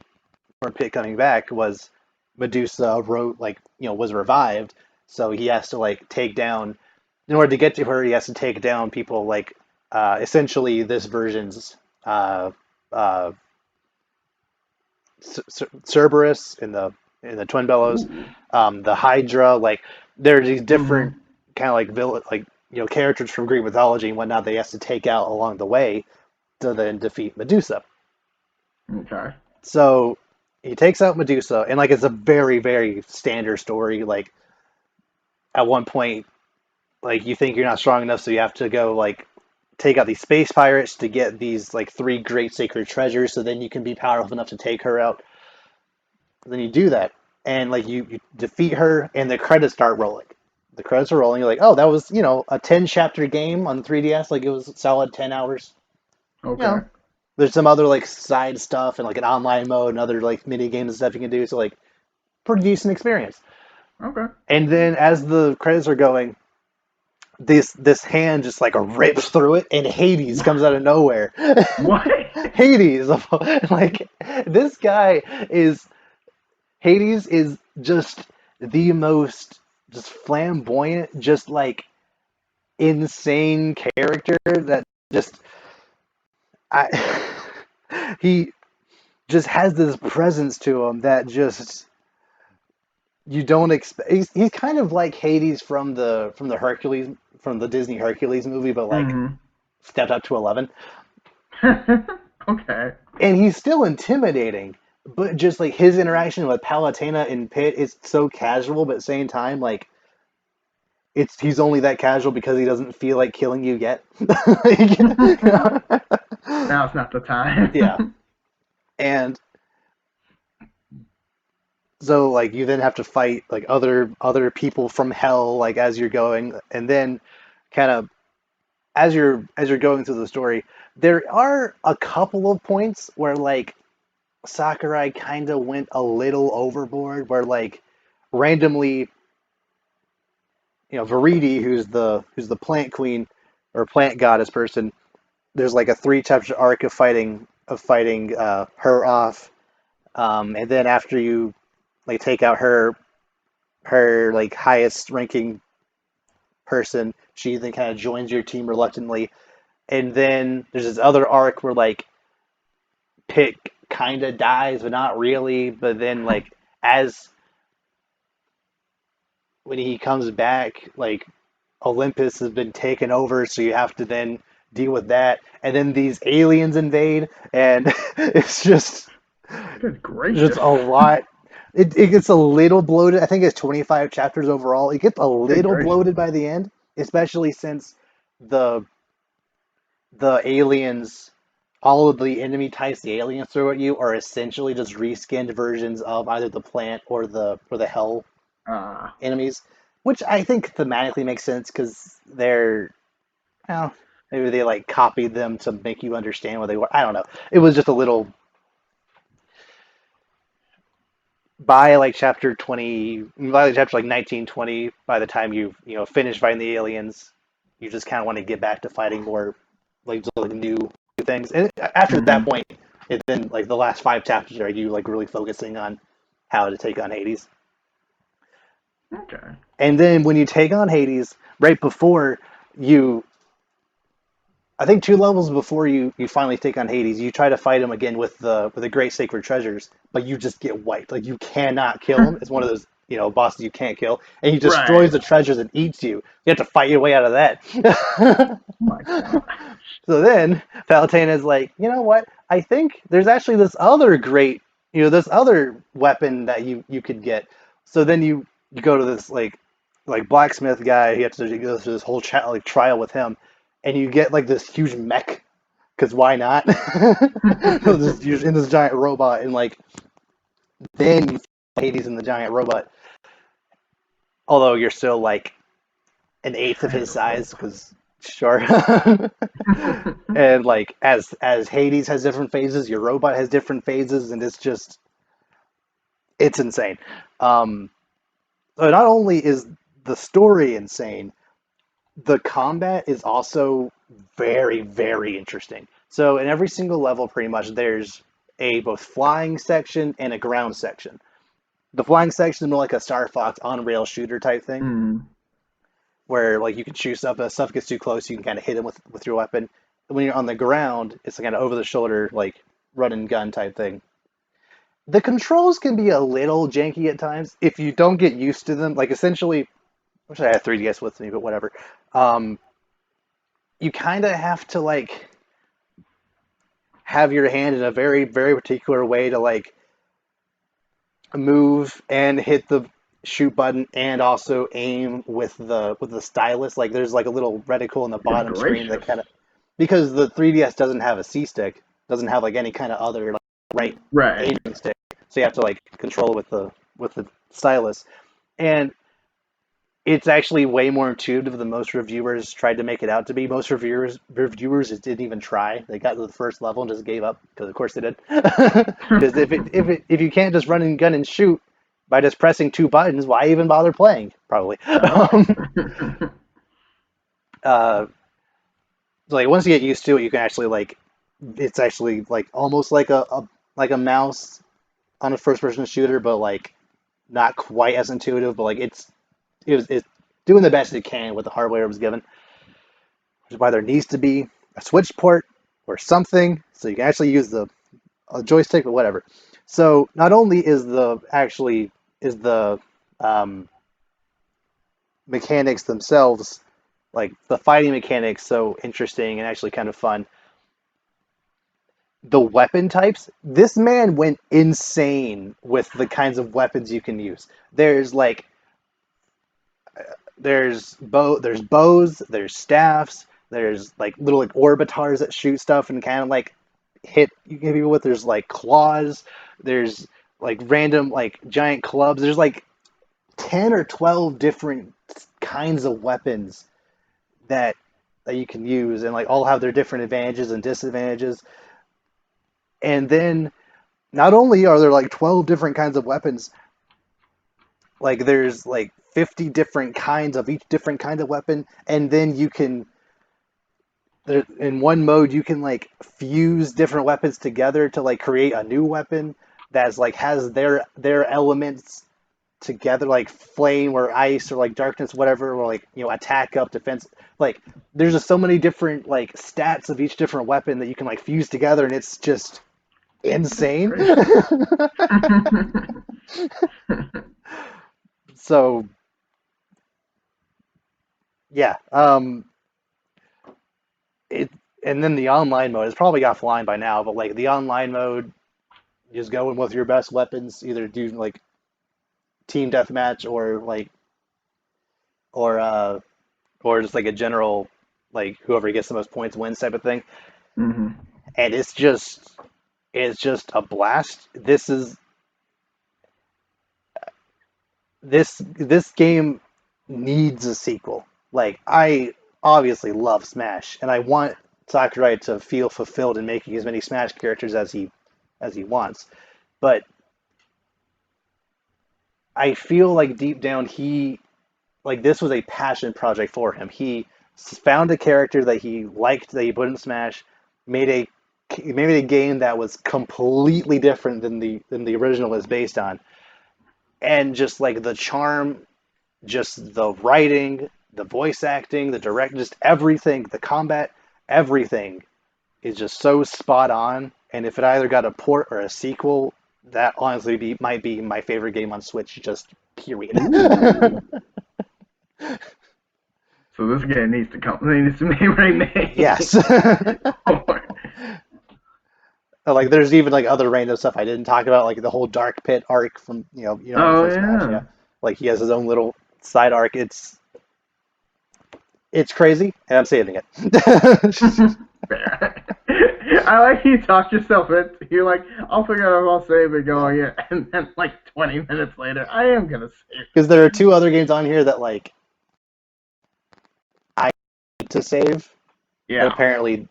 Pit coming back, was Medusa wrote like was revived, so he has to like take down. In order to get to her, he has to take down people like essentially this version's uh, uh, Cerberus in the Twin Bellows, Ooh. the Hydra. Like there are these different Mm-hmm. kind of like characters from Greek mythology and whatnot. They has to take out along the way to then defeat Medusa. Okay. So he takes out Medusa, and like it's a very very standard story. Like at one point, like you think you're not strong enough, so you have to go like take out these space pirates to get these like three great sacred treasures, so then you can be powerful enough to take her out. Then you do that, and like you defeat her, and the credits start rolling. The credits are rolling. You're like, oh, that was a 10 chapter game on the 3DS. Like it was solid 10 hours. You Okay. know, there's some other like side stuff and like an online mode and other like mini games and stuff you can do. So like pretty decent experience. Okay. And then as the credits are going, this hand just like rips through it, and Hades comes out of nowhere. What? Hades, like this guy is Hades is just the most just flamboyant, just like insane character that just I he just has this presence to him that just you don't expect. He's kind of like Hades from the Hercules from the Disney Hercules movie, but like Mm-hmm. stepped up to 11. Okay. And he's still intimidating, but just like his interaction with Palutena and Pit is so casual, but at the same time, like it's he's only that casual because he doesn't feel like killing you yet. Now it's not the time. Yeah, and so like you then have to fight like other people from hell like as you're going, and then kind of as you're going through the story, there are a couple of points where like Sakurai kind of went a little overboard, where like randomly, Viridi, who's the plant queen or plant goddess person, there's like a 3 chapter arc of fighting her off, and then after you like take out her like highest ranking person, she then kind of joins your team reluctantly, and then there's this other arc where like Pick kind of dies, but not really. But then, like, as when he comes back, like, Olympus has been taken over, so you have to then deal with that. And then these aliens invade, and it's Good just gracious. a lot. It gets a little bloated. I think it's 25 chapters overall. It gets a Good little gracious. bloated by the end, especially since the the aliens, all of the enemy types the aliens throw at you are essentially just reskinned versions of either the plant or the hell Uh, enemies, which I think thematically makes sense because they're, well, maybe they like copied them to make you understand what they were. I don't know. It was just a little by like chapter 20, by like chapter like 19, 20. By the time you finish fighting the aliens, you just kind of want to get back to fighting more like new things. And after that mm-hmm. point, it then like the last 5 chapters are you like really focusing on how to take on Hades. Okay. And then when you take on Hades, right before you, I think 2 levels before you finally take on Hades, you try to fight him again with the Great Sacred Treasures, but you just get wiped. Like you cannot kill him. It's one of those bosses you can't kill, and he Right. destroys the treasures and eats you. You have to fight your way out of that. Oh my god. So then Palutena is like, you know what? I think there's actually this other weapon that you could get. So then you go to this like blacksmith guy. You have to go through this whole like trial with him, and you get like this huge mech because why not? In this giant robot, and like then you fight Hades in the giant robot. Although you're still like an eighth of his Giant size, robot. because sure. And like as Hades has different phases, your robot has different phases, and it's insane. Um, so not only is the story insane, the combat is also very, very interesting. So in every single level, pretty much, there's a both flying section and a ground section. The flying section is more like a Star Fox on rail shooter type thing, mm. where like you can shoot stuff, if stuff gets too close, you can kind of hit them with your weapon. When you're on the ground, it's kind of over the shoulder, like run and gun type thing. The controls can be a little janky at times if you don't get used to them. Like essentially, I wish I had 3DS with me, but whatever. Um, you kind of have to like have your hand in a very very particular way to like move and hit the shoot button and also aim with the stylus. Like there's like a little reticle in the Good bottom screen that gracious. kind of, because the 3DS doesn't have a C stick, doesn't have like any kind of other like right Right. aiming stick, so you have to like control with the stylus, and it's actually way more intuitive than most reviewers tried to make it out to be. Most reviewers just didn't even try. They got to the first level and just gave up because, of course, they did. Because if you can't just run and gun and shoot by just pressing 2 buttons, why even bother playing? Probably. Oh. Uh, so, like once you get used to it, you can actually like it's actually like almost like a mouse on a first person shooter, but like not quite as intuitive. But like it's doing the best it can with the hardware it was given, which is why there needs to be a switch port or something so you can actually use the a joystick, but whatever. So not only is the um, mechanics themselves, like the fighting mechanics, so interesting and actually kind of fun. the weapon types, this man went insane with the kinds of weapons you can use. There's bows, there's staffs, there's like little like orbitars that shoot stuff and kind of like hit you people with. There's like claws, there's like random like giant clubs. There's like 10 or 12 different kinds of weapons that you can use and like all have their different advantages and disadvantages. And then not only are there like 12 different kinds of weapons, like there's like 50 different kinds of each different kind of weapon, and then you can there, in one mode you can like fuse different weapons together to like create a new weapon that's like has their elements together, like flame or ice or like darkness, whatever, or like attack up, defense. Like there's just so many different like stats of each different weapon that you can like fuse together, and it's just Goodness insane. gracious. So yeah, it and then the online mode is probably offline by now, but like the online mode, just go in with your best weapons, either do like team deathmatch or or just like a general like whoever gets the most points wins type of thing. Hmm. And it's just a blast. This game needs a sequel. Like I obviously love Smash, and I want Sakurai to feel fulfilled in making as many Smash characters as he wants. But I feel like deep down he like this was a passion project for him. He found a character that he liked that he put in Smash, made a made a game that was completely different than the original is based on, and just like the charm, just the writing, the voice acting, the direct, just everything, the combat, everything is just so spot on. And if it either got a port or a sequel, that honestly might be my favorite game on Switch. Just period. Ooh. So this game needs to come. It needs to be remade. Yes. Like there's even like other random stuff I didn't talk about, like the whole Dark Pit arc from Oh from Smash. Yeah, yeah. like he has his own little side arc. It's crazy, and I'm saving it. Fair. I like you talked yourself into. You're like, I'll figure out if I'll save it going, yeah, and then like 20 minutes later, I am gonna save Because there are two other games on here that like I need to save, it. but Yeah. apparently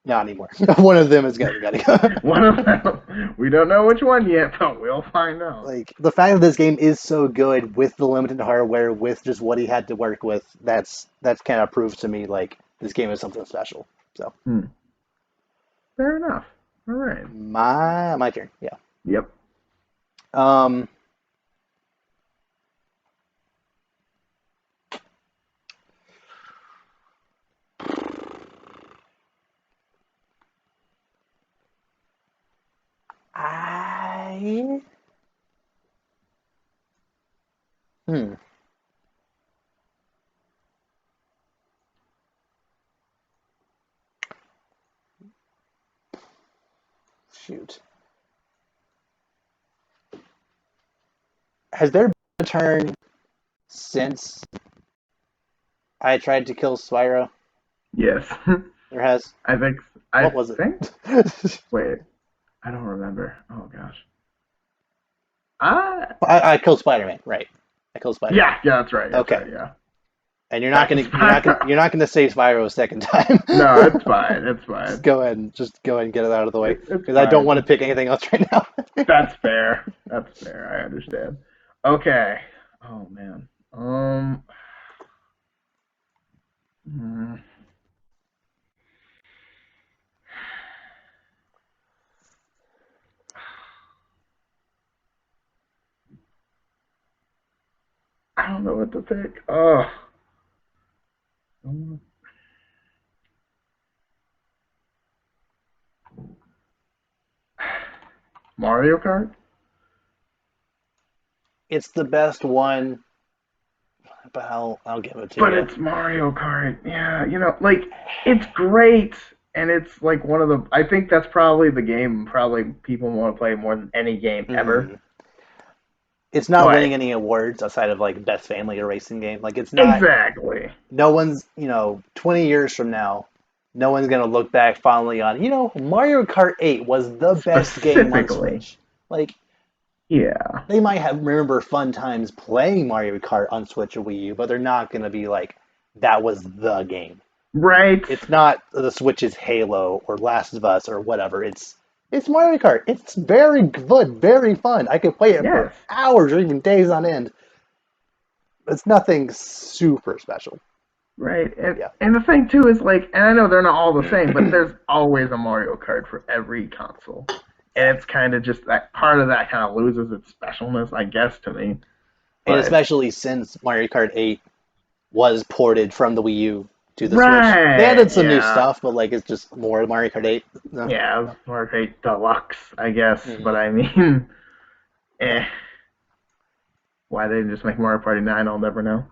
not anymore. One of them is gotta go. One of them. We don't know which one yet, but we'll find out. Like the fact that this game is so good with the limited hardware, with just what he had to work with, that's kind of proves to me like this game is something special. So Hmm. Fair enough. All right. my turn. Yeah. Yep. Um. I hmm. Shoot. Has there been a turn since I tried to kill Spyro? Yes. There has. I think. I What was it? think. Wait. I don't remember. Oh gosh. Ah. I killed Spider-Man, right? I killed Spider-Man. Yeah. Yeah. That's right. That's Okay. right. Yeah. And Back to Spyro. you're not gonna save Spyro a second time. No, it's fine. It's Just fine. go ahead and get it out of the way It's because I don't want to fine. pick anything else right now. That's fair. That's fair. I understand. Okay. Oh man. Hmm. I don't know what to pick. Oh. Mario Kart. It's the best one, but I'll give it to But you. it's Mario Kart. Yeah, like it's great. and it's like one of the. I think that's probably the game probably people want to play more than any game ever. Hmm. It's not But winning any awards outside of like best family or racing game. Like it's not. exactly, No one's 20 years from now, no one's gonna look back fondly on Mario Kart 8 was the best game on specifically, Switch. Like yeah, they might have remember fun times playing Mario Kart on Switch or Wii U, but they're not gonna be like that was the game. right, It's not the Switch's Halo or Last of Us or whatever. It's Mario Kart. It's very good, very fun. I could play it for yes, hours or even days on end. It's nothing super special. right, Yeah. and the thing too is like, and I know they're not all the same, but there's always a Mario Kart for every console, Yeah. and it's kind of just that part of that kind of loses its specialness, I guess, to me. And But especially since Mario Kart 8 was ported from the Wii U to the Switch. They right, added some new yeah, stuff, but like it's just more Mario Kart 8. No. yeah, it was Mario Kart Deluxe, I guess, but Mm, I mean, yeah. eh, why they didn't just make Mario Party 9, I'll never know.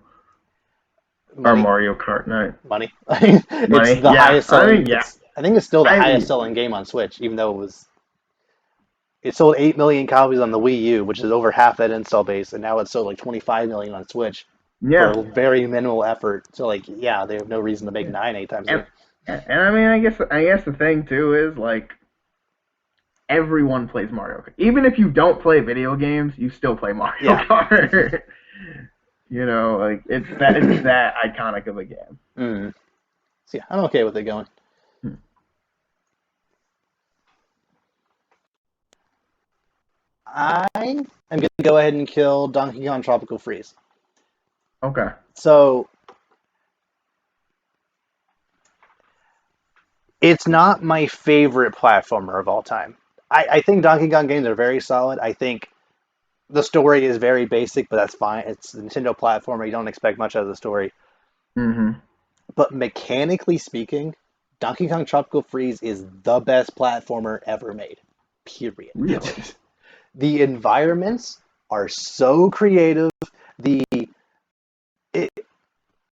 Or Money, Mario Kart 9. money. It's Money, the yeah, highest I selling. mean, yeah, It's I think it's still the I, highest selling game on Switch, even though it sold 8 million copies on the Wii U, which is over half that install base, and now it's sold like 25 million on Switch for yeah, a very minimal effort. So like, yeah, they have no reason to make yeah. 9 8 times And, soon. and I mean, I guess the thing too is like everyone plays Mario Kart. Even if you don't play video games, you still play Mario Yeah. Kart. Like it's that iconic of a game. Mm. So yeah, I'm okay with it going. Hmm. I am going to go ahead and kill Donkey Kong Tropical Freeze. Okay. So it's not my favorite platformer of all time. I think Donkey Kong games are very solid. I think the story is very basic, but that's fine. It's a Nintendo platformer. You don't expect much out of the story. Mm-hmm. But mechanically speaking, Donkey Kong Tropical Freeze is the best platformer ever made. Period. Really? The environments are so creative. The it,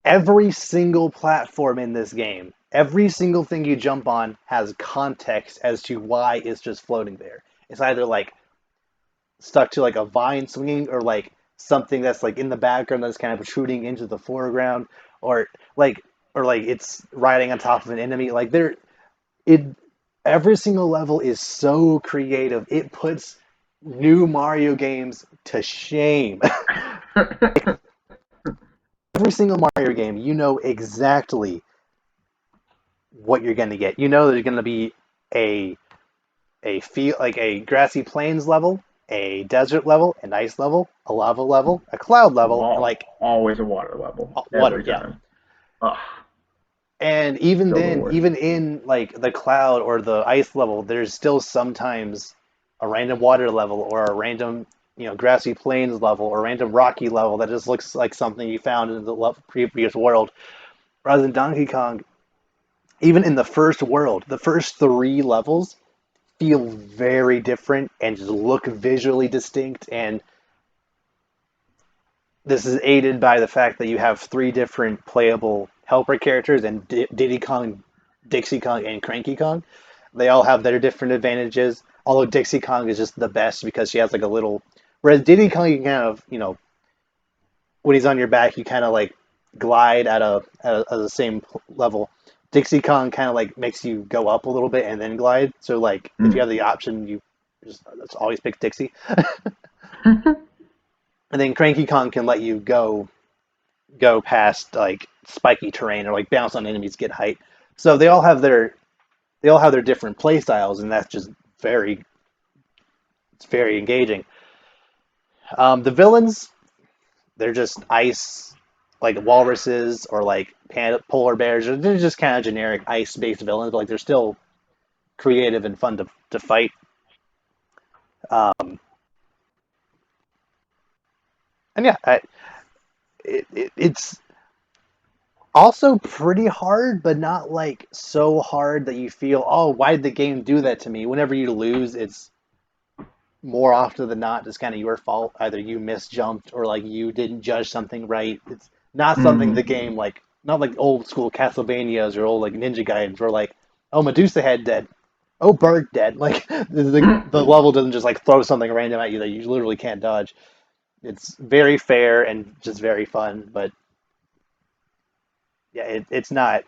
every single platform in this game, every single thing you jump on has context as to why it's just floating there. It's either like stuck to like a vine swinging or like something that's like in the background that's kind of protruding into the foreground or like it's riding on top of an enemy. Like it every single level is so creative. It puts new Mario games to shame. Every single Mario game, you know exactly what you're going to get. You know there's going to be a a grassy plains level, a desert level, an ice level, a lava level, a cloud level, and like Always a water level water. every Yeah, time. Ugh, and even still the then, worst. even in like the cloud or the ice level, there's still sometimes a random water level or a random grassy plains level or random rocky level that just looks like something you found in the previous world. Rather than Donkey Kong, even in the first world, the first three levels feel very different and just look visually distinct. And this is aided by the fact that you have three different playable helper characters and Diddy Kong, Dixie Kong, and Cranky Kong. They all have their different advantages. Although Dixie Kong is just the best because she has like a little. Whereas Diddy Kong, you can kind of, when he's on your back, you kind of like glide at the same level. Dixie Kong kind of like makes you go up a little bit and then glide. So like if you Mm. have the option, you just let's always pick Dixie. And then Cranky Kong can let you go past like spiky terrain or like bounce on enemies, get height. So they all have their different play styles, and that's just very it's very engaging. The villains, they're just ice, like walruses or like polar bears. They're just kind of generic ice-based villains, but like they're still creative and fun to fight. Um, and yeah, it's also pretty hard, but not like so hard that you feel, oh, why did the game do that to me? Whenever you lose, it's more often than not just kind of your fault. Either you misjumped or like you didn't judge something right. It's not something Mm-hmm. the game like not like old school Castlevanias or old like Ninja Gaidens where like Oh, Medusa head dead. Oh, bird dead. Like the level doesn't just like throw something random at you that you literally can't dodge. It's very fair and just very fun, but yeah, it's not.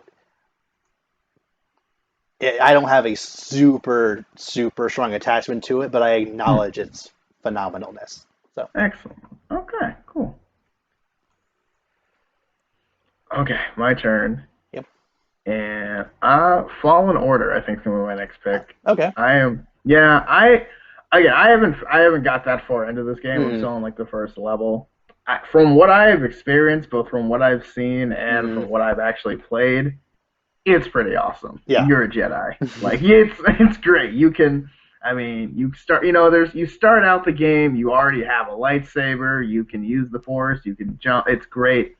I don't have a super strong attachment to it, but I acknowledge its phenomenalness. So, Excellent. Okay, cool. Okay, my turn. yep. And Fallen Order, I think is gonna be my next pick. Okay. I am yeah, I haven't got that far into this game. I'm Mm, still on like the first level. From what I've experienced, both from what I've seen and mm, from what I've actually played, it's pretty awesome. yeah. You're a Jedi. Like it's great. You can I mean, you start out the game, you already have a lightsaber, you can use the force, you can jump. It's great.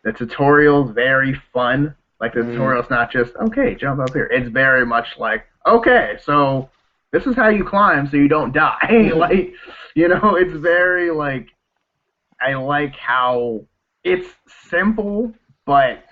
The tutorial's very fun. Like the Mm, tutorial's not just okay, jump up here. It's very much like okay, so this is how you climb so you don't die. Like it's very like I like how it's simple, but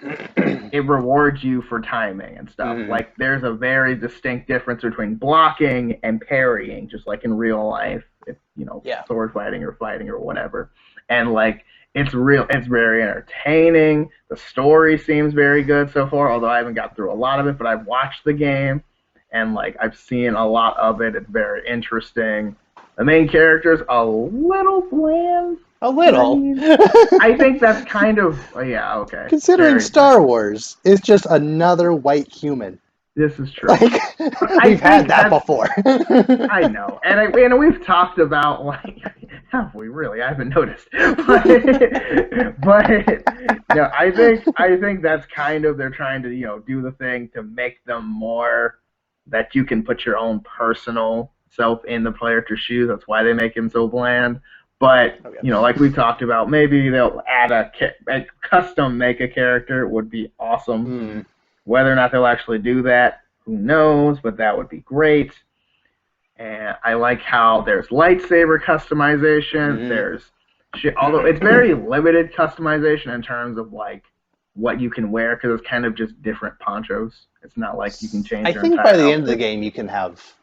it rewards you for timing and stuff. mm, Like there's a very distinct difference between blocking and parrying, just like in real life, if yeah. sword fighting or whatever. And like it's very entertaining. The story seems very good so far, although I haven't got through a lot of it, but I've watched the game and like I've seen a lot of it. It's very interesting. The main character's a little bland, A but I little. mean, I think that's kind of yeah, okay. Considering Very Star Wars is just another white human. This is true. Like I we've had think that that's before. I know, and we've talked about like have we really? I haven't noticed, but no, I think that's kind of they're trying to do the thing to make them more that you can put your own personal self in the character's shoes. That's why they make him so bland. But Okay. like we talked about, maybe they'll add a custom make a character would be awesome. Hmm. Whether or not they'll actually do that, who knows? But that would be great. And I like how there's lightsaber customization. Hmm. Although it's very limited customization in terms of like what you can wear because it's kind of just different ponchos. It's not like you can change I your think by entire the end of the outfit. game you can have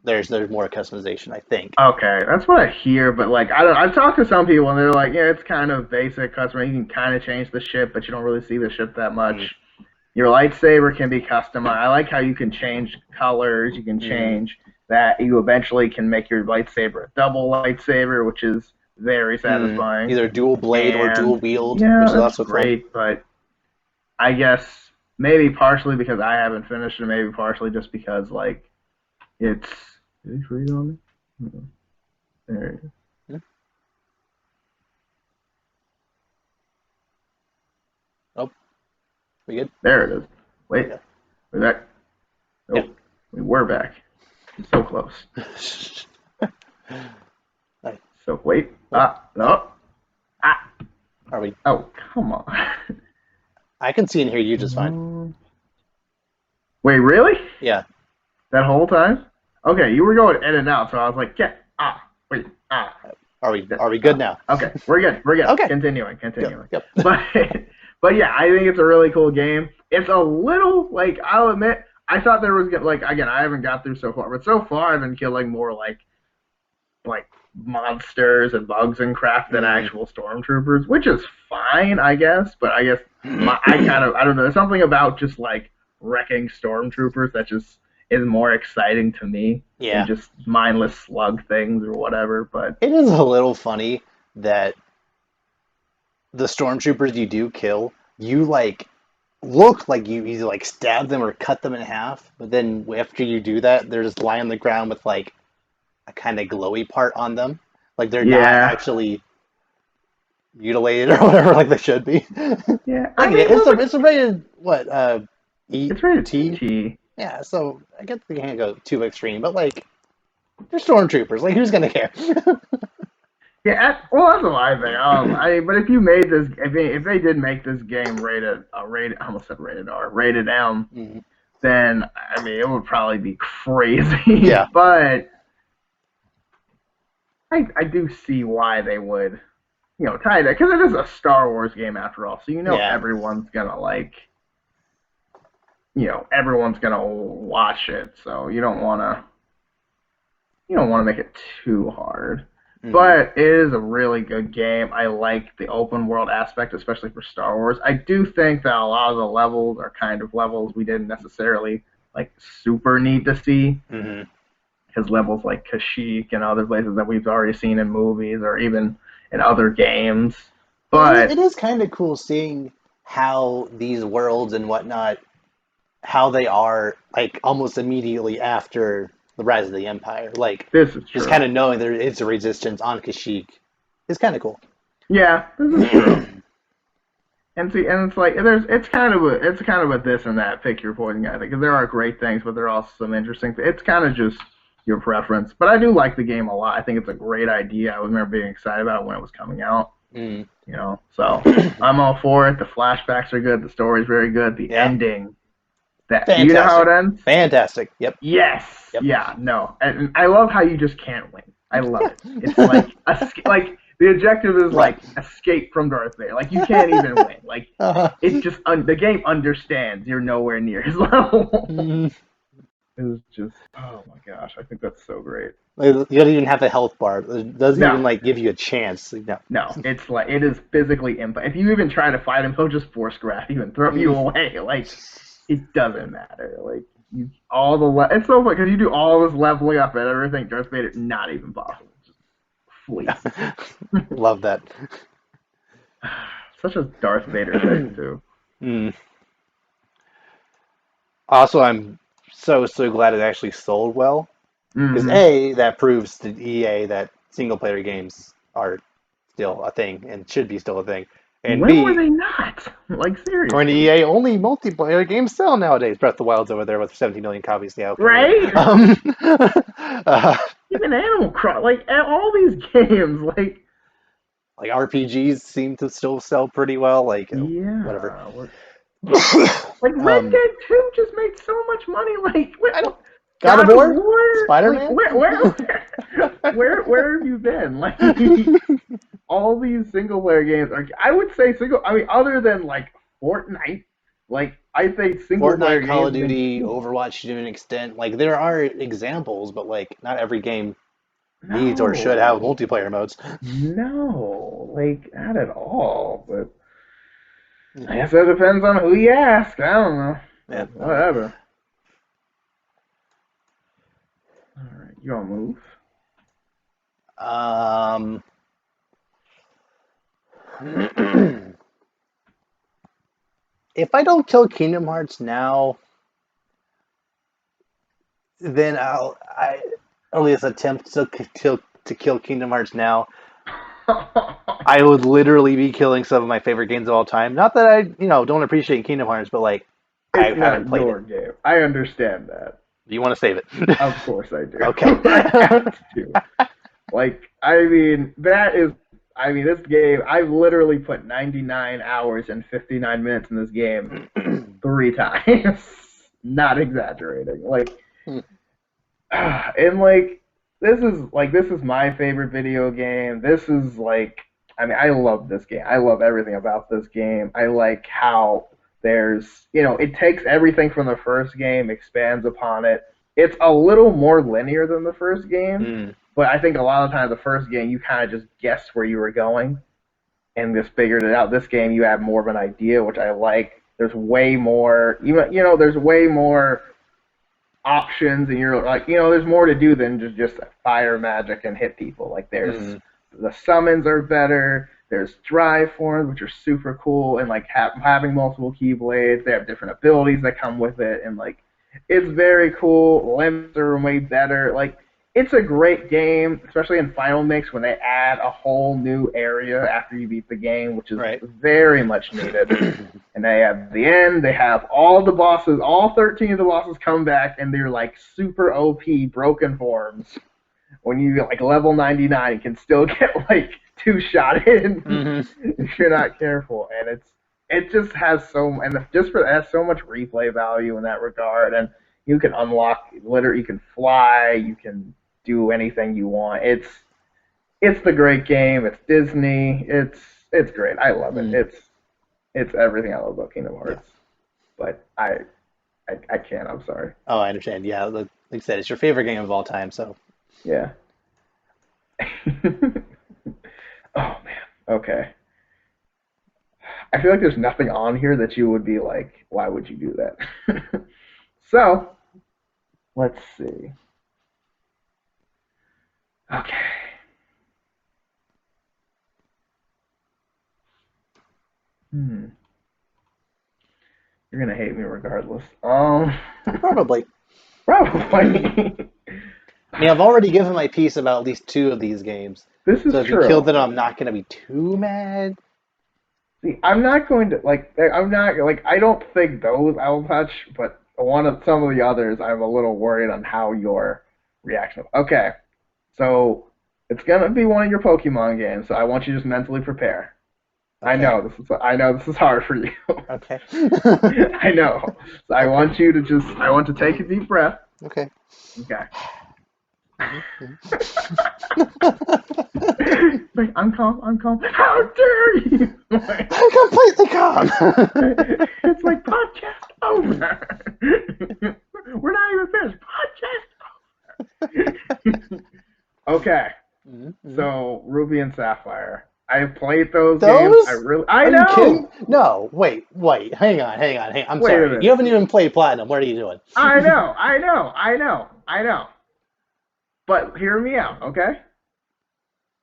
there's more customization, I think. Okay, that's what I hear, but like I don't. I've talked to some people and they're like, yeah, it's kind of basic customer. You can kind of change the ship, but you don't really see the ship that Mm, much. Your lightsaber can be customized. I like how you can change colors. You can mm, change that. You eventually can make your lightsaber a double lightsaber, which is very mm. satisfying. Either dual blade or dual And wield, yeah, which is that's also cool. great. But I guess maybe partially because I haven't finished it, maybe partially just because like it's. Did he freeze on me? There, Hmm. Oh, we good? there it is. Wait, Yeah. we're back. Yeah. Oh, we were back. So close. Right. So wait. Oh, oh, No. Ah. are we? Oh, come on. I can see and hear you just fine. Um, Wait, really? Yeah. That whole time? Okay, you were going in and out, so I was like, yeah, wait, Are we good now? Okay, we're good, we're good. Okay. Continuing, Yep. continuing. Yep. But, but yeah, I think it's a really cool game. It's a little like I'll admit, I thought there was like again, I haven't got through so far, but so far I've been killing more like monsters and bugs and crap than Mm. actual stormtroopers, which is fine, I guess. But I guess I don't know. There's something about just like wrecking stormtroopers that just is more exciting to me than Yeah. just mindless slug things or whatever. But It is a little funny that the stormtroopers you do kill, you like look like you either like stab them or cut them in half, but then after you do that, they're just lying on the ground with like a kind of glowy part on them. Like they're not yeah, actually mutilated or whatever like they should be. yeah. I Like mean, well, it's a rated what E it's rated T. T. Yeah, so I guess we can't go too extreme, but like they're stormtroopers. Like who's gonna care? Yeah, well, that's what I think. But if you made this, if they did make this game I almost said rated R, rated M, Mhm. then I mean it would probably be crazy. Yeah. But I do see why they would, tie that because it is a Star Wars game after all. So Yeah. everyone's gonna like everyone's gonna watch it, so you don't want to make it too hard. Hmm. But it is a really good game. I like the open world aspect, especially for Star Wars. I do think that a lot of the levels are kind of levels we didn't necessarily like super need to see, Hmm. because levels like Kashyyyk and other places that we've already seen in movies or even in other games. It But is kind of cool seeing how these worlds and whatnot, how they are like almost immediately after the rise of the Empire. Like this is just kind true. of knowing there is a resistance on Kashyyyk is kind of cool. Yeah, this is true. And see, and it's like it's kind of a this and that pick your poison kind of thing. Because there are great things, but there are also some interesting. It's kind of just your preference. But I do like the game a lot. I think it's a great idea. I remember being excited about it when it was coming out. Mm. So I'm all for it. The flashbacks are good. The story's very good. The Yeah, ending. That do you know how fantastic, it ends? fantastic. Yep, Yes. yep. Yeah. No. And I love how you just can't win. I love it. It's Yeah. like the objective is Right. like escape from Darth Vader. Like you can't even win. Like Uh-huh. it just the game understands you're nowhere near his level. Mm. It's just oh my gosh, I think that's so great. Like, you don't even have a health bar. It doesn't even No, like give you a chance. No. no, it's like it is physically impossible. If you even try to fight him, he'll just force grab you and throw you Mm. away. Like it doesn't matter. Like you all it's so funny because you do all this leveling up and everything. Darth Vader, not even possible. Just flee. Love that. Such a Darth Vader thing too. Mm. Also, I'm so glad it actually sold well because Mm-hmm. A, that proves to EA that single player games are still a thing and should be still a thing, and When were B, they not? Like according to seriously, EA, only multiplayer games sell nowadays. Breath of the Wild's over there with 17 million copies now currently. right? Uh, Even Animal Crossing, like all these games, like like RPGs seem to still sell pretty well. Like whatever. yeah, like Red um, Dead 2 just made so much money. Like I don't. God of God of War, War, Spider like Man. where have you been? Like all these single player games are. I would say single. I mean, other than like Fortnite, like I think single player Fortnite, Call games of have been Duty, huge. Overwatch to an extent. Like there are examples, but like not every game needs or should have No, multiplayer modes. no, like not at all. But Yeah, I guess that depends on who you ask. I don't know, yeah, but I don't whatever. All right, you want to move? know. If I don't kill Kingdom Hearts now, then I at least attempt to kill Kingdom Hearts now. I would literally be killing some of my favorite games of all time. Not that I, don't appreciate Kingdom Hearts, but like I It's haven't not played it. your game. I understand that. Do you want to save it? Of course I do. Okay. I have to. Like, I mean, that is. I mean, this game. I've literally put 99 hours and 59 minutes in this game 3 times. Not exaggerating. Like, and this is my favorite video game. This is like, I mean, I love this game. I love everything about this game. I like how it takes everything from the first game, expands upon it. It's a little more linear than the first game, Mm, but I think a lot of times the first game you kind of just guessed where you were going and just figured it out. This game you have more of an idea, which I like. There's way more, there's way more options, and you're like, there's more to do than just fire magic and hit people. Like mm, the summons are better. There's drive forms, which are super cool, and like having multiple keyblades, they have different abilities that come with it, and like it's very cool. Limits are way better. Like it's a great game, especially in Final Mix when they add a whole new area after you beat the game, which is right. very much needed. And they have the end. They have all the bosses, all 13 of the bosses come back, and they're like super OP broken forms. When you get like level 99, you can still get like two shot in Hmm. if you're not careful. And it just has it has so much replay value in that regard. And you can unlock literally, you can fly, you can do anything you want. It's the great game. It's Disney. It's great. I love it. Mm, It's everything I love about Kingdom yeah. Hearts. But I I can't. I'm sorry. Oh, I understand. Yeah, like I said, it's your favorite game of all time. So Yeah. Oh man. Okay. I feel like there's nothing on here that you would be like, why would you do that? So let's see. Okay. Hmm. You're gonna hate me regardless. probably. Probably. I mean, I've already given my piece about at least two of these games. This is So if you killed true. it, I'm not going to be too mad. See, I'm not going to like. I'm not like. I don't think those I'll touch, but one of some of the others, I'm a little worried on how your reaction. Okay, so it's gonna be one of your Pokemon games, so I want you to just mentally prepare. Okay. I know this is hard for you. Okay. I know. So I Okay. want you to just. I want to take a deep breath. Okay. Okay. Mhm. Like, I'm calm. I'm calm. How dare you? Like, I'm completely calm. it's like podcast over. We're not even finished. Podcast over. Okay, Mhm. so Ruby and Sapphire. I have played those games. I Those? really. I Are you kidding? know. No, wait. Hang on. I'm Wait a sorry. You minute. haven't even played Platinum. What are you doing? I know. But hear me out, okay?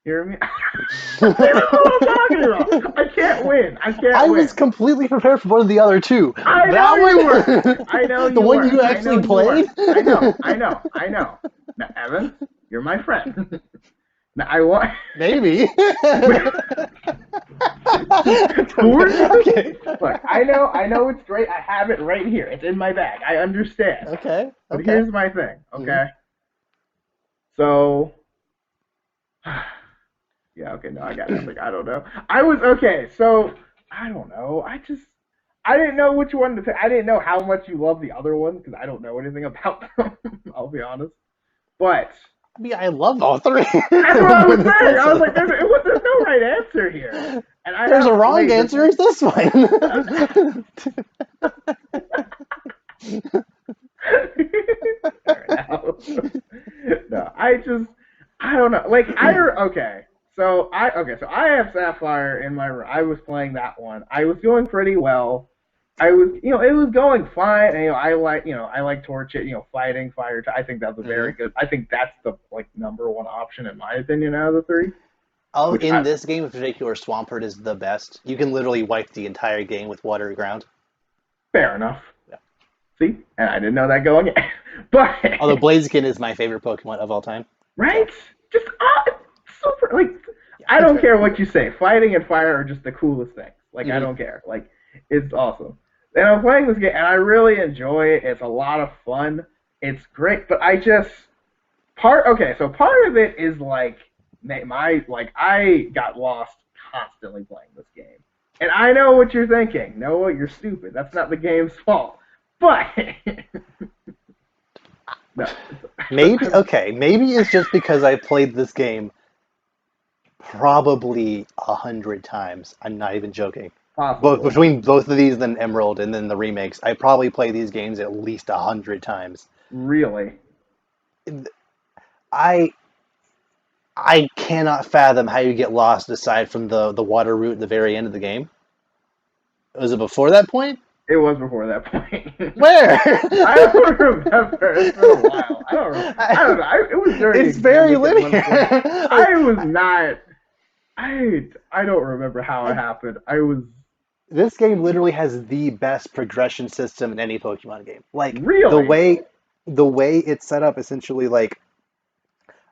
Hear me. This is what I'm talking about. I can't win. I can't I was win. completely prepared for one of the other two. I know That you were. I know one, the you one were. you I know actually you played. were. I know. Now, Evan, you're my friend. Now, I want. Maybe. Who are you? Okay. Look, I know it's great. I have it right here. It's in my bag. I understand. Okay. But Okay. here's my thing, Mhm. okay? So, yeah, okay, no, I got nothing. I don't know. I was okay. So, I don't know. I didn't know which one to pick. I didn't know how much you love the other one because I don't know anything about them. I'll be honest. But I mean, I love all three. that's what I was But it's saying. I was like, also there's no right answer here. And I there's a have wrong played this. answer. It's this one. Fair enough. No, I don't know. Okay. So I have Sapphire in my room. I was playing that one. I was doing pretty well. It was going fine. And, I like torch it. Fighting fire. I think that's a Mhm. very good. I think that's the like number one option in my opinion out of the three. Oh, Which in this game in particular, Swampert is the best. You can literally wipe the entire game with water ground. fair enough. Yeah. See, and I didn't know that going in, but Although Blaziken is my favorite Pokemon of all time. right, So just super like yeah, I it's don't very care cool. what you say. Fighting and fire are just the coolest things. Like I Hmm. don't care. Like it's awesome. And I'm playing this game and I really enjoy it. It's a lot of fun. It's great, but I just part of it is like I got lost constantly playing this game. And I know what you're thinking. Noah, you're stupid. That's not the game's fault. But no, Maybe okay. Maybe it's just because I played this game probably 100 times. I'm not even joking. Both possibly. between both of these, then Emerald, and then the remakes, I probably play these games at least 100 times. Really. I I cannot fathom how you get lost aside from the water route at the very end of the game. Was it before that point? It was before that point. Where? I don't remember. It's been a while. I don't. I don't know. It was during It's very Exhibit linear. 1.0. Like I was not. I don't remember how it like happened. I was this game literally has the best progression system in any Pokemon game. Like really. the way it's set up essentially like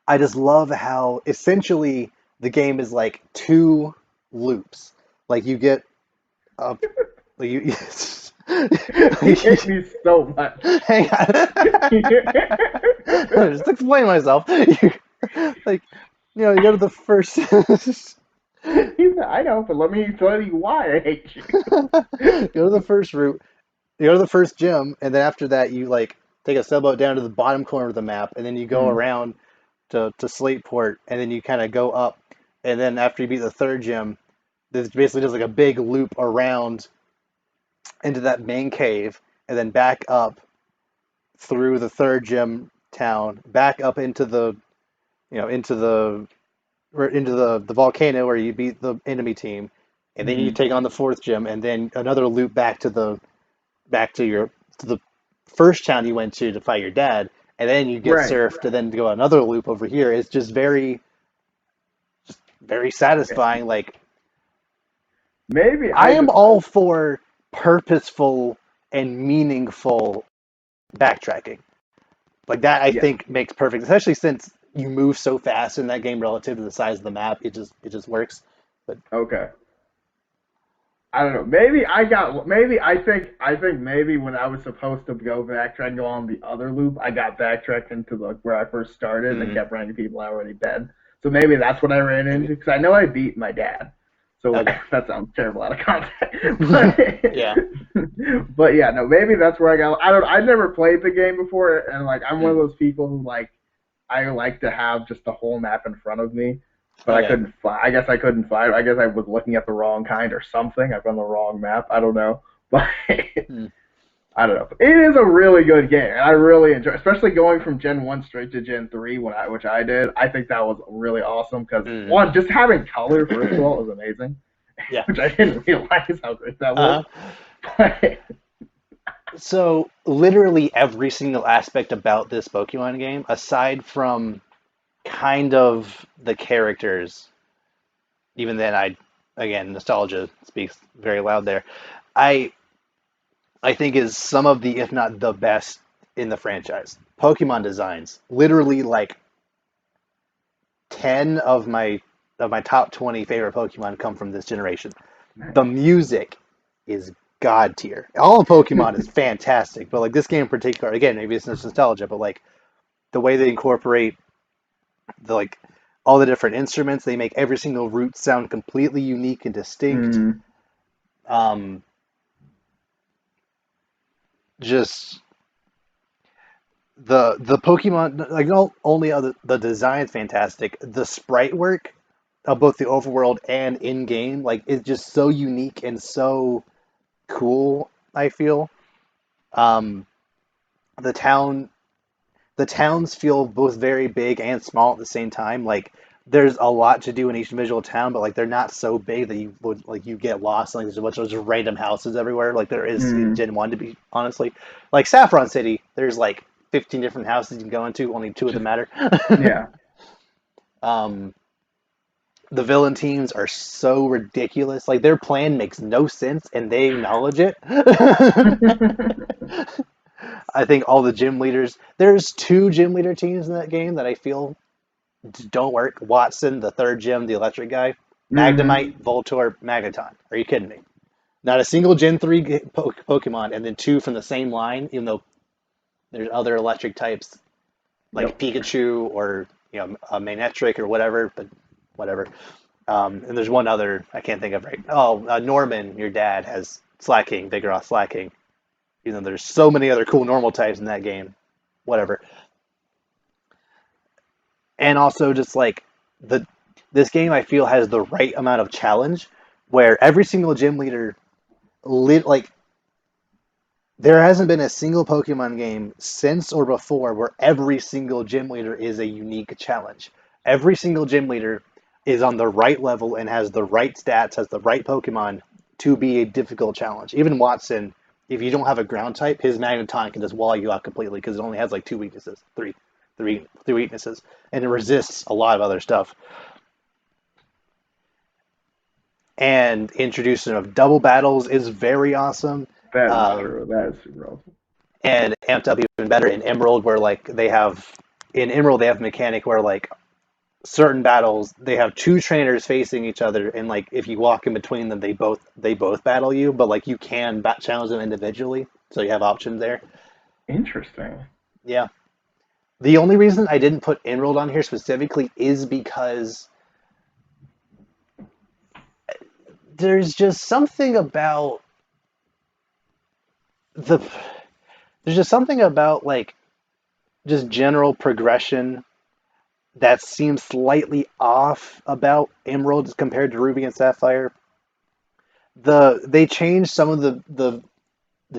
I just love how essentially the game is like two loops. Like you get a like you You hate me so much. hang on. Just explain myself. Like you go to the first I know, but let me tell you why I hate you. go to the first route. You go to the first gym, and then after that, you like take a sailboat down to the bottom corner of the map, and then you go Hmm. around to Slateport, and then you kind of go up, and then after you beat the third gym, there's basically just like a big loop around into that main cave, and then back up, through the third gym town, back up into the you know into the volcano where you beat the enemy team, and then you Hmm. take on the fourth gym, and then another loop back to your to the first town you went to fight your dad, and then you get Right. surfed, and then go another loop over here. It's just very satisfying. Like Maybe I I am just all for purposeful and meaningful backtracking. Like that, I yeah. think makes perfect, especially since you move so fast in that game relative to the size of the map. It just works. But Okay. I don't know. Maybe I got. Maybe I think maybe when I was supposed to go backtrack and go on the other loop, I got backtracked into the where I first started and mm, kept running people already dead. So maybe that's what I ran maybe into because I know I beat my dad. So like okay, that sounds terrible out of context, but yeah, but yeah, no, maybe that's where I got. I don't. I've never played the game before, and like I'm one of mm, those people who like I like to have just the whole map in front of me, but I okay. couldn't find. I guess I couldn't find. I guess I was looking at the wrong kind or something. I found the wrong map. I don't know, but Mm, I don't know. It is a really good game, and I really enjoy, especially going from Gen 1 straight to Gen 3, which I did. I think that was really awesome because mm. one, just having color first of all is amazing, Yeah. which I didn't realize how great that was. Uh-huh. But So literally every single aspect about this Pokemon game, aside from kind of the characters, even then again, nostalgia speaks very loud there. I I think is some of the, if not the best in the franchise. Pokemon designs, literally like 10 of my top 20 favorite Pokemon come from this generation. The nice. music is god tier. All of Pokemon is fantastic, but like this game in particular, again, maybe it's nostalgia, but like the way they incorporate the like all the different instruments, they make every single route sound completely unique and distinct. Mm, Um, just the Pokemon, like not only are the design's fantastic, the sprite work of both the overworld and in game, like is just so unique and so cool. I feel um, the town the towns feel both very big and small at the same time. Like there's a lot to do in each individual town, but like they're not so big that you would like you get lost. Like there's a bunch of just random houses everywhere, like there is in mm, Gen 1. To be honestly, like Saffron City, there's like 15 different houses you can go into. Only two of them just matter. yeah. um, the villain teams are so ridiculous. Like their plan makes no sense, and they acknowledge it. I think all the gym leaders. There's two gym leader teams in that game that I feel don't work. Watson, the third gym, the electric guy. Hmm. Magnemite, Voltorb, Magneton. Are you kidding me? Not a single Gen 3 Pokemon, and then two from the same line, even though there's other electric types like Yep. Pikachu or a Manectric or whatever, but whatever. And there's one other I can't think of right. Oh, Norman, your dad has Slacking, Vigoroth Slacking. Even though there's so many other cool normal types in that game, whatever. And also just like the this game I feel has the right amount of challenge where every single gym leader like there hasn't been a single Pokemon game since or before where every single gym leader is a unique challenge. Every single gym leader is on the right level and has the right stats, has the right Pokemon to be a difficult challenge. Even Watson, if you don't have a ground type, his Magneton can just wall you out completely because it only has like two weaknesses, three weaknesses, and it resists a lot of other stuff. And introduction of double battles is very awesome. That is Uh, true. That is super awesome. and amped up even better in Emerald, where like in Emerald they have a mechanic where like certain battles they have two trainers facing each other, and like if you walk in between them, they both battle you, but like you can challenge them individually, so you have options there. Interesting. Yeah. The only reason I didn't put Emerald on here specifically is because there's just something about the there's just something about like just general progression that seems slightly off about Emerald compared to Ruby and Sapphire. They changed some of the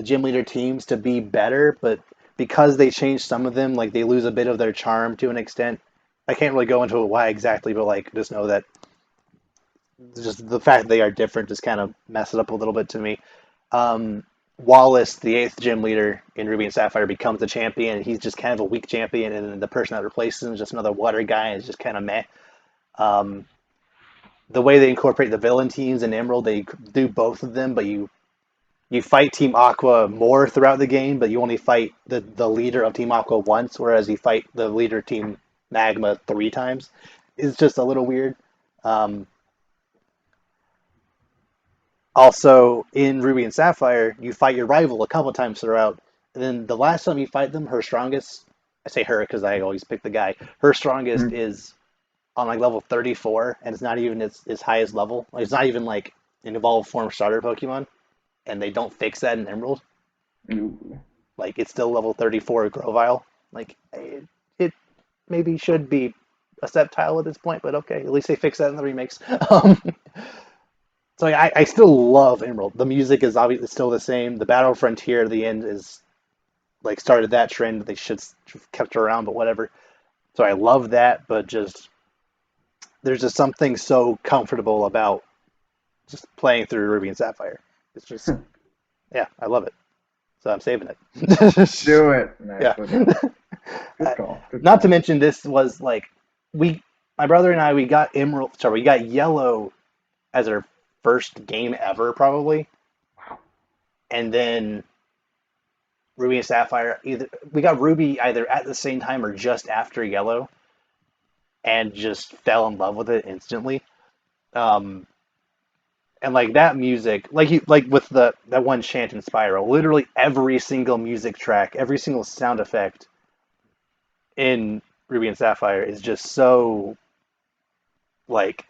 gym leader teams to be better, but because they changed some of them, like they lose a bit of their charm to an extent. I can't really go into why exactly, but like just know that just the fact that they are different just kind of messes it up a little bit to me. Um, Wallace, the eighth gym leader in Ruby and Sapphire, becomes the champion. He's just kind of a weak champion, and then the person that replaces him is just another water guy, and it's just kind of meh. Um, the way they incorporate the villain teams in Emerald, they do both of them, but you fight Team Aqua more throughout the game, but you only fight the leader of Team Aqua once, whereas you fight the leader of Team Magma 3 times. It's just a little weird. Um, Also, in Ruby and Sapphire, you fight your rival a couple times throughout, and then the last time you fight them, her strongest, I say her because I always pick the guy, her strongest is on like level 34, and it's not even its highest level. Like, it's not even like an evolved form starter Pokemon, and they don't fix that in Emerald. Ooh. Like, it's still level 34 Grovyle. Like, it maybe should be a Sceptile at this point, but okay, at least they fix that in the remakes. Um, So I still love Emerald. The music is obviously still the same. The Battle Frontier at the end is like started that trend. They should have kept it around, but whatever. So I love that, but just there's just something so comfortable about just playing through Ruby and Sapphire. It's just yeah, I love it. So I'm saving it. Do it. Yeah. Nicely done. Good call. Good Not to call. mention this was like we my brother and I we got Emerald sorry, we got Yellow as our first game ever probably. And then Ruby and Sapphire. Either we got Ruby either at the same time or just after Yellow, and just fell in love with it instantly. Um, and like that music, like with the that one chant in Spiral, literally every single music track, every single sound effect in Ruby and Sapphire is just so like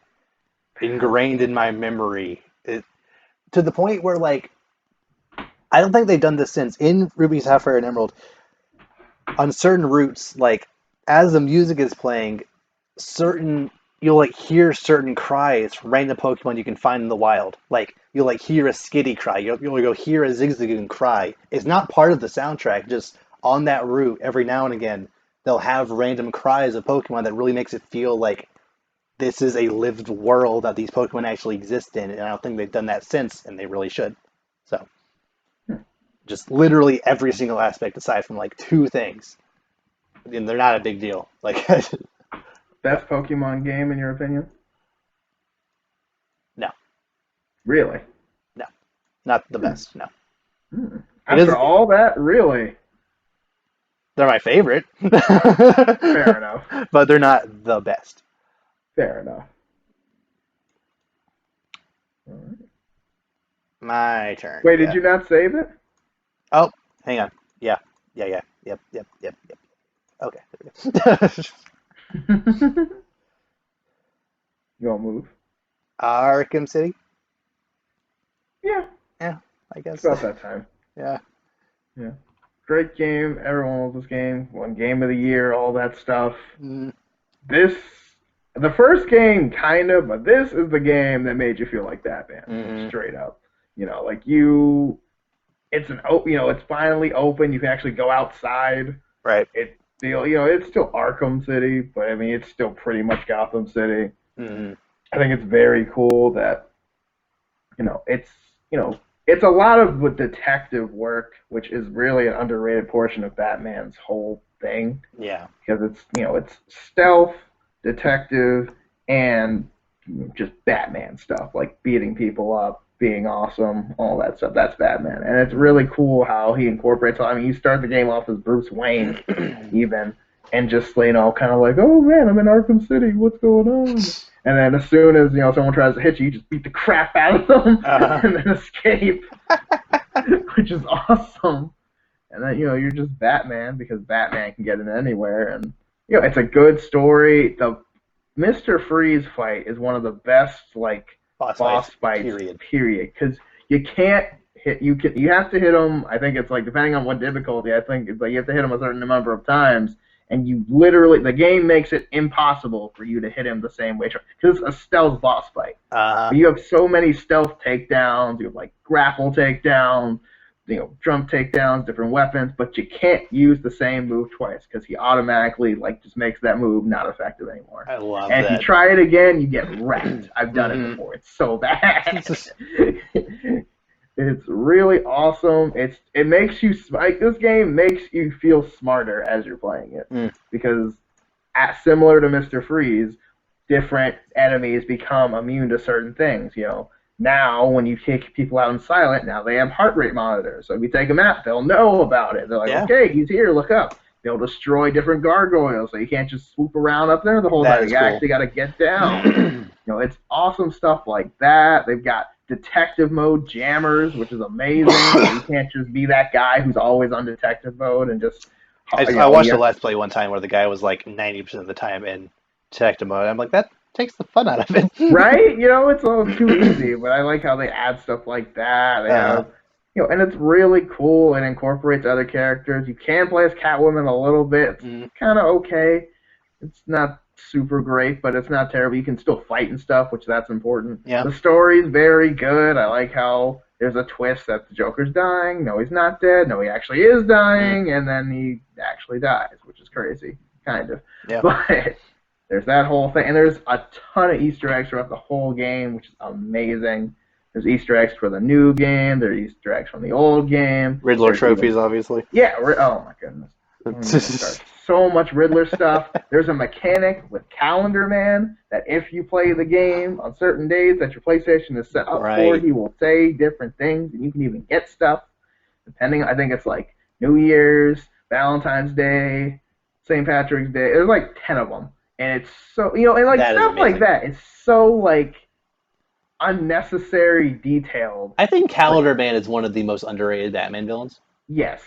ingrained in my memory. To the point where like I don't think they've done this since in Ruby Sapphire and Emerald on certain routes, like as the music is playing, certain you'll like hear certain cries from random Pokemon you can find in the wild. Like you'll like hear a Skitty cry, you'll go hear a Zigzagoon cry. It's not part of the soundtrack. Just on that route, every now and again, they'll have random cries of Pokemon that really makes it feel like this is a lived world that these Pokemon actually exist in. And I don't think they've done that since, and they really should. So just literally every single aspect aside from like two things. And they're not a big deal. Like, yeah, Best Pokemon game in your opinion? no, Really? no, not the Hmm. best. No, Hmm. it After is. all that, really? They're my favorite, Fair enough. but they're not the best. Fair enough. All right. My turn. Wait, did Yeah. you not save it? Oh, hang on. Yeah, yeah, yeah. Yep, yep, yep, yep. Okay, there we go. You want to move? Arkham City. Yeah, Yeah, I it's guess. about that time. Yeah. Yeah. Great game. Everyone loves this game. Won game of the year, all that stuff. Mm, This, the first game, kind of, but this is the game that made you feel like Batman, mm-hmm. straight up. Like you, it's an open, it's finally open. You can actually go outside. Right. It's still Arkham City, but I mean, it's still pretty much Gotham City. Mm-hmm. I think it's very cool that, it's, it's a lot of the detective work, which is really an underrated portion of Batman's whole thing Yeah. because it's stealth, detective, and just Batman stuff like beating people up, being awesome, all that stuff. That's Batman, and it's really cool how he incorporates. I mean, you start the game off as Bruce Wayne, even, and just kind of like, oh man, I'm in Arkham City. What's going on? And then as soon as someone tries to hit you, you just beat the crap out of them Uh-huh. and then escape, which is awesome. And then you're just Batman because Batman can get in anywhere, and it's a good story. The Mr. Freeze fight is one of the best Boss boss fights. fights Period. period because you can't hit you have to hit him. I think it's like depending on what difficulty. I think it's like you have to hit him a certain number of times, and you literally the game makes it impossible for you to hit him the same way because it's a stealth boss fight. Uh-huh. But you have so many stealth takedowns. You have like grapple takedowns, jump takedowns, different weapons, but you can't use the same move twice because he automatically like just makes that move not effective anymore. I love And if you that. try it again, you get wrecked. I've done it Hmm. before. It's so bad. It's really awesome. It makes you like this game makes you feel smarter as you're playing it Mm. because similar to Mr. Freeze, different enemies become immune to certain things. Now when you take people out in silent, now they have heart rate monitors. So if you take them out, they'll know about it. They're like, Yeah, okay, he's here. Look up. They'll destroy different gargoyles, so you can't just swoop around up there the whole that time. is You cool. actually got to get down. It's awesome stuff like that. They've got detective mode jammers, which is amazing. So you can't just be that guy who's always on detective mode and just, I watched a yeah, Let's Play one time where the guy was like 90% of the time in detective mode. I'm like, that takes the fun out of it. right? It's all too easy, but I like how they add stuff like that. They uh, have, and it's really cool and incorporates other characters. You can play as Catwoman a little bit. It's mm, kind of okay. It's not super great, but it's not terrible. You can still fight and stuff, which that's important. yeah. The story's very good. I like how there's a twist that the Joker's dying. No, he's not dead. No, he actually is Mm, dying, and then he actually dies, which is crazy, kind of. yeah. But there's that whole thing, and there's a ton of Easter eggs throughout the whole game, which is amazing. There's Easter eggs for the new game. There's Easter eggs from the old game. Riddler There's even trophies, obviously. yeah. Oh my goodness. Don't even get me started. So much Riddler stuff. There's a mechanic with Calendar Man that if you play the game on certain days that your PlayStation is set up for, Right. he will say different things, and you can even get stuff depending. I think it's like New Year's, Valentine's Day, St. Patrick's Day. There's like 10 of them, and it's so and like That is stuff like amazing. that. It's so like unnecessary detailed. I think Like Calendar Man is one of the most underrated Batman villains. yes,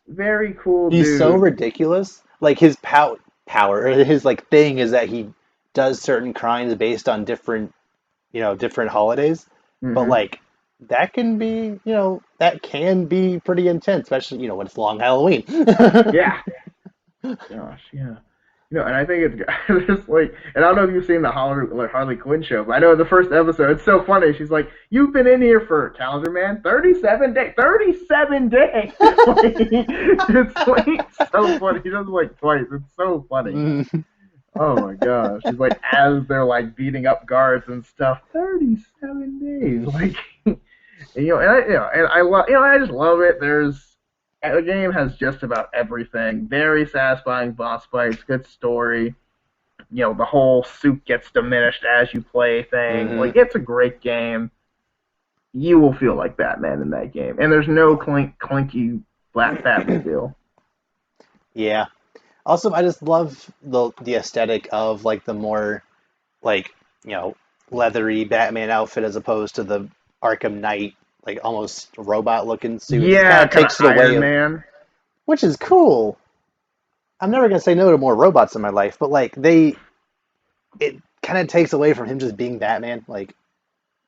very cool He's so dude. ridiculous. Like his power, or his like thing is that he does certain crimes based on different, different holidays. But Hmm. like that can be pretty intense, especially, when it's long Halloween. Yeah. Gosh, yeah. And I think it's just like, and I don't know if you've seen the Harley Quinn show, but I know in the first episode, it's so funny. She's like, "You've been in here for Calendar Man 37 days, 37 days." It's like so funny. She does it like twice. It's so funny. Mm, Oh my gosh. She's like, as they're like beating up guards and stuff, 37 days. mm. Like, and I love, I just love it. The game has just about everything. Very satisfying boss fights, good story. The whole suit gets diminished as you play thing. Hmm. Like, it's a great game. You will feel like Batman in that game, and there's no clinky black Batmobile. Yeah. Also, I just love the aesthetic of like the more like leathery Batman outfit as opposed to the Arkham Knight like almost robot looking suit. It just kind Yeah, of kind of takes it away Iron of, Man. which is cool. I'm never gonna say no to more robots in my life, but like it kind of takes away from him just being Batman. Like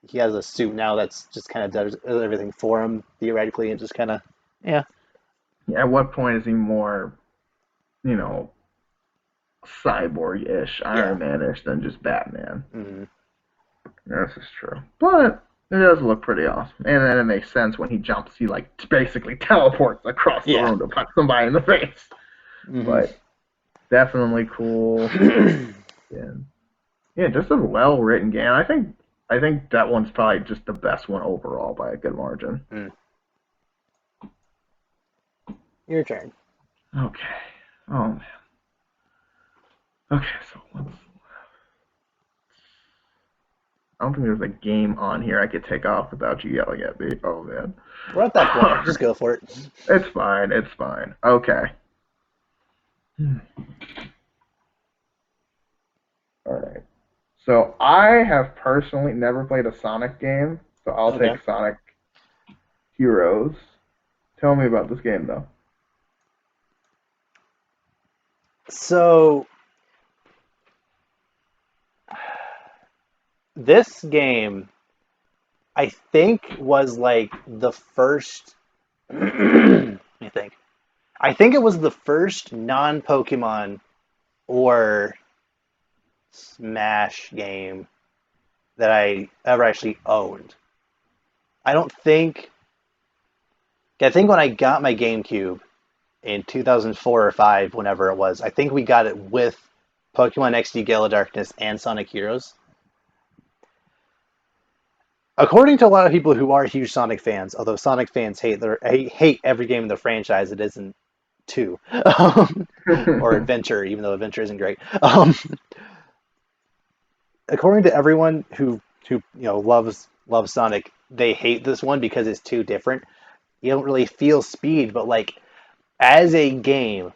he has a suit now that's just kind of does everything for him theoretically, and just kind of yeah. At what point is he more, you know, cyborg-ish, Yeah. Iron Man-ish than just Batman? Hmm. This is true, but it does look pretty awesome, and then it makes sense when he jumps. He like basically teleports across the Yeah. room to punch somebody in the face. Hmm. But definitely cool, and yeah, just a well-written game. I think that one's probably just the best one overall by a good margin. Mm. Your turn. Okay. Oh man. Okay, so let's. I don't think there's a game on here I could take off without you yelling at me. Oh man. We're at that point. Just go for it. It's fine. It's fine. Okay. All right. So I have personally never played a Sonic game, so I'll Okay. take Sonic Heroes. Tell me about this game though. So this game, I think, was like the first. Let me think. I think it was the first non-Pokemon or Smash game that I ever actually owned. I don't think I think when I got my GameCube in 2004 or 5, whenever it was, I think we got it with Pokemon XD Gale of Darkness and Sonic Heroes. According to a lot of people who are huge Sonic fans, although Sonic fans hate every game in the franchise, it isn't two, or Adventure, even though Adventure isn't great. According to everyone who loves Sonic, they hate this one because it's too different. You don't really feel speed, but like as a game,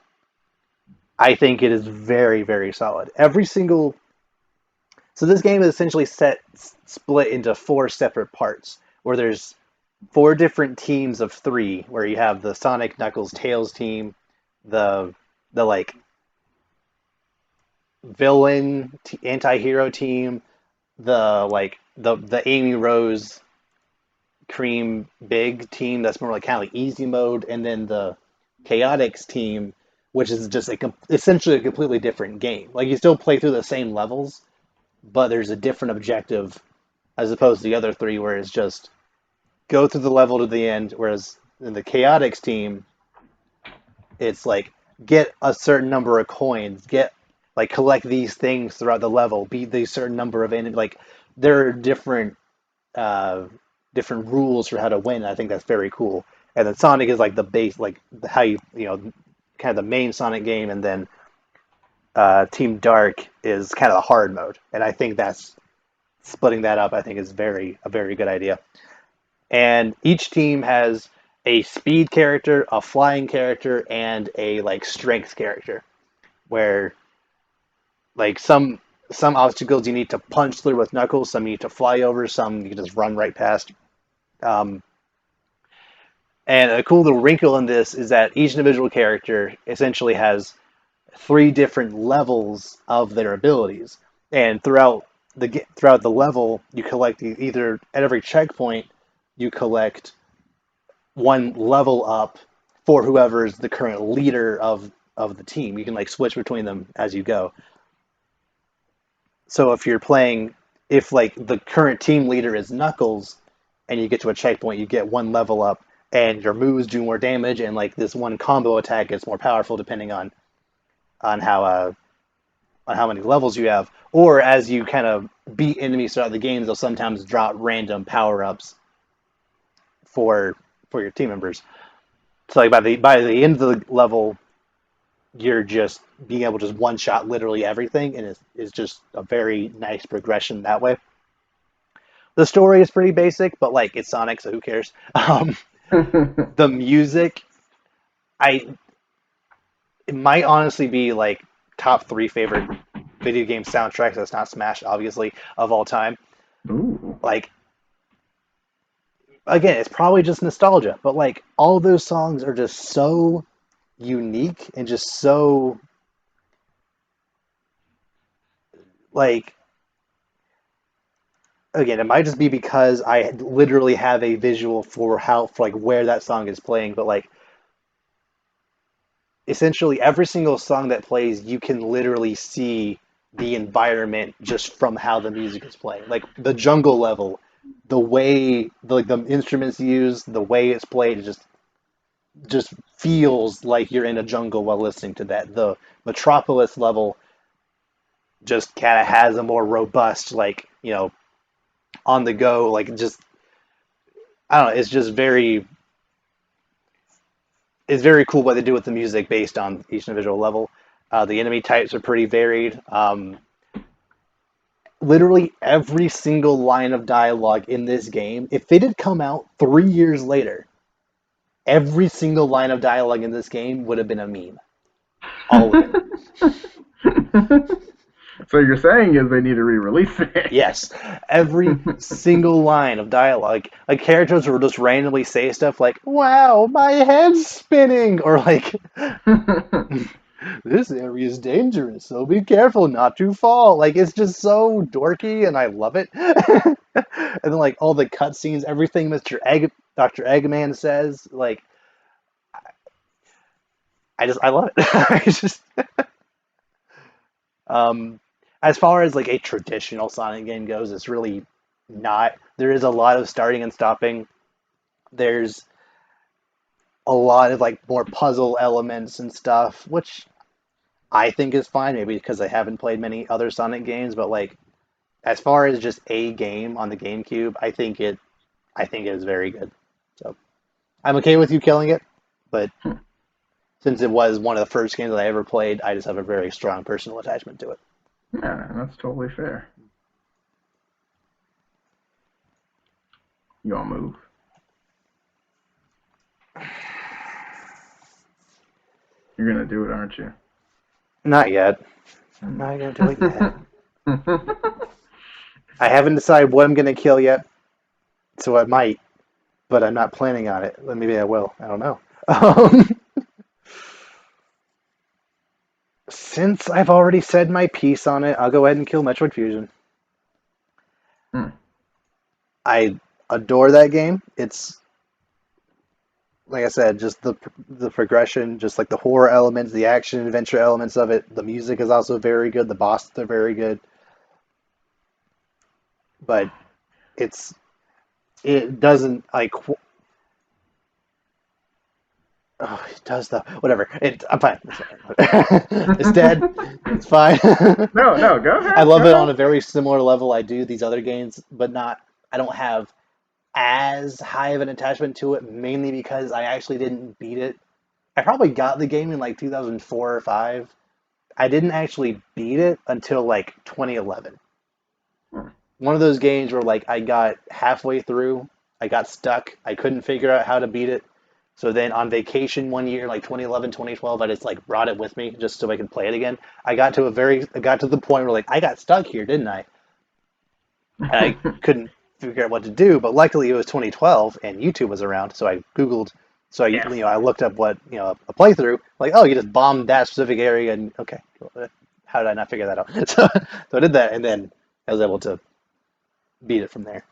I think it is very, very solid. Every single So this game is essentially split into four separate parts, where there's four different teams of three, where you have the Sonic, Knuckles, Tails team, the like villain anti-hero team, the Amy Rose Cream Big team that's more like kind of like easy mode, and then the Chaotix team, which is just essentially a completely different game. Like you still play through the same levels, but there's a different objective as opposed to the other three, where it's just go through the level to the end. Whereas in the Chaotix team, it's like get a certain number of coins, collect these things throughout the level, beat these certain number of enemies. Like there are uh, different rules for how to win. I think that's very cool. And then Sonic is like the base, like how kind of the main Sonic game, and then Team Dark is kind of the hard mode. And I think that's splitting that up. I think is a very good idea. And each team has a speed character, a flying character, and a like strength character. Where like some obstacles you need to punch through with Knuckles, some you need to fly over, some you can just run right past. Um, and a cool little wrinkle in this is that each individual character essentially has three different levels of their abilities, and throughout the level, you collect either at every checkpoint you collect one level up for whoever is the current leader of the team. You can like switch between them as you go. So if like the current team leader is Knuckles, and you get to a checkpoint, you get one level up, and your moves do more damage, and like this one combo attack gets more powerful depending on how many levels you have. Or as you kind of beat enemies throughout the games, they'll sometimes drop random power ups for your team members. So like by the end of the level, you're just being able to just one shot literally everything, and it's just a very nice progression that way. The story is pretty basic, but like it's Sonic, so who cares? The music, I it might honestly be like top three favorite video game soundtracks. That's not Smash, obviously, of all time. Ooh. Like again, it's probably just nostalgia, but like all those songs are just so unique and just so like again, it might just be because I literally have a visual for like where that song is playing, but like essentially every single song that plays, you can literally see the environment just from how the music is playing. Like the jungle level, the way the instruments used, the way it's played, it just feels like you're in a jungle while listening to that. The Metropolis level just kind of has a more robust, like on the go, like just I don't know. It's very cool what they do with the music based on each individual level. The enemy types are pretty varied. Literally every single line of dialogue in this game, if it had come out 3 years later, every single line of dialogue in this game would have been a meme. All of it. So you're saying is they need to re-release it? Yes, every single line of dialogue. Like characters will just randomly say stuff like, "Wow, my head's spinning," or like, "This area is dangerous, so be careful not to fall." Like it's just so dorky, and I love it. And then like all the cutscenes, everything Dr. Eggman says, like I love it. I just um, as far as like a traditional Sonic game goes, it's really not. There is a lot of starting and stopping. There's a lot of like more puzzle elements and stuff, which I think is fine, maybe because I haven't played many other Sonic games, but like as far as just a game on the GameCube, I think it is very good. So I'm okay with you killing it, but Hmm. since it was one of the first games that I ever played, I just have a very strong personal attachment to it. Yeah, that's totally fair. You all move. You're gonna do it, aren't you? Not yet. I'm Hmm. not gonna do it yet. I haven't decided what I'm gonna kill yet, so I might, but I'm not planning on it. Maybe I will. I don't know. Um, since I've already said my piece on it, I'll go ahead and kill Metroid Fusion. Hmm. I adore that game. It's like I said, just the progression, just like the horror elements, the action adventure elements of it. The music is also very good. The bosses are very good, but it's it doesn't like oh, it does though. Whatever. I'm fine. It's dead. It's fine. No, no, go I ahead, go love it on ahead. a very similar level I do these other games, but not. I don't have as high of an attachment to it, mainly because I actually didn't beat it. I probably got the game in like 2004 or 5. I didn't actually beat it until like 2011. Hmm. One of those games where like I got halfway through, I got stuck, I couldn't figure out how to beat it. So then on vacation one year, like 2011, 2012, I just like brought it with me just so I could play it again. I got to the point where like I got stuck here, didn't I? And I couldn't figure out what to do. But luckily it was 2012 and YouTube was around, so I Googled. So Yes. I looked up what a playthrough. Like, oh, you just bombed that specific area, and okay, how did I not figure that out? So I did that, and then I was able to beat it from there.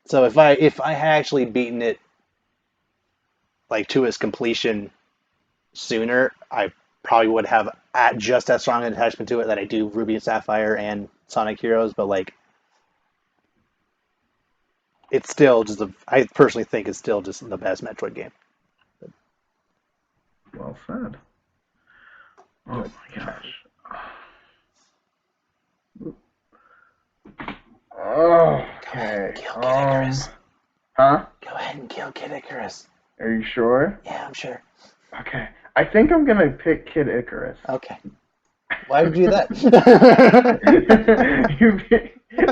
So if I had actually beaten it like to its completion sooner, I probably would have at just as strong an attachment to it that I do Ruby and Sapphire and Sonic Heroes. But like, it's still just I personally think it's still just the best Metroid game. Well said. Oh But my gosh. Oh, go ahead and okay. kill Kid Icarus. Huh? Go ahead and kill Kid Icarus. Are you sure? Yeah, I'm sure. Okay. I think I'm gonna pick Kid Icarus. Okay. Why would you do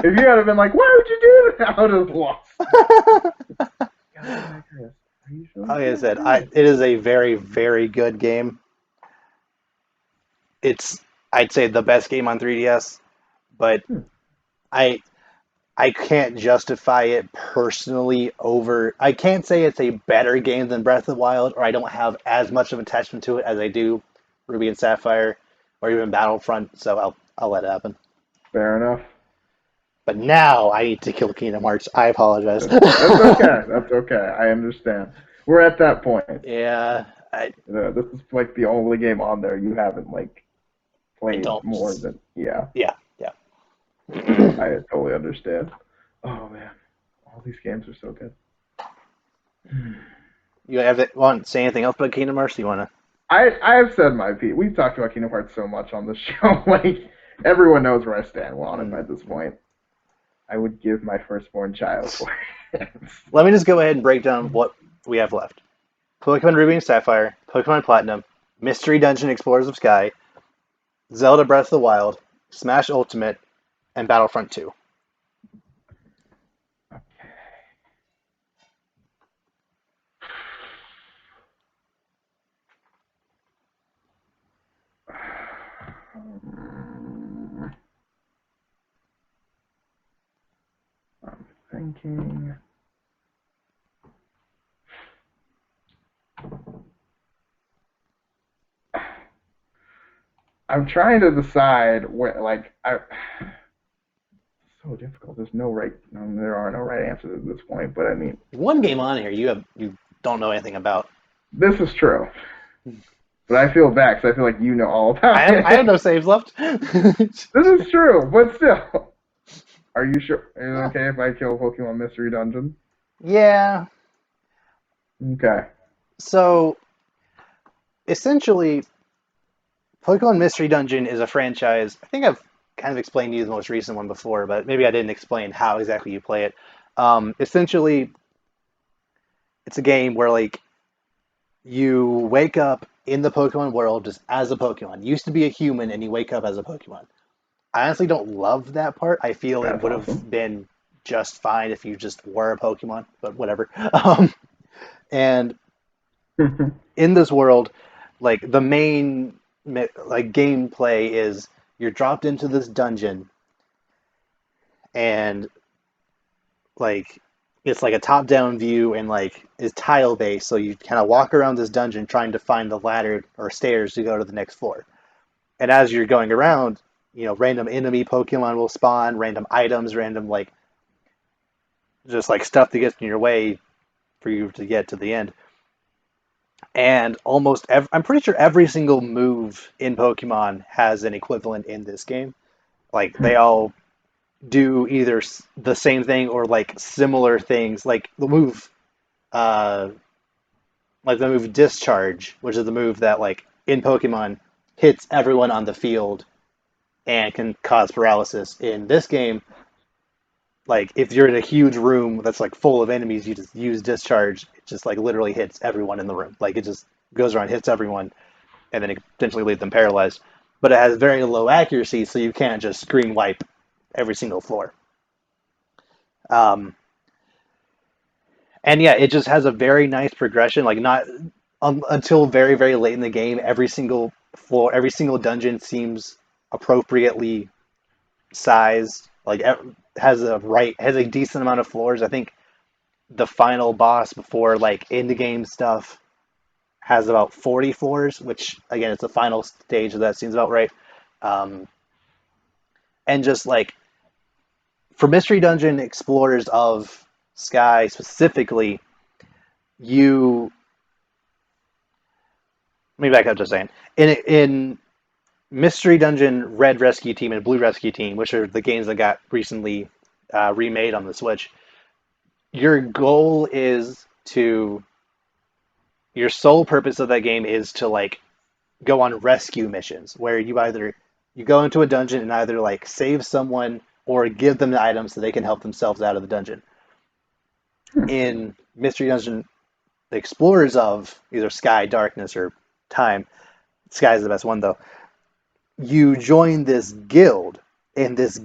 If you had been like, why would you do that? I would have lost. that? Gotta Kid Icarus. Are you sure? Like I Yeah, said, do it. it is a very, very good game. It's, I'd say, the best game on 3DS, but Hmm. I I can't justify it personally over. I can't say it's a better game than Breath of the Wild, or I don't have as much of attachment to it as I do Ruby and Sapphire, or even Battlefront. So I'll let it happen. Fair enough. But now I need to kill Kingdom Hearts. I apologize. That's okay. That's okay. I understand. We're at that point. Yeah, This is like the only game on there you haven't like I played don't. more than yeah. Yeah, yeah. I totally understand. Oh man, all these games are so good. You want to say anything else about Kingdom Hearts? You want to? I've said my piece. We've talked about Kingdom Hearts so much on the show. Like everyone knows where I stand on it Mm. at this point. I would give my firstborn child for it. Let me just go ahead and break down what we have left. Pokemon Ruby and Sapphire, Pokemon Platinum, Mystery Dungeon Explorers of Sky, Zelda Breath of the Wild, Smash Ultimate, and Battlefront 2. I'm thinking. I'm trying to decide where, like, so difficult. There's no right. There are no right answers at this point. But I mean, One game on here you don't know anything about. this is true. But I feel bad because I feel like you know all about I have it. no saves left. This is true, but still. Are you sure? Is it okay if I kill Pokemon Mystery Dungeon? Yeah. Okay. So essentially, Pokemon Mystery Dungeon is a franchise. I think I've kind of explained to you the most recent one before, but maybe I didn't explain how exactly you play it. Essentially, it's a game where like you wake up in the Pokemon world just as a Pokemon. You used to be a human and you wake up as a Pokemon. I honestly don't love that part. I feel it That's would have awesome. been just fine if you just were a Pokemon, but whatever. Um, and in this world, like the main like gameplay is you're dropped into this dungeon and like it's like a top-down view and like is tile based, so you kind of walk around this dungeon trying to find the ladder or stairs to go to the next floor. And as you're going around, random enemy Pokemon will spawn, random items, random like just like stuff that gets in your way for you to get to the end. And I'm pretty sure every single move in Pokemon has an equivalent in this game. Like they all do either the same thing or like similar things. Uh, like the move Discharge, which is the move that like in Pokemon hits everyone on the field and can cause paralysis. In this game, like if you're in a huge room that's like full of enemies, you just use Discharge. It just like literally hits everyone in the room. Like it just goes around, hits everyone, and then it potentially leaves them paralyzed. But it has very low accuracy, so you can't just screen wipe every single floor. Um, and yeah, it just has a very nice progression. Like not until very very late in the game, every single floor, every single dungeon seems appropriately sized. Like has a decent amount of floors. I think the final boss before like end game stuff has about 40 floors, which again, it's the final stage of that seems about right. Um, and just like for Mystery Dungeon explorers of Sky specifically, you let me back up just saying in Mystery Dungeon Red Rescue Team and Blue Rescue Team, which are the games that got recently remade on the Switch, your goal is to your sole purpose of that game is to like go on rescue missions where you go into a dungeon and either like save someone or give them the items so they can help themselves out of the dungeon. In Mystery Dungeon, the explorers of either Sky, Darkness, or Time, Sky is the best one though. You join this guild, and this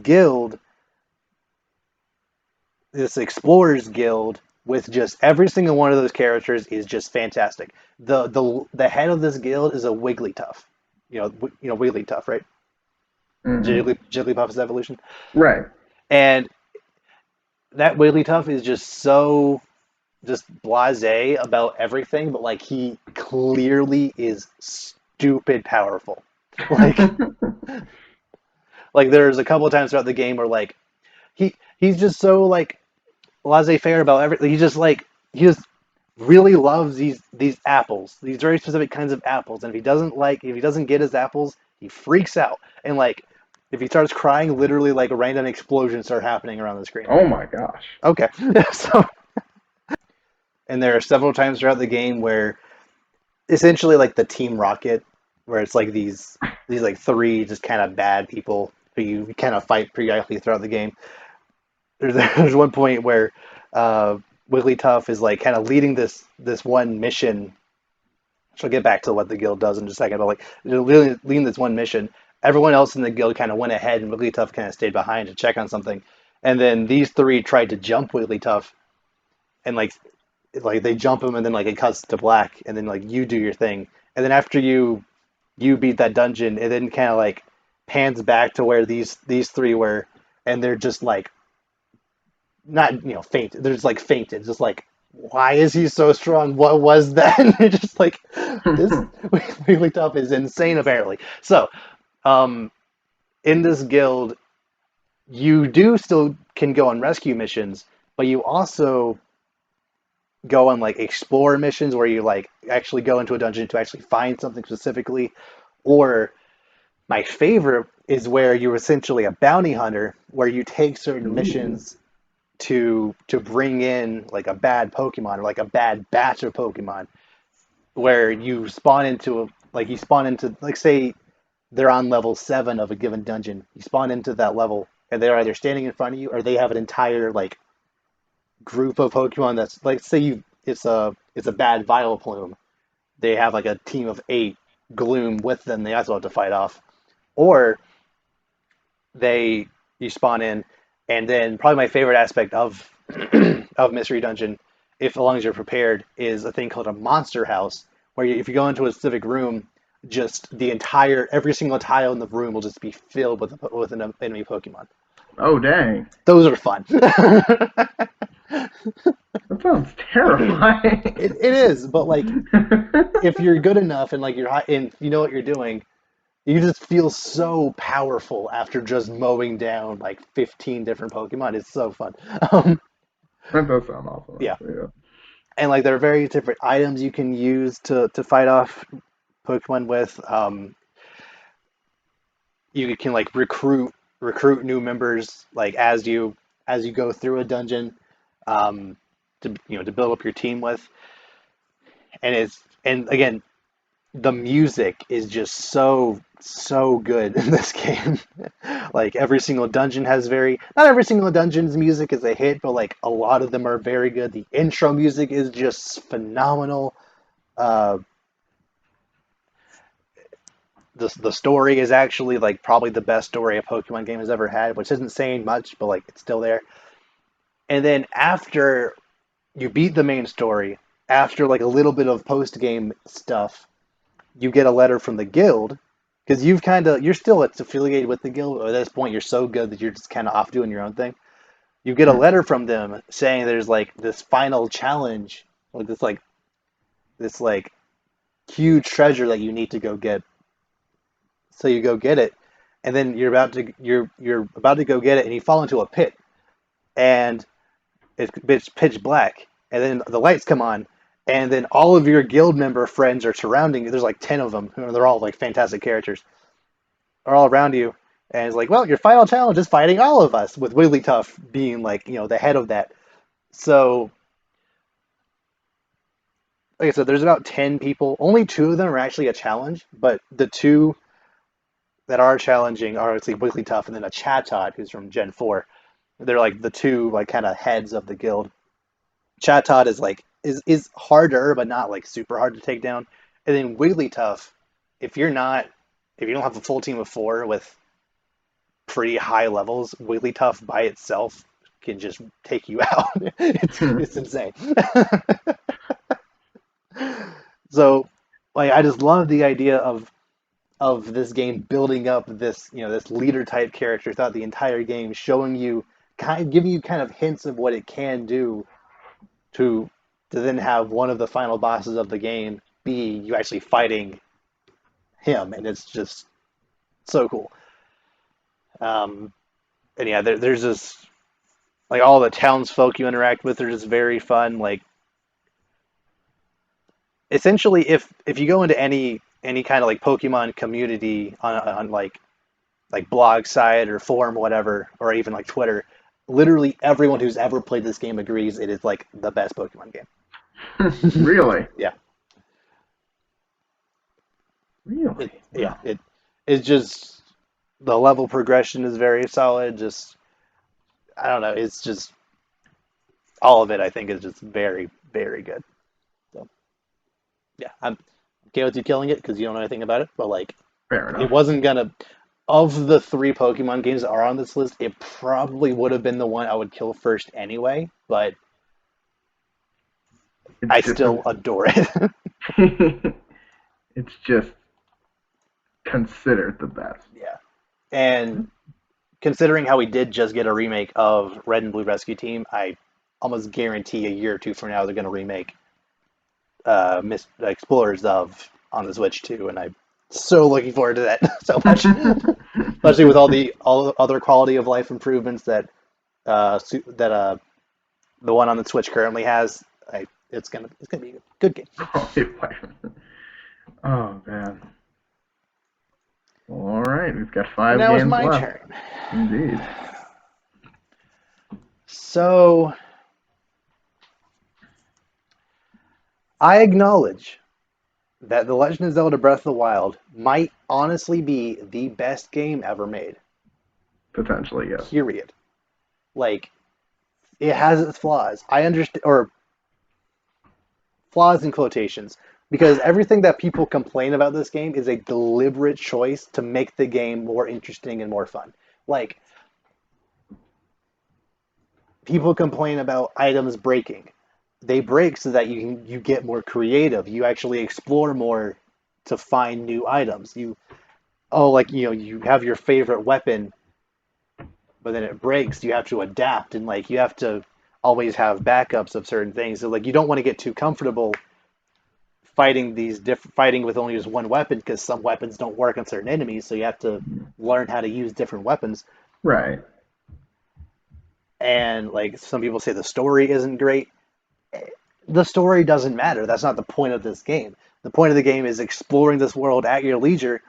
explorers guild with just every single one of those characters is just fantastic. The head of this guild is a Wigglytuff. Wigglytuff, right? Hmm. Jigglypuff's evolution. Right. And that Wigglytuff is just so just blasé about everything, but like he clearly is stupid powerful. Like there's a couple of times throughout the game where like he's just so like laissez-faire about everything. He just really loves these apples, these very specific kinds of apples. And if he doesn't get his apples, he freaks out. And like if he starts crying, literally like random explosions start happening around the screen. Oh my gosh. Okay. So and there are several times throughout the game where essentially like the Team Rocket, where it's like these like three just kind of bad people who you kind of fight periodically throughout the game. There's one point where Wigglytuff is like kind of leading this one mission. She'll get back to what the guild does in just a second, but like they're leading this one mission. Everyone else in the guild kind of went ahead, and Wigglytuff kind of stayed behind to check on something. And then these three tried to jump Wigglytuff, and like they jump him, and then like it cuts to black, and then like you do your thing, and then after you beat that dungeon, it then kind of like pans back to where these three were, and they're just like not faint. They're just like fainted, just like why is he so strong? What was that? And they're just like this Wigglytuff is insane apparently. So um, in this guild, you do still can go on rescue missions, but you also go on like explore missions where you like actually go into a dungeon to actually find something specifically. Or my favorite is where you're essentially a bounty hunter, where you take certain Ooh. missions to bring in like a bad Pokemon or like a bad batch of Pokemon. where you spawn into like say they're on level 7 of a given dungeon. You spawn into that level, and they're either standing in front of you or they have an entire like group of Pokemon that's like say you it's a bad Vileplume. They have like a team of 8 Gloom with them. They also have to fight off, or they you spawn in, and then probably my favorite aspect of of Mystery Dungeon, if as long as you're prepared, is a thing called a monster house, where if you go into a specific room, just the entire every single tile in the room will just be filled with an enemy Pokemon. Oh dang, Those are fun. that sounds terrifying. It is, but like if you're good enough and like you're high and you know what you're doing, you just feel so powerful after just mowing down like 15 different Pokemon. It's so fun. Um, That does sound awesome, yeah, actually. Yeah. and like there are various different items you can use to fight off Pokemon with. You can like recruit new members like as you go through a dungeon, um, to to build up your team with. And again, the music is just so good in this game. Like every single dungeon has very not every single dungeon's music is a hit, but like a lot of them are very good. The intro music is just phenomenal. Uh, the story is actually like probably the best story a Pokemon game has ever had, which isn't saying much, but like it's still there. And then after you beat the main story, after like a little bit of post game stuff, you get a letter from the guild because you're still affiliated with the guild. At this point, you're so good that you're just kind of off doing your own thing. You get a Hmm. letter from them saying there's like this final challenge, like this like huge treasure that you need to go get. So you go get it, and then you're about to go get it, and you fall into a pit, and it's pitch black, and then the lights come on, and then all of your guild member friends are surrounding you. There's like 10 of them. They're all like fantastic characters are all around you. And it's like, well, your final challenge is fighting all of us, with Wigglytuff being like, the head of that. So, like I said, there's about 10 people. Only 2 of them are actually a challenge, but the 2 that are challenging are actually Wigglytuff and then a Chatot who's from Gen 4. They're like the 2 like kind of heads of the guild. Chatot is harder, but not like super hard to take down. And then Wigglytuff, if you're not if you don't have a full team of 4 with pretty high levels, Wigglytuff by itself can just take you out. It's insane. So, like, I just love the idea of this game building up this this leader type character throughout the entire game, showing you giving you kind of hints of what it can do to then have one of the final bosses of the game be you actually fighting him, and it's just so cool. Um, and yeah, there's this like all the townsfolk you interact with are just very fun. Like essentially, if you go into any kind of like Pokemon community on like blog site or forum, whatever, or even like Twitter, literally everyone who's ever played this game agrees it is like the best Pokemon game. Really? Yeah, Really? yeah, Wow. it's just the level progression is very solid. Just I don't know, it's just all of it. I think is just very good. So yeah, I'm okay with you killing it because you don't know anything about it, but like Fair it enough. wasn't gonna. Of the 3 Pokemon games that are on this list, it probably would have been the one I would kill first anyway, but It's I just still adore it. it's just considered the best. Yeah. And considering how we did just get a remake of Red and Blue Rescue Team, I almost guarantee a year or 2 from now they're going to remake Explorers of on the Switch too, and I'm so looking forward to that so much. Especially with all the other quality of life improvements that that the one on the Switch currently has. It's gonna be a good game. Oh man. Well, all right, we've got And five now it's games my left. turn. Indeed. So I acknowledge that The Legend of Zelda Breath of the Wild might honestly be the best game ever made. Potentially, yes. Period. Like it has its flaws. I understand, or flaws in quotations, because everything that people complain about this game is a deliberate choice to make the game more interesting and more fun. Like people complain about items breaking. They break so that you get more creative. You actually explore more to find new items. Like you have your favorite weapon, but then it breaks. You have to adapt and like you have to always have backups of certain things. So like you don't want to get too comfortable fighting with only just one weapon because some weapons don't work on certain enemies. So you have to learn how to use different weapons. Right. And like some people say the story isn't great. The story doesn't matter. That's not the point of this game. The point of the game is exploring this world at your leisure.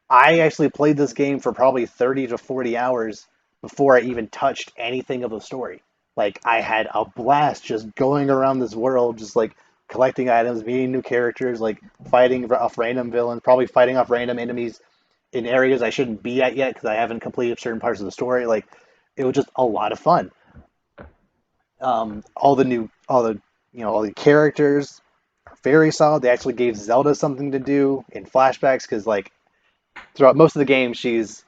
I actually played this game for probably 30 to 40 hours before I even touched anything of the story. Like I had a blast just going around this world, just like collecting items, meeting new characters, like fighting off random villains, probably fighting off random enemies in areas I shouldn't be at yet because I haven't completed certain parts of the story. Like it was just a lot of fun. All the characters are very solid. They actually gave Zelda something to do in flashbacks because like throughout most of the game, she's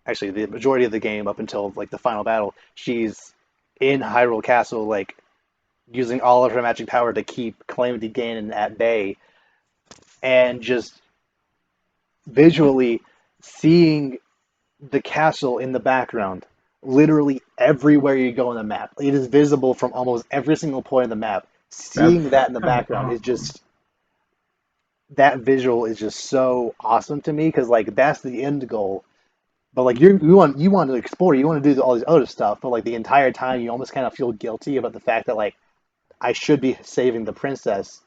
actually the majority of the game up until like the final battle, she's in Hyrule Castle, like using all of her magic power to keep Calamity Ganon at bay, and just visually seeing the castle in the background, literally everywhere you go on the map. It is visible from almost every single point of the map. That's Seeing that in the background is awesome. just that visual is just so awesome to me because like that's the end goal. But like you want to explore, you want to do all this other stuff, but like the entire time you almost kind of feel guilty about the fact that like I should be saving the princess.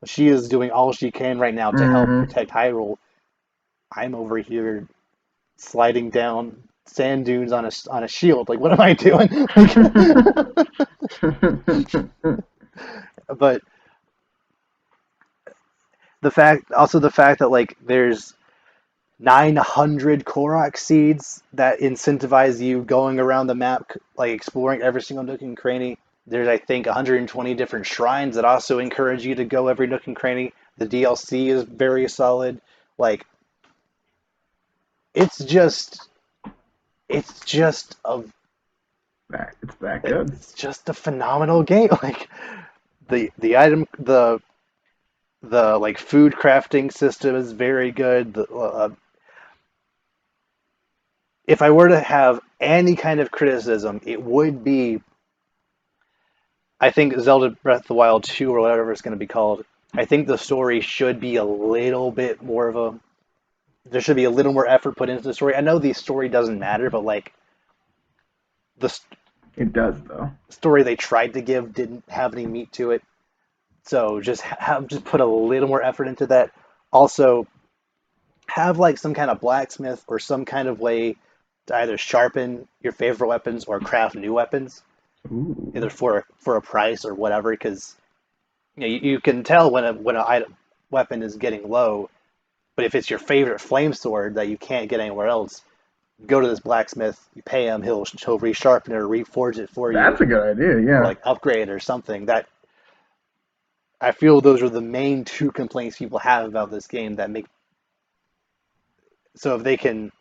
She is doing all she can right now to help Hmm. protect Hyrule. I'm over here sliding down sand dunes on a shield. Like what am I doing? But the fact that like there's 900 Korok seeds that incentivize you going around the map, like exploring every single nook and cranny. There's, I think, 120 different shrines that also encourage you to go every nook and cranny. The DLC is very solid. Like, it's just, it's just a, It's that good. it's just a phenomenal game. Like the like food crafting system is very good. If I were to have any kind of criticism, it would be I think Zelda Breath of the Wild 2 or whatever it's going to be called. I think the story should be a little bit more of a there should be a little more effort put into the story. I know the story doesn't matter, but like the It does though. story they tried to give didn't have any meat to it. So just put a little more effort into that. Also, have like some kind of blacksmith or some kind of way to either sharpen your favorite weapons or craft new weapons, Ooh, either for a price or whatever. Because you can tell when a weapon is getting low. But if it's your favorite flame sword that you can't get anywhere else, go to this blacksmith. You pay him; he'll resharpen it or reforge it for you, that's a good idea. or Yeah. like upgrade or something. That I feel those are the main two complaints people have about this game that make so if they can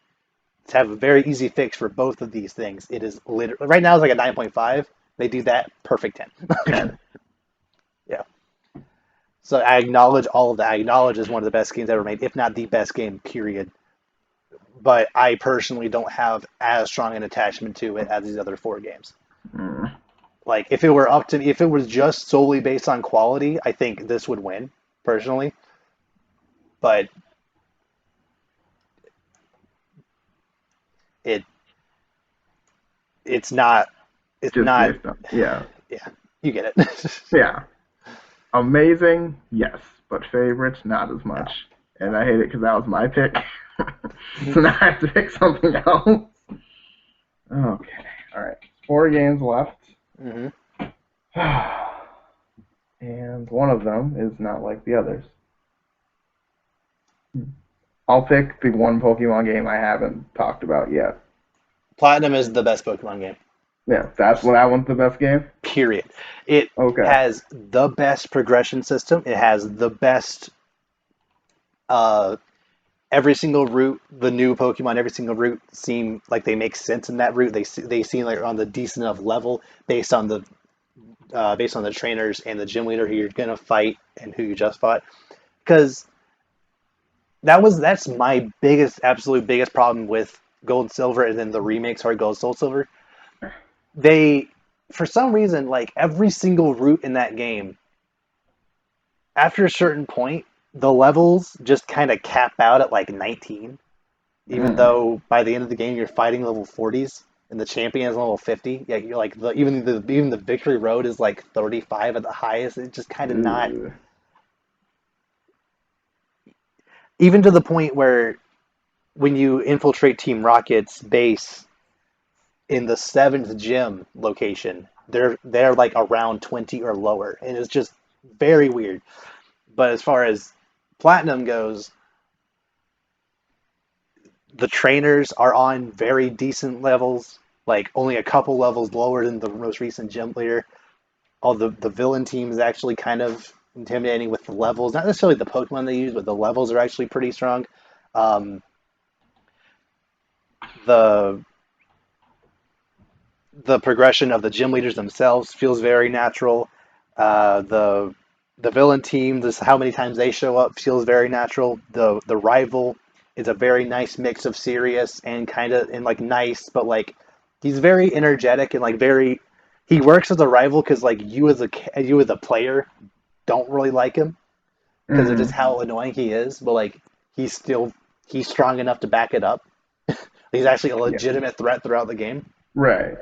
have a very easy fix for both of these things, it is literally right now it's like a 9.5. They do that perfect 10. 10. Yeah. So I acknowledge all of that. I acknowledge it's one of the best games ever made, if not the best game, period. But I personally don't have as strong an attachment to it as these other four games. Mm. Like if it were up to me, if it was just solely based on quality, I think this would win personally. But it it's not it's Just not based on. Yeah. yeah, you get it. Yeah. Amazing, yes, but favorites, not as No. much. And I hate it because that was my pick. So now I have to pick something else. Okay. All right. 4 games left. Hmm. And one of them is not like the others. I'll pick the one Pokemon game I haven't talked about yet. Platinum is the best Pokemon game. Yeah, that's what that one's the best game. Period. It Okay. has the best progression system. It has the best uh, every single route. The new Pokemon, every single route seem like they make sense in that route. They seem like on the decent enough level based on the trainers and the gym leader who you're gonna fight and who you just fought. Because that's my biggest, absolute biggest problem with Gold and Silver, and then the remakes Heart Gold, Soul Silver. They, for some reason, like every single route in that game, after a certain point, the levels just kind of cap out at like 19, even Mm. though by the end of the game you're fighting level 40s and the champion is level 50. Yeah, you're like even the victory road is like 35 at the highest. It's just kind of not, Ugh. even to the point where when you infiltrate Team Rocket's base in the seventh gym location, they're like around 20 or lower, and it's just very weird. But as far as Platinum goes, the trainers are on very decent levels, like only a couple levels lower than the most recent gym leader. All the villain team is actually kind of intimidating with the levels, not necessarily the Pokemon they use, but the levels are actually pretty strong. Um, the the progression of the gym leaders themselves feels very natural. The villain team, this how many times they show up feels very natural. The rival is a very nice mix of serious and kind of and like nice, but like he's very energetic and like very he works as a rival because like you as a player don't really like him because of just Mm. how annoying he is, but like he's still he's strong enough to back it up. He's actually a Yeah. legitimate threat throughout the game. Right.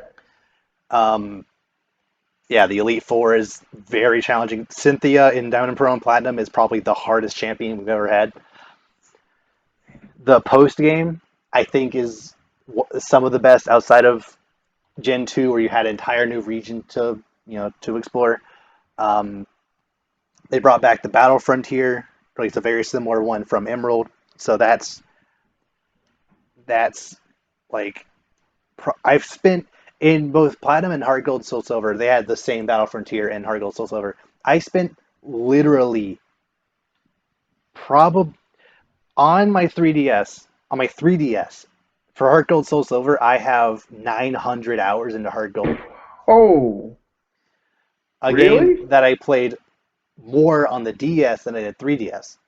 Um, yeah, the Elite Four is very challenging. Cynthia in Diamond and Pearl and Platinum is probably the hardest champion we've ever had. The post game, I think, is some of the best outside of Gen 2, where you had an entire new region to explore. Um, they brought back the Battle Frontier, or at least a very similar one from Emerald. So that's like I've spent in both Platinum and Heart Gold Soul Silver. They had the same Battle Frontier and Heart Gold Soul Silver. I spent literally probably on my 3DS for Heart Gold Soul Silver. I have 900 hours into Heart Gold, Oh, a game really? that I played more on the DS than I did 3DS.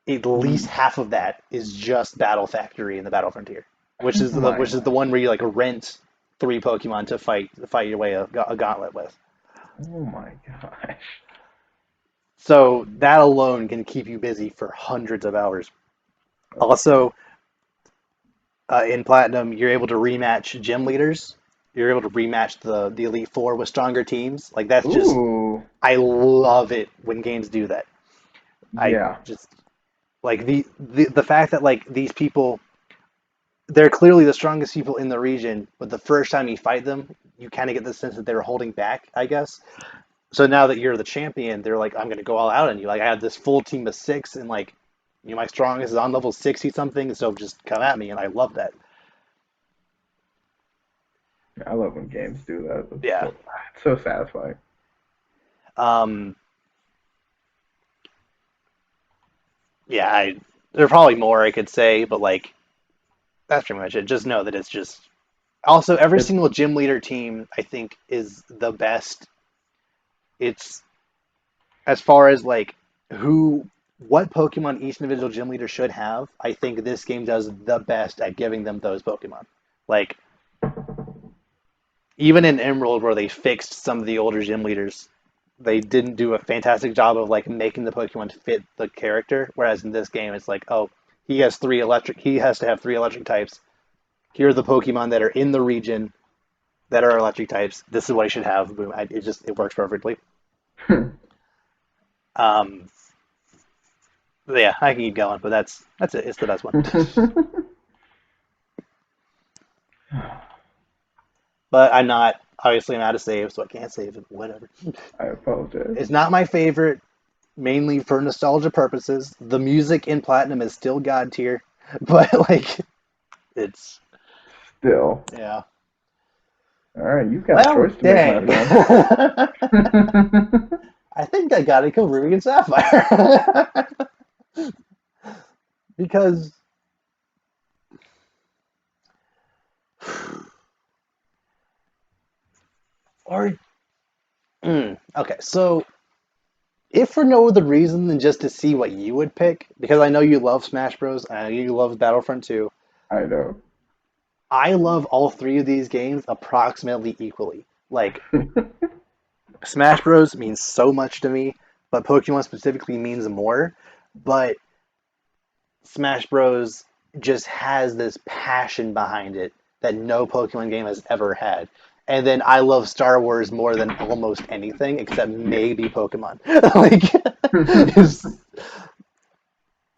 At least Mm. half of that is just Battle Factory and the Battle Frontier, Oh which my. is the one where you like rent three Pokemon to fight your way a gauntlet with. Oh my gosh. So that alone can keep you busy for hundreds of hours. Okay. Also, in Platinum, you're able to rematch gym leaders. You're able to rematch the Elite Four with stronger teams. Like that's just Ooh. I love it when games do that. I Yeah. just like the fact that like these people they're clearly the strongest people in the region, but the first time you fight them, you kind of get the sense that they were holding back, I guess. So now that you're the champion, they're like, I'm going to go all out on you. Like I have this full team of six, and like my strongest is on level 60 something, so just come at me, and I love that. I love when games do that. Yeah. It's so satisfying. Um, yeah, there are probably more I could say, but like that's pretty much it. Just know that it's just also every It's single gym leader team I think is the best. It's as far as like who what Pokemon each individual gym leader should have, I think this game does the best at giving them those Pokemon. Like even in Emerald where they fixed some of the older gym leaders, they didn't do a fantastic job of like making the Pokemon fit the character. Whereas in this game it's like, oh, he has to have three electric types. Here are the Pokemon that are in the region that are electric types. This is what I should have. Boom. It works perfectly. Um, yeah, I can keep going, but that's it. It's the best one. But I'm not. Obviously, I'm out of save, so I can't save it. Whatever. I apologize. It's not my favorite. mainly for nostalgia purposes. The music in Platinum is still god tier, but like it's Still. yeah. All right, you've got a Well, choice to make, my dang. friend. I think I gotta go Ruby and Sapphire because or okay, so if for no other reason than just to see what you would pick, because I know you love Smash Bros. I know you love Battlefront 2. I know. I love all three of these games approximately equally. Like Smash Bros. Means so much to me, but Pokemon specifically means more. But Smash Bros. Just has this passion behind it that no Pokemon game has ever had. And then I love Star Wars more than almost anything except Yeah. maybe Pokemon. like, it's-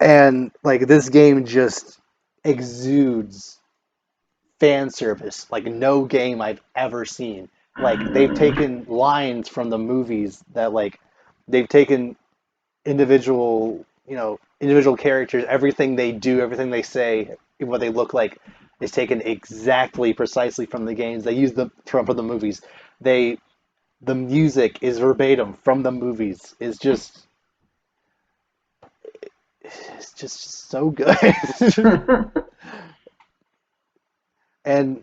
and like this game just exudes fan service like no game I've ever seen. Like they've taken lines from the movies that like they've taken individual characters, everything they do, everything they say, what they look like is taken exactly precisely from the games. They use the from the movies. They the music is verbatim from the movies. It's just so good. and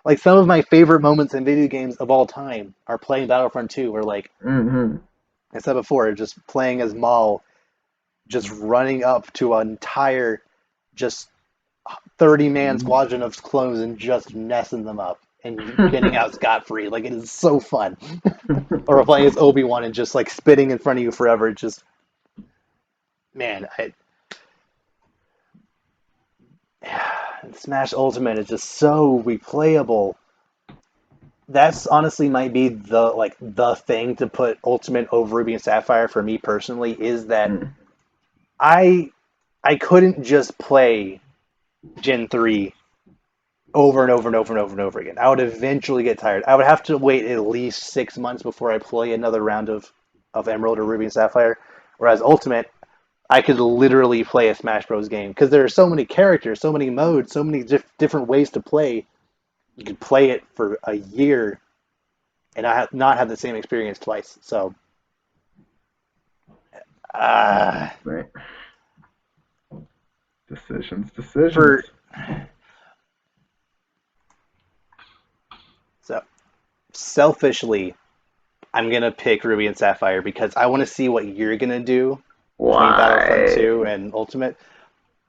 like some of my favorite moments in video games of all time are playing Battlefront 2 where like Hmm. I said before, just playing as Maul, just running up to an entire just 30-man squadron of clones and just messing them up and getting out scot free. Like it is so fun. Or playing as Obi-Wan and just like spitting in front of you forever. Just man, Smash Ultimate is just so replayable. That's honestly might be the thing to put Ultimate over Ruby and Sapphire for me personally is that I I couldn't just play Gen 3 over and over and over and over and over again. I would eventually get tired. I would have to wait at least 6 months before I play another round of Emerald or Ruby and Sapphire. Whereas Ultimate, I could literally play a Smash Bros. Game because there are so many characters, so many modes, so many different ways to play. You could play it for a year and not have the same experience twice. So, uh, Right. Decisions, decisions. for so selfishly, I'm gonna pick Ruby and Sapphire because I want to see what you're gonna do between Battlefront Why? 2 and Ultimate.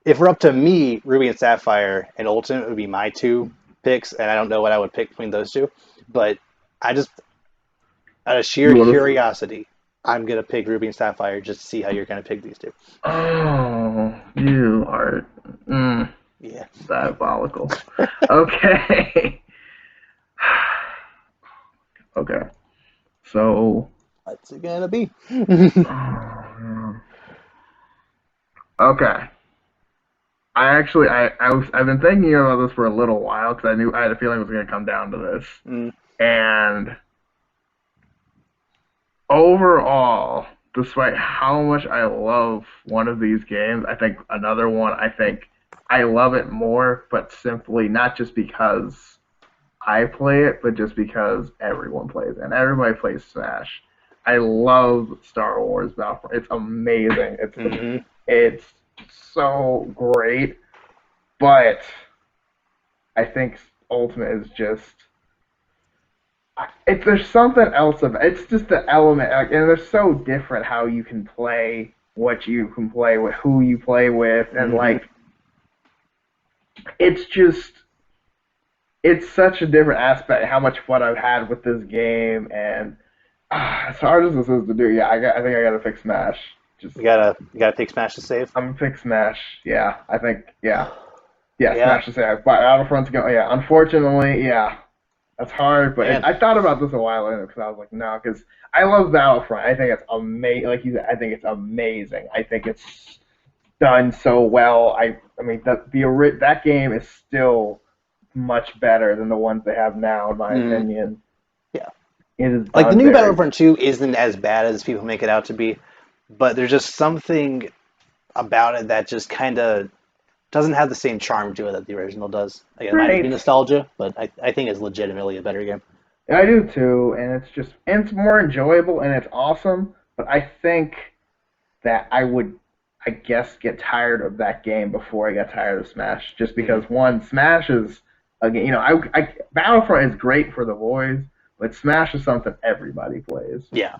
If we're up to me, Ruby and Sapphire and Ultimate would be my two picks, and I don't know what I would pick between those two. But I just, out of sheer You want to? curiosity, I'm gonna pick Ruby and Sapphire just to see how you're gonna pick these two. Oh, you are Yeah, diabolical. Okay. Okay. So, what's it gonna be? oh, okay. I've been thinking about this for a little while because I had a feeling it was going to come down to this. Mm, And overall, despite how much I love one of these games, I think another one, I think I love it more, but simply not just because I play it, but just because everyone plays it. And everybody plays Smash. I love Star Wars Battlefront. It's amazing. hmm It's so great, but I think Ultimate is just there's something else of it. It's just the element, like, and they're so different how you can play, what you can play with, who you play with, and hmm like it's just it's such a different aspect. How much fun I've had with this game, and as hard as this is to do, yeah, I think I gotta pick Smash. Just you gotta pick Smash to save. I'm gonna pick Smash. Yeah, I think yeah, yeah, Yeah, Smash to say. But Battlefront's going. Yeah, unfortunately, yeah, that's hard, but man. I thought about this a while later because I was like, no, because I love Battlefront. I think it's amazing. Like you said, I think it's amazing. I think it's done so well. I mean, that game is still much better than the ones they have now, in my Mm, opinion. yeah, It is like the done new very. Battlefront 2 isn't as bad as people make it out to be, but there's just something about it that just kind of doesn't have the same charm to it that the original does. Again, it might just be Right. nostalgia, but I think it's legitimately a better game. I do too, and it's more enjoyable and it's awesome. But I think that I would, I guess, get tired of that game before I got tired of Smash. Just Hmm. because one, Smash is again, Battlefront is great for the boys, but Smash is something everybody plays. Yeah,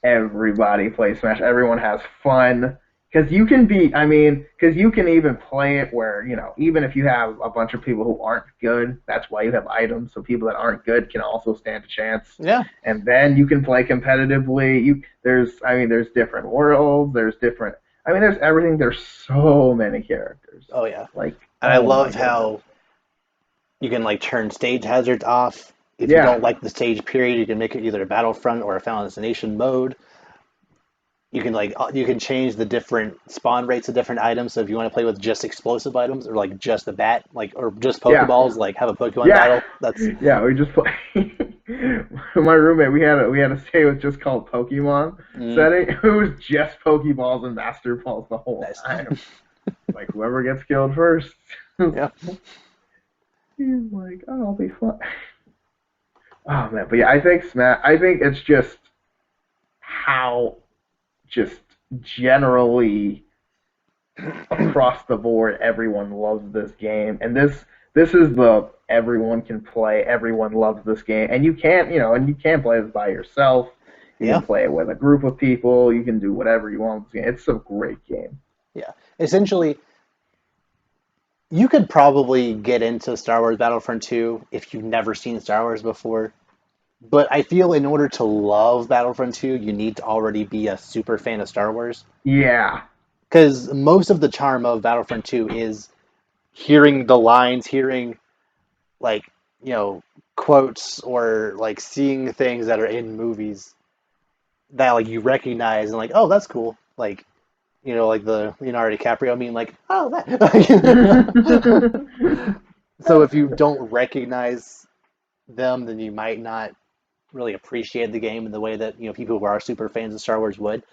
Everybody plays Smash. Everyone has fun. Because you can be, I mean, because you can even play it where, even if you have a bunch of people who aren't good, that's why you have items, so people that aren't good can also stand a chance. yeah, And then you can play competitively. There's different worlds, there's everything. There's so many characters. oh yeah. Like, And I oh my love goodness. how you can like turn stage hazards off. If you Yeah, don't like the stage period, you can make it either a battlefront or a Final Destination mode. You can you can change the different spawn rates of different items. So if you want to play with just explosive items or like just a bat, like or just yeah, Pokeballs, like have a Pokemon yeah, battle. That's yeah. We just play. My roommate, we had to stay with just called Pokemon mm, setting. It was just Pokeballs and Master Balls the whole nice. time. Like whoever gets killed first. He's Yeah, like, oh, I'll be fine. Oh man, but yeah, I think Smash. I think it's just how just generally across the board everyone loves this game, and this is the everyone can play, everyone loves this game, and you can't play this by yourself. You yeah, can play it with a group of people. You can do whatever you want with this game. It's a great game. yeah. Essentially, you could probably get into Star Wars Battlefront 2 if you've never seen Star Wars before. But I feel in order to love Battlefront 2, you need to already be a super fan of Star Wars. Yeah, Because most of the charm of Battlefront 2 is hearing the lines, hearing like, you know, quotes or like seeing things that are in movies that like you recognize and like, oh, that's cool. Like, like the Leonardo DiCaprio meme, like, oh, that. So if you don't recognize them, then you might not really appreciate the game in the way that people who are super fans of Star Wars would.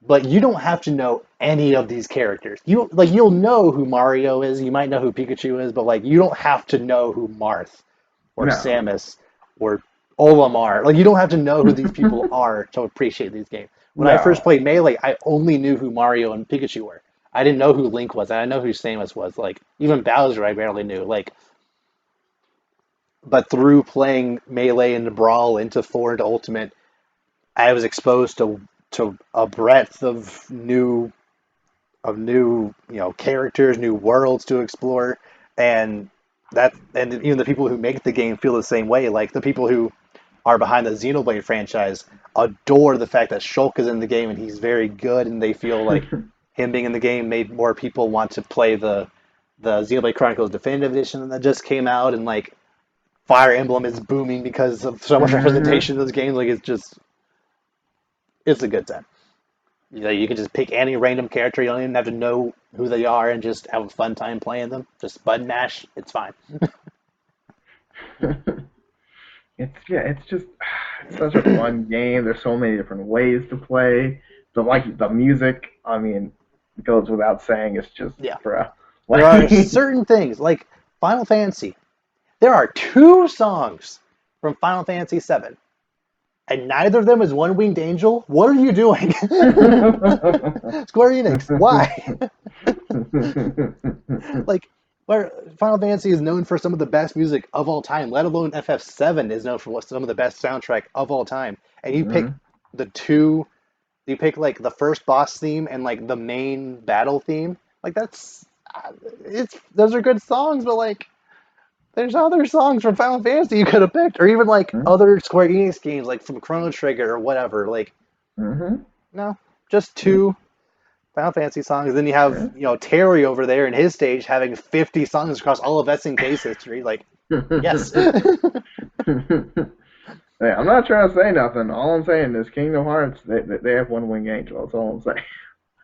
But you don't have to know any of these characters. You'll know who Mario is, you might know who Pikachu is, but like you don't have to know who Marth or no. Samus or Olimar. Like you don't have to know who these people are to appreciate these games. When I first No. played Melee, I only knew who Mario and Pikachu were. I didn't know who Link was. I didn't know who Samus was. Like even Bowser, I barely knew. But through playing Melee into Brawl, into Four, into Ultimate, I was exposed to a breadth of new characters, new worlds to explore, and even the people who make the game feel the same way. Like the people who are behind the Xenoblade franchise adore the fact that Shulk is in the game and he's very good, and they feel like him being in the game made more people want to play the Xenoblade Chronicles Definitive Edition that just came out, and like Fire Emblem is booming because of so much Hmm. representation in those games. Like it's a good time. You can just pick any random character. You don't even have to know who they are and just have a fun time playing them. Just button mash. It's fine. It's just it's such a fun game. There's so many different ways to play. The music, I mean, it goes without saying. It's just Yeah. bruh. There Like, are certain things like Final Fantasy. There are two songs from Final Fantasy VII, and neither of them is One Winged Angel. What are you doing? Square Enix, why? Like, where Final Fantasy is known for some of the best music of all time, let alone FF7 is known for some of the best soundtrack of all time. And Mhm. the two, you pick like the first boss theme and like the main battle theme. Like it's those are good songs, but like there's other songs from Final Fantasy you could have picked, or even like Mhm. other Square Enix games, like from Chrono Trigger or whatever. Like Mhm. no, just two Final Fantasy songs. Then you have, Terry over there in his stage having 50 songs across all of SNK's history. Like, yes. Hey, I'm not trying to say nothing. All I'm saying is Kingdom Hearts. They have one wing angel. That's all I'm saying.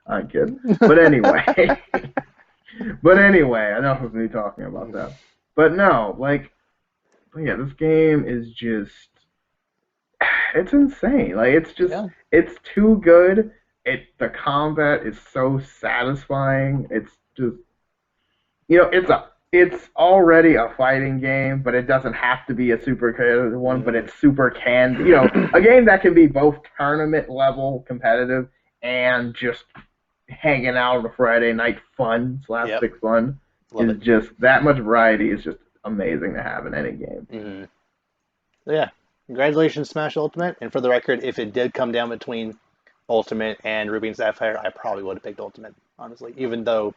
I'm kidding. But anyway, enough of me talking about that. But no, but yeah, this game is just it's insane. Like Yeah. it's too good. the combat is so satisfying. It's just it's already a fighting game, but it doesn't have to be a super competitive one. But Mm. it's super a game that can be both tournament level competitive and just hanging out on a Friday night fun, Yep, slapstick fun love is it. just that much variety is just amazing to have in any game. Mm. So yeah, congratulations, Smash Ultimate. And for the record, if it did come down between Ultimate and Ruby and Sapphire, I probably would have picked Ultimate, honestly. Even though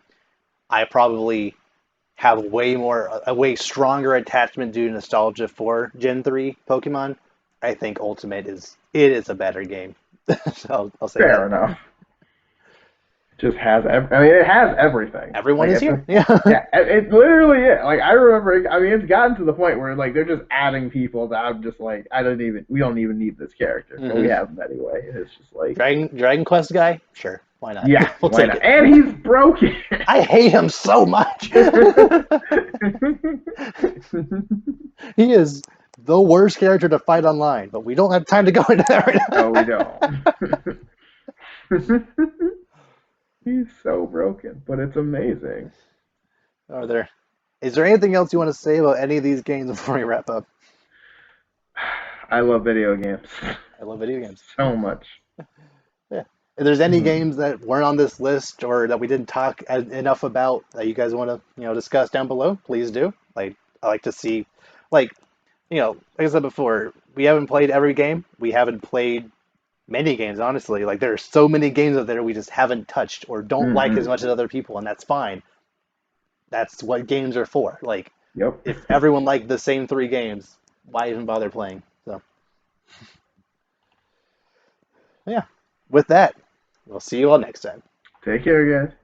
I probably have a way stronger attachment due to nostalgia for Gen 3 Pokemon, I think Ultimate is a better game. So I'll say that. Fair enough. Just has I mean it has everything. Everyone Like is at here. this point, Yeah. yeah, it literally is. Like I remember, I mean it's gotten to the point where like they're just adding people that I'm just like we don't even need this character, but we Hmm. have him anyway. And it's just like Dragon Quest guy? Sure. Why not? yeah, We'll why take not? it. And he's broken. I hate him so much. He is the worst character to fight online, but we don't have time to go into that No, we right don't. He's so broken, but it's amazing. now. Is there anything else you want to say about any of these games before we wrap up? I love video games I love video games. so much. Yeah. If there's any Mhm. games that weren't on this list or that we didn't talk enough about that you guys want to, discuss down below, please do. Like, I like to see, like, like I said before, we haven't played every game. We haven't played many games, honestly. Like, there are so many games out there we just haven't touched or don't like as Mhm. much as other people, and that's fine. That's what games are for. Like, Yep. if everyone liked the same three games, why even bother playing? So, yeah. With that, we'll see you all next time. Take care, guys.